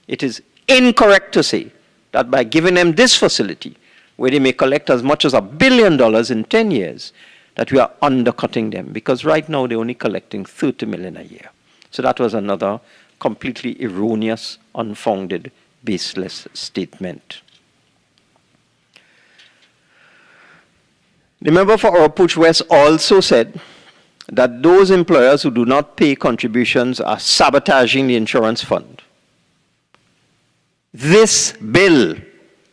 it is incorrect to say that by giving them this facility, where they may collect as much as $1 billion in 10 years, that we are undercutting them, because right now they're only collecting $30 million a year. So that was another completely erroneous, unfounded, baseless statement. The member for Oropouche West also said that those employers who do not pay contributions are sabotaging the insurance fund. This bill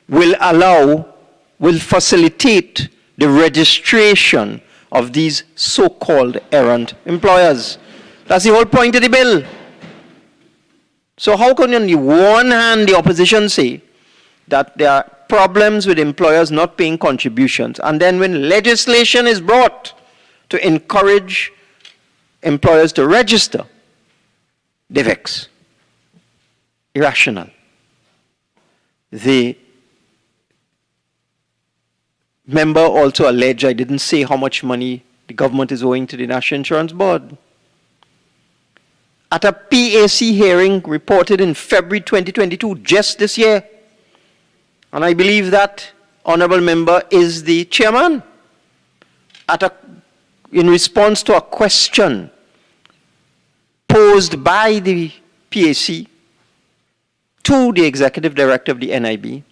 will facilitate the registration of these so-called errant employers. That's the whole point of the bill. So how can on the one hand the opposition say that there are problems with employers not paying contributions, and then when legislation is brought to encourage employers to register, they vex? Irrational. The member also alleged I didn't say how much money the government is owing to the National Insurance Board. At a PAC hearing reported in February 2022, just this year, and I believe that honorable member is the chairman, in response to a question posed by the PAC to the executive director of the NIB,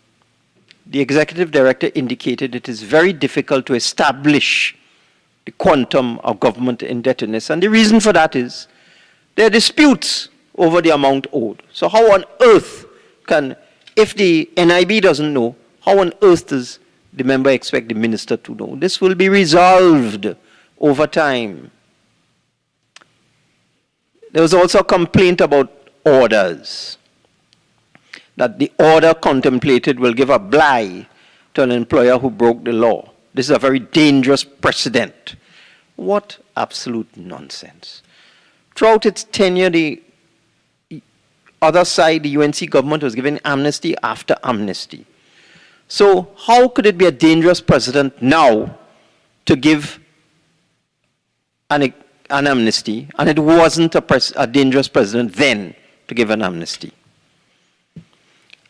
the executive director indicated it is very difficult to establish the quantum of government indebtedness. And the reason for that is there are disputes over the amount owed. So how on earth can, if the NIB doesn't know, how on earth does the member expect the minister to know? This will be resolved over time. There was also a complaint about orders, that the order contemplated will give a bly to an employer who broke the law. This is a very dangerous precedent. What absolute nonsense. Throughout its tenure, the other side, the UNC government, was giving amnesty after amnesty. So how could it be a dangerous precedent now to give an amnesty, and it wasn't a dangerous precedent then to give an amnesty?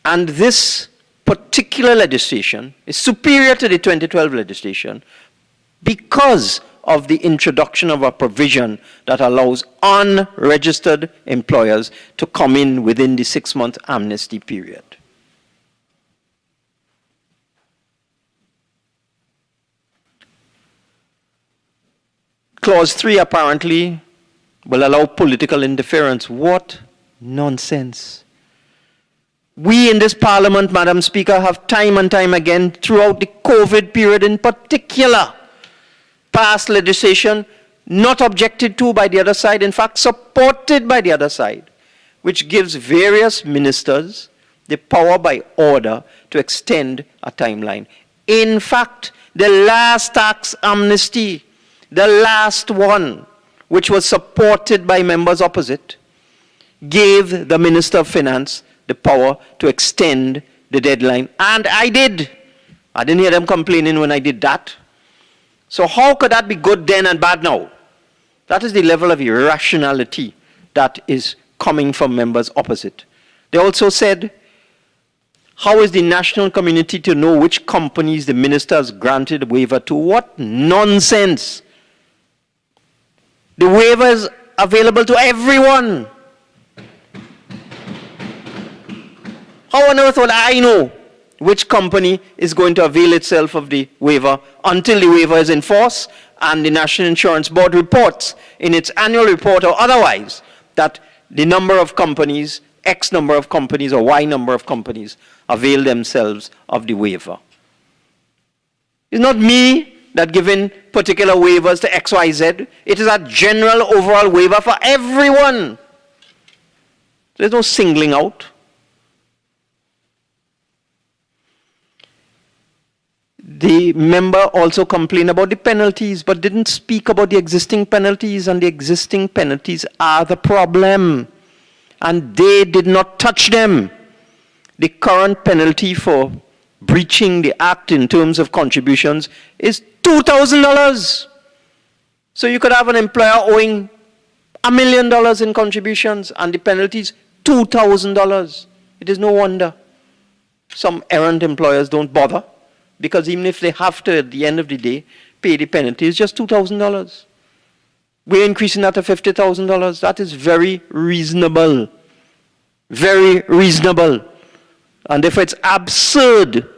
And this particular legislation is superior to the 2012 legislation because of the introduction of a provision that allows unregistered employers to come in within the 6-month amnesty period. Clause 3 apparently will allow political interference. What nonsense. We in this parliament, Madam Speaker, have time and time again throughout the COVID period in particular passed legislation not objected to by the other side, in fact supported by the other side, which gives various ministers the power by order to extend a timeline. In fact, the last tax amnesty, the last one, which was supported by members opposite, gave the Minister of Finance the power to extend the deadline. And I did. I didn't hear them complaining when I did that. So how could that be good then and bad now? That is the level of irrationality that is coming from members opposite. They also said, how is the national community to know which companies the minister has granted waiver to? What nonsense. The waiver is available to everyone. How on earth would I know which company is going to avail itself of the waiver until the waiver is in force and the National Insurance Board reports in its annual report or otherwise that the number of companies, X number of companies or Y number of companies avail themselves of the waiver. It's not me that giving particular waivers to XYZ. It is a general overall waiver for everyone. There's no singling out. The member also complained about the penalties, but didn't speak about the existing penalties, and the existing penalties are the problem. And they did not touch them. The current penalty for breaching the act in terms of contributions is $2,000. So you could have an employer owing $1 million in contributions, and the penalty is $2,000. It is no wonder some errant employers don't bother, because even if they have to, at the end of the day, pay the penalty, it's just $2,000. We're increasing that to $50,000. That is very reasonable. Very reasonable. And therefore it's absurd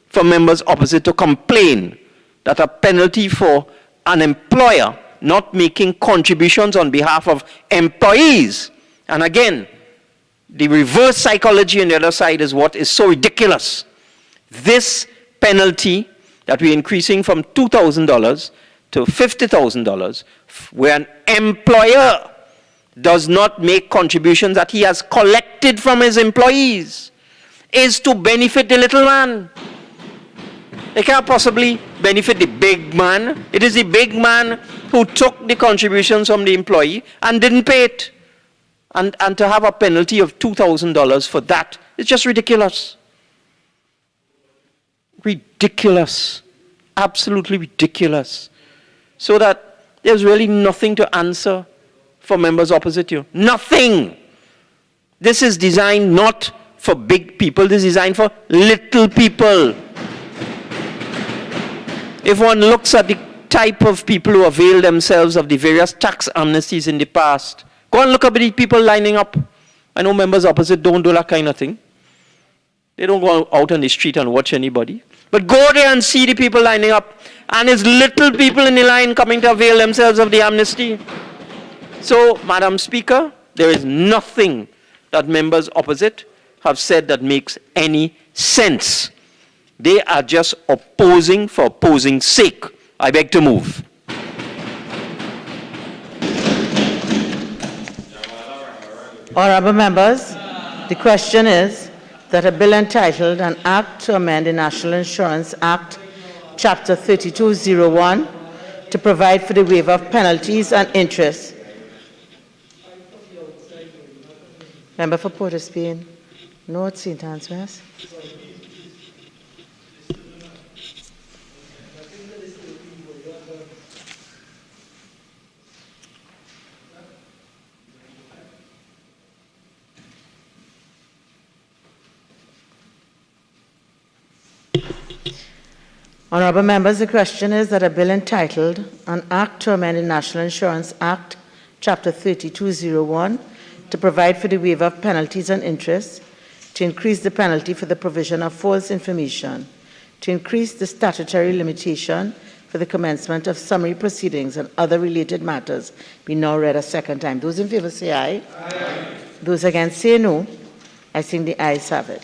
for members opposite to complain that a penalty for an employer not making contributions on behalf of employees. And again, the reverse psychology on the other side is what is so ridiculous. This penalty that we're increasing from $2,000 to $50,000, where an employer does not make contributions that he has collected from his employees, is to benefit the little man. It can't possibly benefit the big man. It is the big man who took the contributions from the employee and didn't pay it. And to have a penalty of $2,000 for that is just ridiculous. Ridiculous. Absolutely ridiculous. So that there's really nothing to answer for members opposite you. Nothing. This is designed not for big people. This is designed for little people. If one looks at the type of people who avail themselves of the various tax amnesties in the past, go and look at the people lining up. I know members opposite don't do that kind of thing. They don't go out on the street and watch anybody. But go there and see the people lining up. And it's little people in the line coming to avail themselves of the amnesty. So, Madam Speaker, there is nothing that members opposite have said that makes any sense. They are just opposing for opposing's sake. I beg to move. Honourable members, the question is that a bill entitled An Act to Amend the National Insurance Act, Chapter 3201, to provide for the waiver of penalties and interest. Member for Port of Spain, North St. Anne's West. Honourable members, the question is that a bill entitled An Act to Amend the National Insurance Act, Chapter 3201, to provide for the waiver of penalties and interest, to increase the penalty for the provision of false information, to increase the statutory limitation for the commencement of summary proceedings and other related matters, be now read a second time. Those in favour say aye. Aye. Those against say no. I think the ayes have it.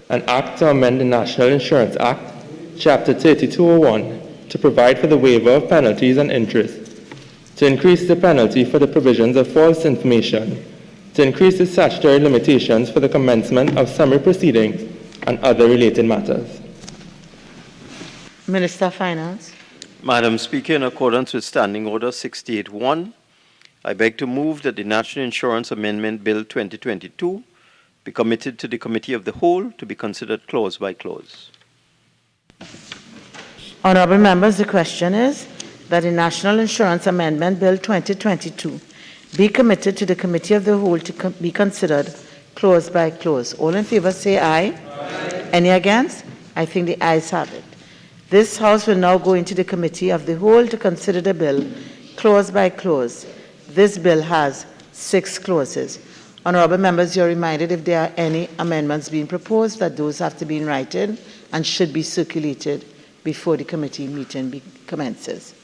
An Act to amend the National Insurance Act, Chapter 3201, to provide for the waiver of penalties and interest, to increase the penalty for the provisions of false information, to increase the statutory limitations for the commencement of summary proceedings and other related matters. Minister of Finance. Madam Speaker, in accordance with Standing Order 68-1, I beg to move that the National Insurance Amendment Bill 2022 be committed to the Committee of the Whole to be considered clause by clause. Honourable members, the question is that the National Insurance Amendment Bill 2022 be committed to the Committee of the Whole to be considered clause by clause. All in favour say aye. Aye. Any against? I think the ayes have it. This House will now go into the Committee of the Whole to consider the bill clause by clause. This bill has 6 clauses. Honourable members, you're reminded if there are any amendments being proposed that those have to be in writing and should be circulated before the committee meeting commences.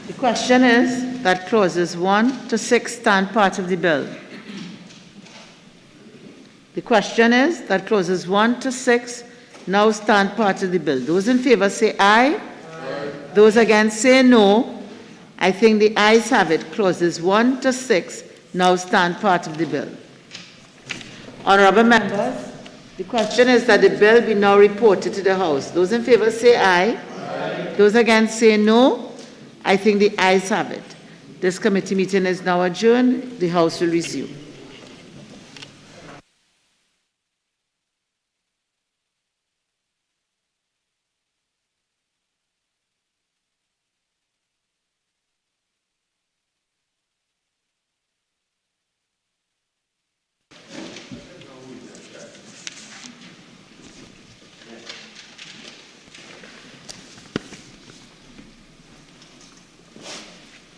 The question is that clauses 1 to 6 stand part of the bill. The question is that clauses 1 to 6 now stand part of the bill. Those in favor say aye. Aye. Those against say no. I think the ayes have it. Clauses 1 to 6 now stand part of the bill. Honourable members, the question is that the bill be now reported to the House. Those in favor say aye. Aye. Those against say no. I think the ayes have it. This committee meeting is now adjourned. The House will resume.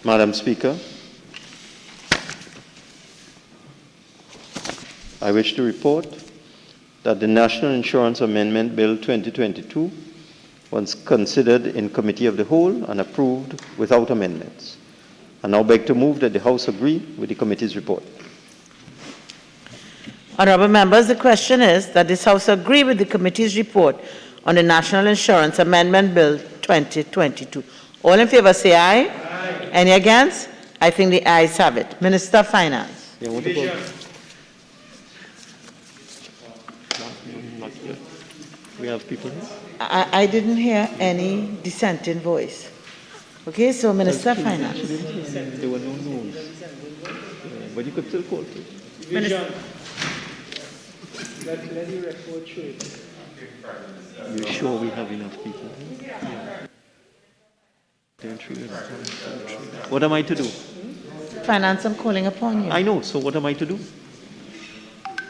Madam Speaker, I wish to report that the National Insurance Amendment Bill 2022 was considered in Committee of the Whole and approved without amendments. I now beg to move that the House agree with the committee's report. Honourable members, the question is that this House agree with the committee's report on the National Insurance Amendment Bill 2022. All in favour say aye. Aye. Any against? I think the ayes have it. Minister of Finance. Yeah, we have people here? I didn't hear any dissenting voice. Okay, so Minister of Finance. There were no no's. But you could still call it. Minister. Let the record show it. You're sure we have enough people? Yeah. What am I to do? Finance, I'm calling upon you. I know, so what am I to do?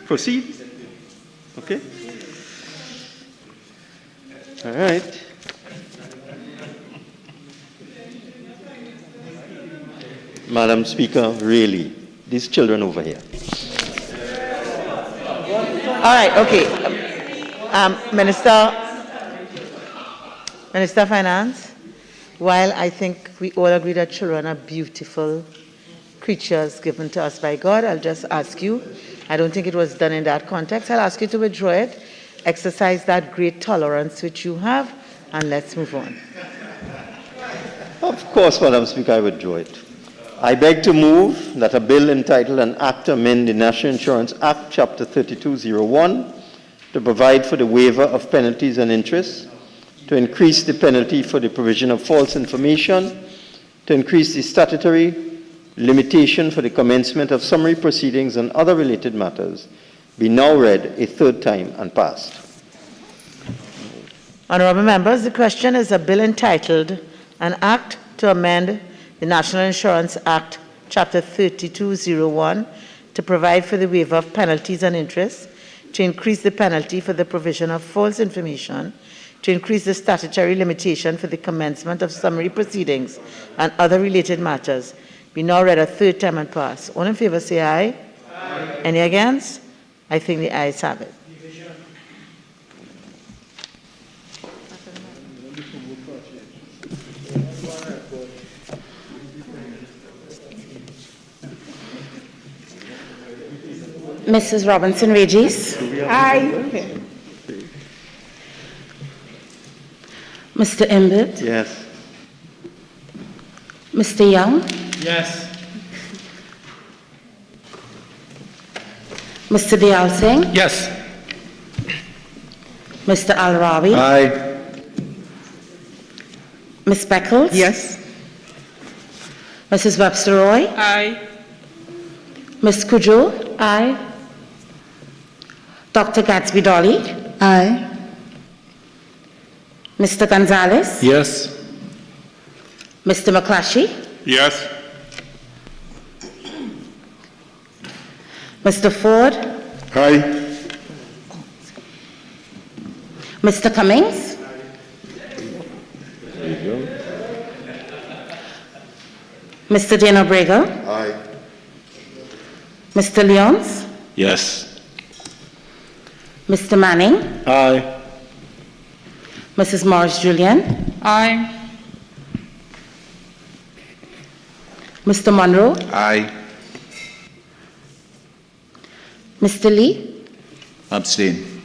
Proceed? Okay? All right. Madam Speaker, really, these children over here. All right, okay. Minister of Finance, while I think we all agree that children are beautiful creatures given to us by God, I'll just ask you, I don't think it was done in that context, I'll ask you to withdraw it, exercise that great tolerance which you have, and let's move on. Of course, Madam Speaker, I withdraw it. I beg to move that a bill entitled An Act to Amend the National Insurance Act, Chapter 3201, to provide for the waiver of penalties and interest, to increase the penalty for the provision of false information, to increase the statutory limitation for the commencement of summary proceedings and other related matters, be now read a third time and passed. Honourable members, the question is a bill entitled An Act to Amend the National Insurance Act, Chapter 3201, to provide for the waiver of penalties and interest, to increase the penalty for the provision of false information, to increase the statutory limitation for the commencement of summary proceedings and other related matters, be now read a third time and passed. All in favour say aye. Aye. Any against? I think the ayes have it. Mrs. Robinson Regis. Aye. Mr. Imbert. Yes. Mr. Young. Yes. Mr. Indarsingh. Yes. Mr. Al-Rawi. Aye. Ms. Beckles. Yes. Mrs. Webster Roy. Aye. Ms. Cujo. Aye. Dr. Gatsby Dolly. Aye. Mr. Gonzalez. Yes. Mr. McClatchy. Yes. Mr. Ford. Aye. Mr. Cummings. There you go. Mr. Dana Brager. Aye. Mr. Leons. Yes. Mr. Manning. Aye. Mrs. Morris Julian. Aye. Mr. Monroe. Aye. Mr. Lee. Abstain.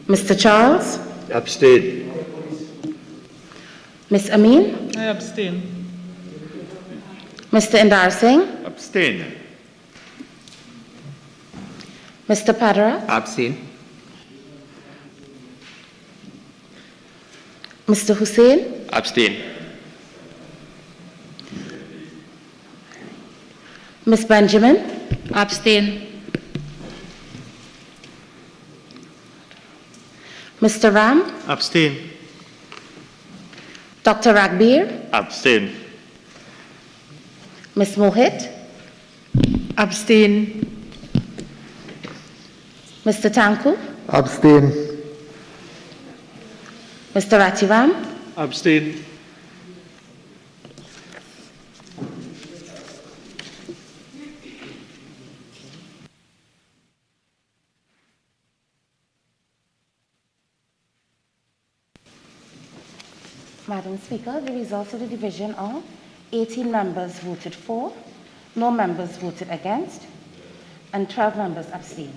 Mr. Charles. Abstain. Ms. Amin. I abstain. Mr. Indarsingh. Abstain. Mr. Padra. Abstain. Mr. Hussain. Abstain. Ms. Benjamin. Abstain. Mr. Ram. Abstain. Dr. Ragbir. Abstain. Ms. Mohit. Abstain. Mr. Tancoo. Abstain. Mr. Ratiram. Abstain. Madam Speaker, the results of the division are 18 members voted for, no members voted against, and 12 members abstained.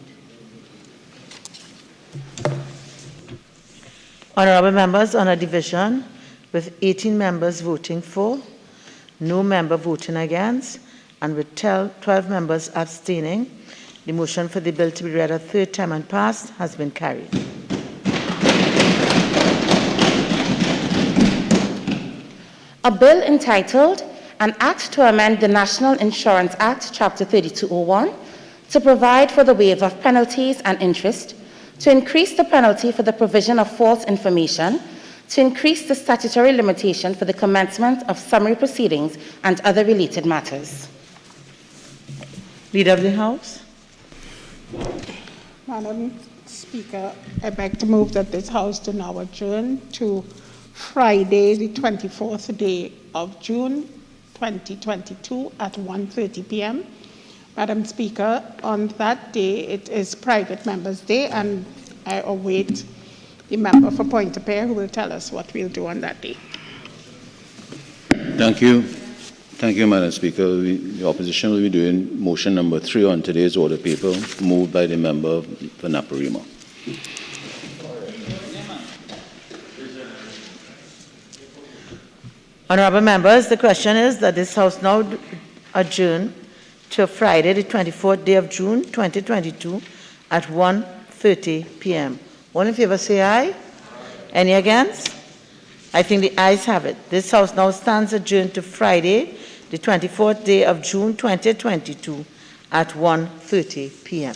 Honorable members, on a division with 18 members voting for, no member voting against, and with 12 members abstaining, the motion for the bill to be read a third time and passed has been carried. A bill entitled An Act to Amend the National Insurance Act, Chapter 3201, to provide for the waiver of penalties and interest, to increase the penalty for the provision of false information, to increase the statutory limitation for the commencement of summary proceedings and other related matters. Leader of the House. Madam Speaker, I beg to move that this House do now adjourn to Friday, the 24th day of June, 2022 at 1:30 p.m. Madam Speaker, on that day, it is Private Members' Day, and I await the member for Point of Pear who will tell us what we'll do on that day. Thank you. Thank you, Madam Speaker. The opposition will be doing motion number 3 on today's order paper, moved by the member for Naparima. Honorable members, the question is that this House now adjourn to Friday, the 24th day of June, 2022 at 1:30 p.m. All in favor say aye. Any against? I think the ayes have it. This House now stands adjourned to Friday, the 24th day of June, 2022 at 1:30 p.m.